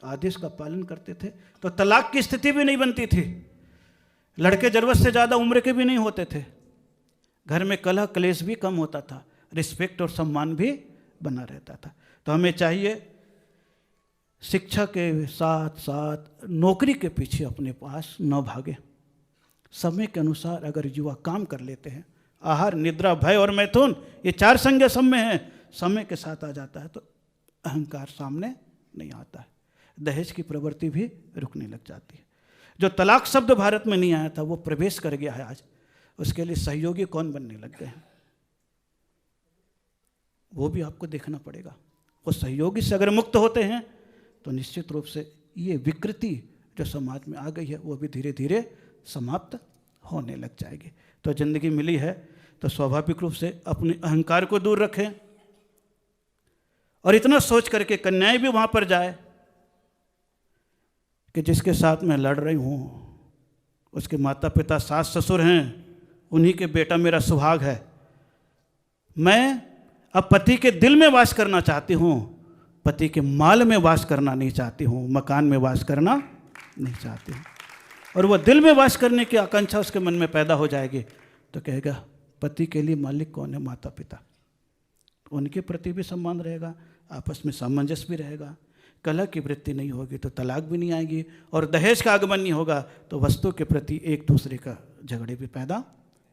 आदेश का पालन करते थे। तो तलाक की स्थिति भी नहीं बनती थी। लड़के जरूरत से ज़्यादा उम्र के भी नहीं होते थे। घर में कलह क्लेश भी कम होता था, रिस्पेक्ट और सम्मान भी बना रहता था। तो हमें चाहिए शिक्षा के साथ साथ नौकरी के पीछे अपने पास न भागे। समय के अनुसार अगर युवा काम कर लेते हैं, आहार निद्रा भय और मैथुन ये 4 संज्ञा सब में है, समय के साथ आ जाता है तो अहंकार सामने नहीं आता है। दहेज की प्रवृत्ति भी रुकने लग जाती है। जो तलाक शब्द भारत में नहीं आया था वो प्रवेश कर गया है आज। उसके लिए सहयोगी कौन बनने लग गए हैं, वो भी आपको देखना पड़ेगा। वो सहयोगी से अगर मुक्त होते हैं तो निश्चित रूप से ये विकृति जो समाज में आ गई है वो भी धीरे धीरे समाप्त होने लग जाएगी। तो जिंदगी मिली है तो स्वाभाविक रूप से अपने अहंकार को दूर रखें और इतना सोच करके कन्याएं भी वहां पर जाए कि जिसके साथ मैं लड़ रही हूँ उसके माता पिता सास ससुर हैं, उन्हीं के बेटा मेरा सुहाग है। मैं अब पति के दिल में वास करना चाहती हूँ, पति के माल में वास करना नहीं चाहती हूँ, मकान में वास करना नहीं चाहती हूँ। और वह दिल में वास करने की आकांक्षा उसके मन में पैदा हो जाएगी तो कहेगा पति के लिए मालिक कौन है, माता पिता। उनके प्रति भी सम्मान रहेगा, आपस में सामंजस्य भी रहेगा। कलह की वृत्ति नहीं होगी तो तलाक भी नहीं आएगी, और दहेज का आगमन नहीं होगा तो वस्तु के प्रति एक दूसरे का झगड़े भी पैदा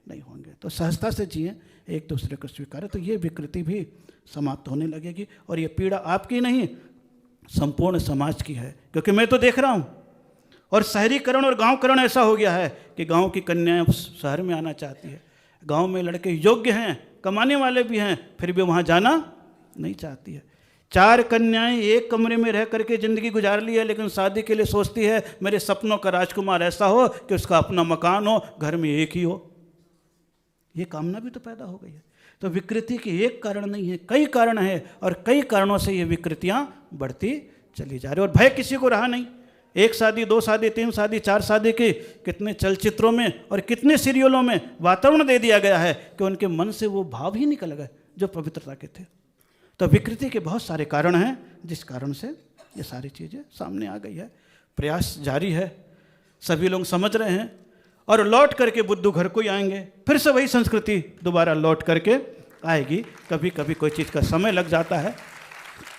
नहीं होंगे। तो सहजता से जिए, एक दूसरे को स्वीकारें, तो ये विकृति भी समाप्त होने लगेगी। और ये पीड़ा आपकी नहीं, संपूर्ण समाज की है। क्योंकि मैं तो देख रहा हूँ, और शहरीकरण और गांवकरण ऐसा हो गया है कि गांव की कन्याएं शहर में आना चाहती है। गांव में लड़के योग्य हैं, कमाने वाले भी हैं, फिर भी वहाँ जाना नहीं चाहती है। 4 कन्याएं एक कमरे में रह करके ज़िंदगी गुजार ली है, लेकिन शादी के लिए सोचती है मेरे सपनों का राजकुमार ऐसा हो कि उसका अपना मकान हो, घर में एक ही हो। ये कामना भी तो पैदा हो गई है। तो विकृति की एक कारण नहीं है, कई कारण है, और कई कारणों से ये विकृतियाँ बढ़ती चली जा रही। और भय किसी को रहा नहीं, 1 शादी, 2 शादी, 3 शादी, 4 शादी की, कितने चलचित्रों में और कितने सीरियलों में वातावरण दे दिया गया है कि उनके मन से वो भाव ही निकल गए जो पवित्रता के थे। तो विकृति के बहुत सारे कारण हैं जिस कारण से ये सारी चीज़ें सामने आ गई है। प्रयास जारी है, सभी लोग समझ रहे हैं और लौट करके बुद्धू घर को ही आएंगे, फिर से वही संस्कृति दोबारा लौट करके आएगी। कभी कभी कोई चीज़ का समय लग जाता है।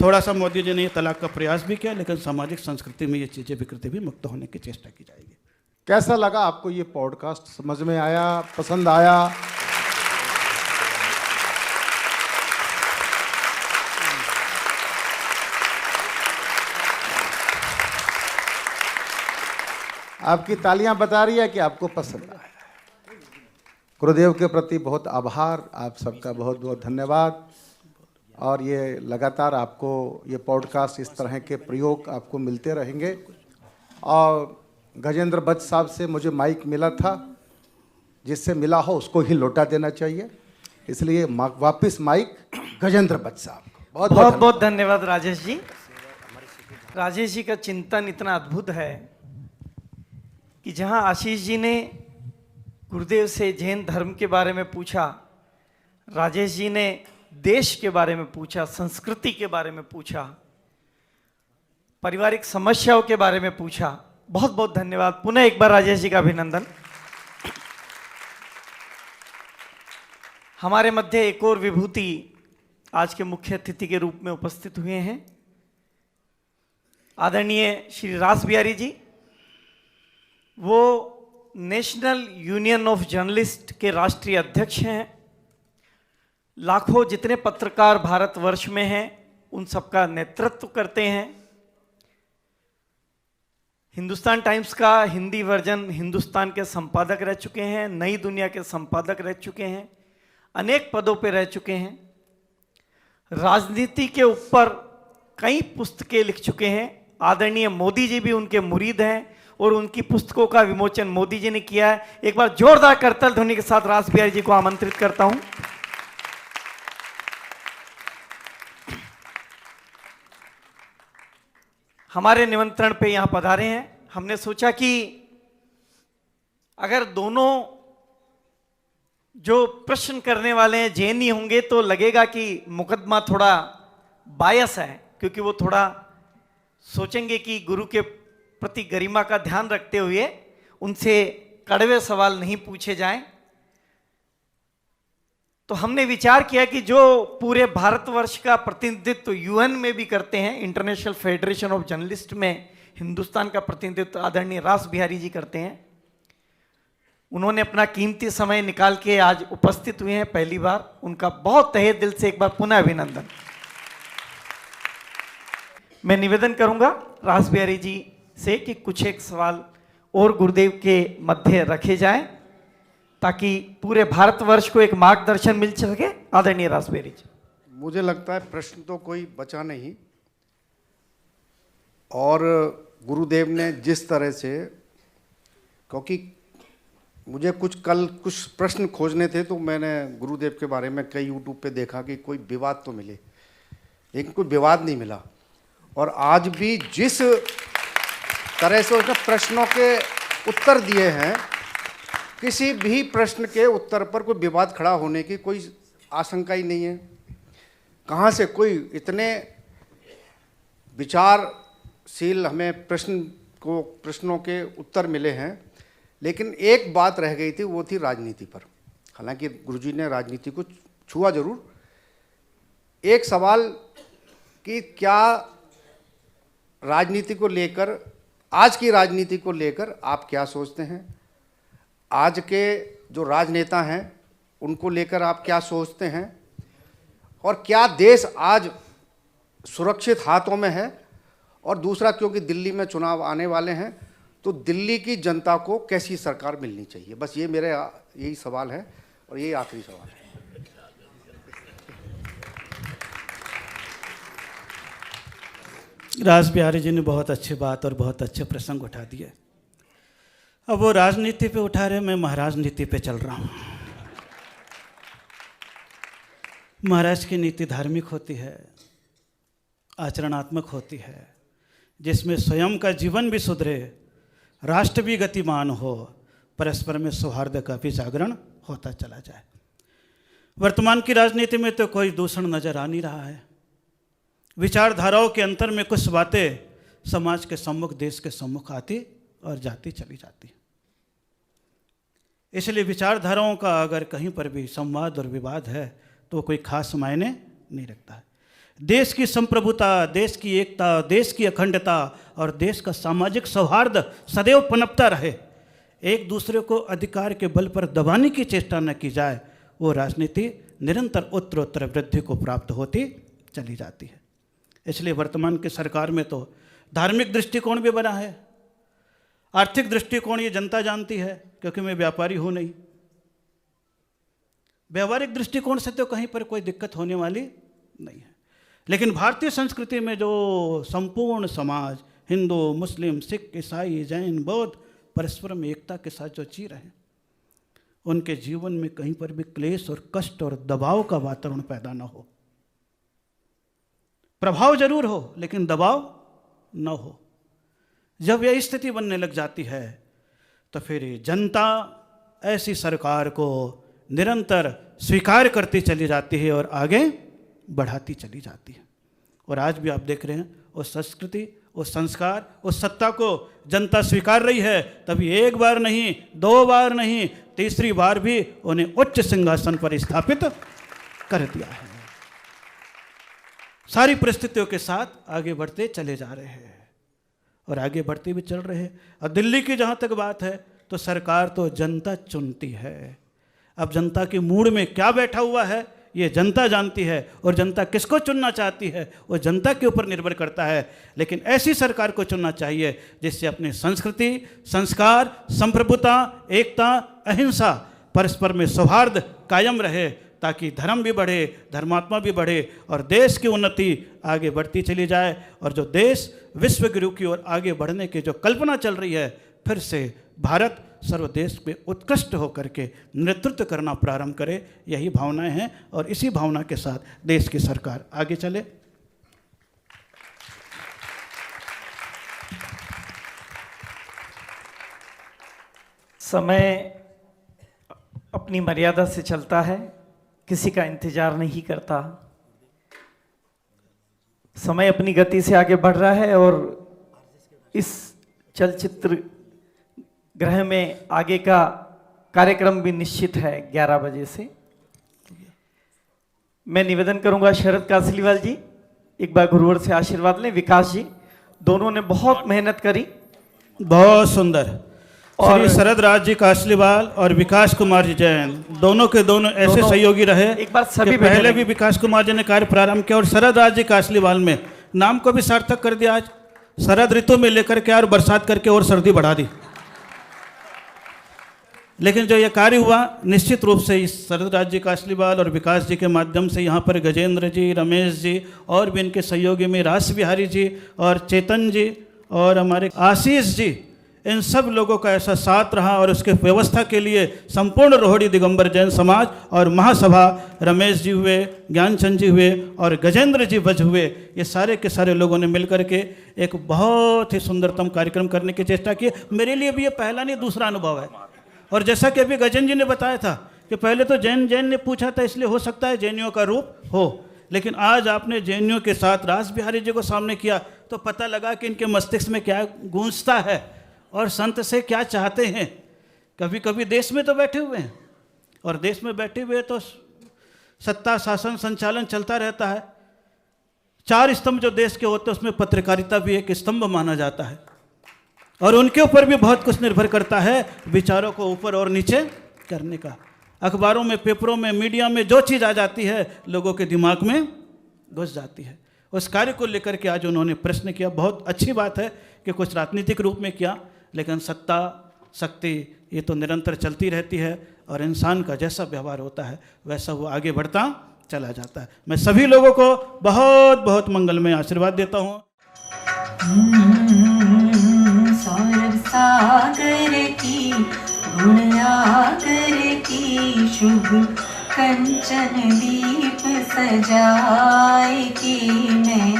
थोड़ा सा मोदी जी ने ये तलाक का प्रयास भी किया, लेकिन सामाजिक संस्कृति में ये चीज़ें विकृति भी मुक्त होने की चेष्टा की जाएगी। कैसा लगा आपको ये पॉडकास्ट? समझ में आया? पसंद आया? आपकी तालियां बता रही है कि आपको पसंद आया। गुरुदेव के प्रति बहुत आभार, आप सबका बहुत बहुत धन्यवाद। और ये लगातार आपको ये पॉडकास्ट, इस तरह के प्रयोग आपको मिलते रहेंगे। और गजेंद्र बट साहब से मुझे माइक मिला था, जिससे मिला हो उसको ही लौटा देना चाहिए, इसलिए वापस माइक गजेंद्र बट साहब को। बहुत बहुत बहुत धन्यवाद राजेश जी। राजेश जी का चिंतन इतना अद्भुत है कि जहां आशीष जी ने गुरुदेव से जैन धर्म के बारे में पूछा, राजेश जी ने देश के बारे में पूछा, संस्कृति के बारे में पूछा, पारिवारिक समस्याओं के बारे में पूछा। बहुत बहुत धन्यवाद। पुनः एक बार राजेश जी का अभिनंदन। हमारे मध्य एक और विभूति आज के मुख्य अतिथि के रूप में उपस्थित हुए हैं, आदरणीय श्री रास बिहारी जी। वो नेशनल यूनियन ऑफ जर्नलिस्ट के राष्ट्रीय अध्यक्ष हैं। लाखों जितने पत्रकार भारतवर्ष में हैं उन सबका नेतृत्व करते हैं। हिंदुस्तान टाइम्स का हिंदी वर्जन हिंदुस्तान के संपादक रह चुके हैं, नई दुनिया के संपादक रह चुके हैं, अनेक पदों पे रह चुके हैं। राजनीति के ऊपर कई पुस्तकें लिख चुके हैं। आदरणीय मोदी जी भी उनके मुरीद हैं और उनकी पुस्तकों का विमोचन मोदी जी ने किया है। एक बार जोरदार करताल ध्वनि के साथ रास बिहारी जी को आमंत्रित करता हूं। हमारे निमंत्रण पे यहाँ पधारे हैं। हमने सोचा कि अगर दोनों जो प्रश्न करने वाले हैं जैन ही होंगे तो लगेगा कि मुकदमा थोड़ा बायस है, क्योंकि वो थोड़ा सोचेंगे कि गुरु के प्रति गरिमा का ध्यान रखते हुए उनसे कड़वे सवाल नहीं पूछे जाएं। तो हमने विचार किया कि जो पूरे भारतवर्ष का प्रतिनिधित्व यूएन में भी करते हैं, इंटरनेशनल फेडरेशन ऑफ जर्नलिस्ट में हिंदुस्तान का प्रतिनिधित्व आदरणीय रास बिहारी जी करते हैं। उन्होंने अपना कीमती समय निकाल के आज उपस्थित हुए हैं पहली बार। उनका बहुत तहे दिल से एक बार पुनः अभिनंदन। मैं निवेदन करूंगा रास बिहारी जी से कि कुछ एक सवाल और गुरुदेव के मध्य रखे जाएं ताकि पूरे भारतवर्ष को एक मार्गदर्शन मिल सके। आदरणीय रास बिहारी जी। मुझे लगता है प्रश्न तो कोई बचा नहीं, और गुरुदेव ने जिस तरह से, क्योंकि मुझे कुछ प्रश्न खोजने थे तो मैंने गुरुदेव के बारे में कई यूट्यूब पे देखा कि कोई विवाद तो मिले, लेकिन कोई विवाद नहीं मिला। और आज भी जिस तरह से उसने प्रश्नों के उत्तर दिए हैं, किसी भी प्रश्न के उत्तर पर कोई विवाद खड़ा होने की कोई आशंका ही नहीं है। कहाँ से कोई इतने विचारशील हमें प्रश्नों के उत्तर मिले हैं। लेकिन एक बात रह गई थी, वो थी राजनीति पर। हालांकि गुरुजी ने राजनीति को छुआ जरूर। एक सवाल कि क्या राजनीति को लेकर, आज की राजनीति को लेकर आप क्या सोचते हैं? आज के जो राजनेता हैं उनको लेकर आप क्या सोचते हैं? और क्या देश आज सुरक्षित हाथों में है? और दूसरा, क्योंकि दिल्ली में चुनाव आने वाले हैं, तो दिल्ली की जनता को कैसी सरकार मिलनी चाहिए? बस ये मेरे यही सवाल है और यही आखिरी सवाल है। रास बिहारी जी ने बहुत अच्छी बात और बहुत अच्छे प्रसंग उठा दिए। अब वो राजनीति पे उठा रहे, मैं महाराज नीति पे चल रहा हूँ। महाराज की नीति धार्मिक होती है, आचरणात्मक होती है, जिसमें स्वयं का जीवन भी सुधरे, राष्ट्र भी गतिमान हो, परस्पर में सौहार्द का भी जागरण होता चला जाए। वर्तमान की राजनीति में तो कोई दूषण नजर आ नहीं रहा है। विचारधाराओं के अंतर में कुछ बातें समाज के सम्मुख, देश के सम्मुख आती और जाती चली जाती। इसलिए विचारधाराओं का अगर कहीं पर भी संवाद और विवाद है तो कोई खास मायने नहीं रखता है। देश की संप्रभुता, देश की एकता, देश की अखंडता और देश का सामाजिक सौहार्द सदैव पनपता रहे, एक दूसरे को अधिकार के बल पर दबाने की चेष्टा न की जाए, वो राजनीति निरंतर उत्तरोत्तर वृद्धि को प्राप्त होती चली जाती है। इसलिए वर्तमान की सरकार में तो धार्मिक दृष्टिकोण भी बना है, आर्थिक दृष्टिकोण ये जनता जानती है क्योंकि मैं व्यापारी हूँ नहीं। व्यवहारिक दृष्टिकोण से तो कहीं पर कोई दिक्कत होने वाली नहीं है। लेकिन भारतीय संस्कृति में जो संपूर्ण समाज, हिंदू, मुस्लिम, सिख, ईसाई, जैन, बौद्ध परस्पर में एकता के साथ जो जी रहे हैं, उनके जीवन में कहीं पर भी क्लेश और कष्ट और दबाव का वातावरण पैदा न हो। प्रभाव जरूर हो लेकिन दबाव न हो। जब यह स्थिति बनने लग जाती है तो फिर जनता ऐसी सरकार को निरंतर स्वीकार करती चली जाती है और आगे बढ़ाती चली जाती है। और आज भी आप देख रहे हैं उस संस्कृति, उस संस्कार, उस सत्ता को जनता स्वीकार रही है, तभी एक बार नहीं, दो बार नहीं, तीसरी बार भी उन्हें उच्च सिंहासन पर स्थापित कर दिया है। सारी परिस्थितियों के साथ आगे बढ़ते चले जा रहे हैं और आगे बढ़ते भी चल रहे हैं। और दिल्ली की जहाँ तक बात है तो सरकार तो जनता चुनती है। अब जनता के मूड में क्या बैठा हुआ है ये जनता जानती है, और जनता किसको चुनना चाहती है वो जनता के ऊपर निर्भर करता है। लेकिन ऐसी सरकार को चुनना चाहिए जिससे अपनी संस्कृति, संस्कार, संप्रभुता, एकता, अहिंसा, परस्पर में सौहार्द कायम रहे, ताकि धर्म भी बढ़े, धर्मात्मा भी बढ़े और देश की उन्नति आगे बढ़ती चली जाए। और जो देश विश्व गुरु की ओर आगे बढ़ने की जो कल्पना चल रही है, फिर से भारत सर्वदेश में उत्कृष्ट होकर के नेतृत्व करना प्रारंभ करे, यही भावनाएं हैं और इसी भावना के साथ देश की सरकार आगे चले। समय अपनी मर्यादा से चलता है, किसी का इंतजार नहीं करता। समय अपनी गति से आगे बढ़ रहा है और इस चलचित्र गृह में आगे का कार्यक्रम भी निश्चित है 11 बजे से। मैं निवेदन करूंगा शरद कासलीवाल जी एक बार गुरुवर से आशीर्वाद लें। विकास जी, दोनों ने बहुत मेहनत करी, बहुत सुंदर। और शरद राज जी कासलीवाल और विकास कुमार जी जैन दोनों के दोनों ऐसे सहयोगी रहे। एक बार सभी पहले भी विकास कुमार जी ने कार्य प्रारंभ किया और शरद राज जी कासलीवाल में नाम को भी सार्थक कर दिया। आज शरद ऋतु में लेकर के और बरसात करके और सर्दी बढ़ा दी। लेकिन जो ये कार्य हुआ निश्चित रूप से इस शरद राज जी कासलीवाल और विकास जी के माध्यम से यहाँ पर गजेंद्र जी, रमेश जी और भी इनके सहयोगी में रास बिहारी जी और चेतन जी और हमारे आशीष जी, इन सब लोगों का ऐसा साथ रहा। और उसके व्यवस्था के लिए संपूर्ण रोहिणी दिगंबर जैन समाज और महासभा, रमेश जी हुए, ज्ञानचंद जी हुए और गजेंद्र जी बज हुए, ये सारे के सारे लोगों ने मिलकर के एक बहुत ही सुंदरतम कार्यक्रम करने की चेष्टा की। मेरे लिए भी ये पहला नहीं दूसरा अनुभव है। और जैसा कि अभी गजेंद्र जी ने बताया था कि पहले तो जैन ने पूछा था, इसलिए हो सकता है जैनियों का रूप हो, लेकिन आज आपने जैनियों के साथ रास बिहारी जी को सामने किया तो पता लगा कि इनके मस्तिष्क में क्या गूंजता है और संत से क्या चाहते हैं। कभी कभी देश में तो बैठे हुए हैं और देश में बैठे हुए तो सत्ता, शासन, संचालन चलता रहता है। 4 स्तंभ जो देश के होते हैं उसमें पत्रकारिता भी एक स्तंभ माना जाता है और उनके ऊपर भी बहुत कुछ निर्भर करता है विचारों को ऊपर और नीचे करने का। अखबारों में, पेपरों में, मीडिया में जो चीज़ आ जाती है लोगों के दिमाग में घुस जाती है। उस कार्य को लेकर के आज उन्होंने प्रश्न किया। बहुत अच्छी बात है कि कुछ राजनीतिक रूप में किया, लेकिन सत्ता, शक्ति ये तो निरंतर चलती रहती है और इंसान का जैसा व्यवहार होता है वैसा वो आगे बढ़ता चला जाता है। मैं सभी लोगों को बहुत बहुत मंगलमय आशीर्वाद देता हूँ। सौरभ सागर की गुण आगर की शुभ कंचन दीप सजाए की मैं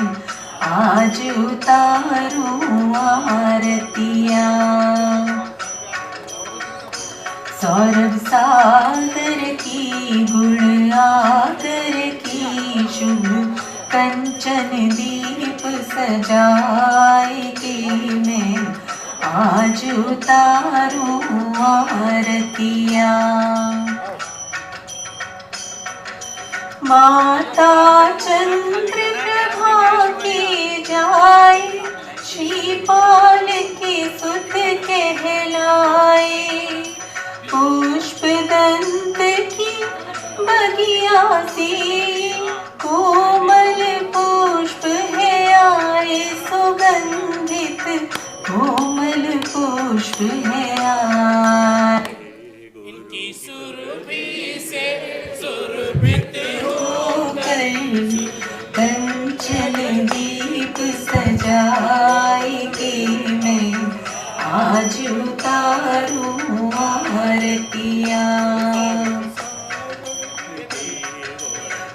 आज उतारूं आरतियाँ। सौरभ सागर की गुण आकर की शुभ कंचन दीप सजाए के मैं आज उतारूं आरतियाँ। माता चंद्र प्रभा की जाए श्रीपाल की सुत कहलाए। पुष्प दंत की बगिया सी कोमल पुष्प है आए। सुगंधित कोमल पुष्प है आए। इनकी सुरभि से सुरभित होकर कंचन दीप सजाए के मैं आज उतारूं आरतियाँ।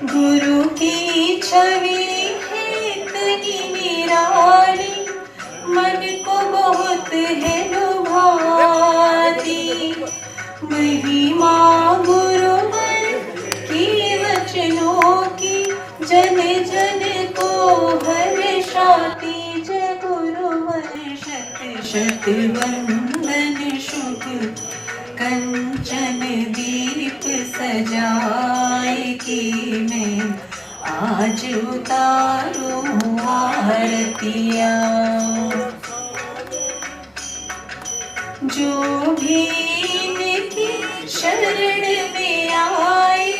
गुरु की छवि है इतनी निराली मन को बहुत है लुभाती। महिमा गुरुवर की वचनों की जन जन को हर्षाती। जय गुरुवर शत शत वंदन शुभ कंचन दीप सजाए के मैं आज उतारूं आरतियाँ। जो भी इनकी शरण में आए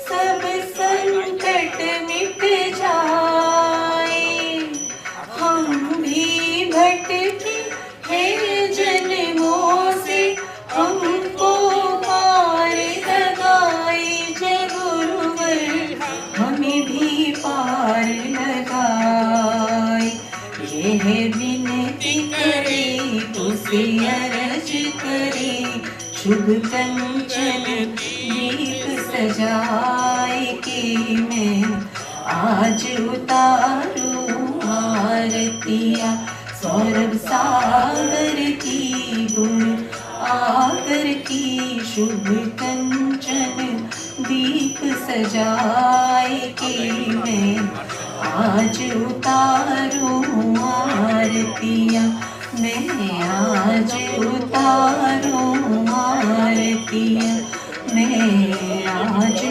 सब संकट मिट जाए। हम भी भटके हैं जन्मों से हमको पार लगाए। जय गुरुवर हमें भी पार लगाए। यह विनती करे तुझसे अरज करे शुभ कंचन दीप सजाए के मैं आज उतारूं आरतियाँ। सौरभ सागर की गुण आकर की शुभ कंचन दीप सजाए के मैं आज उतारूं आरतियाँ। मैं आज उतारूं आरतियाँ। मैं आज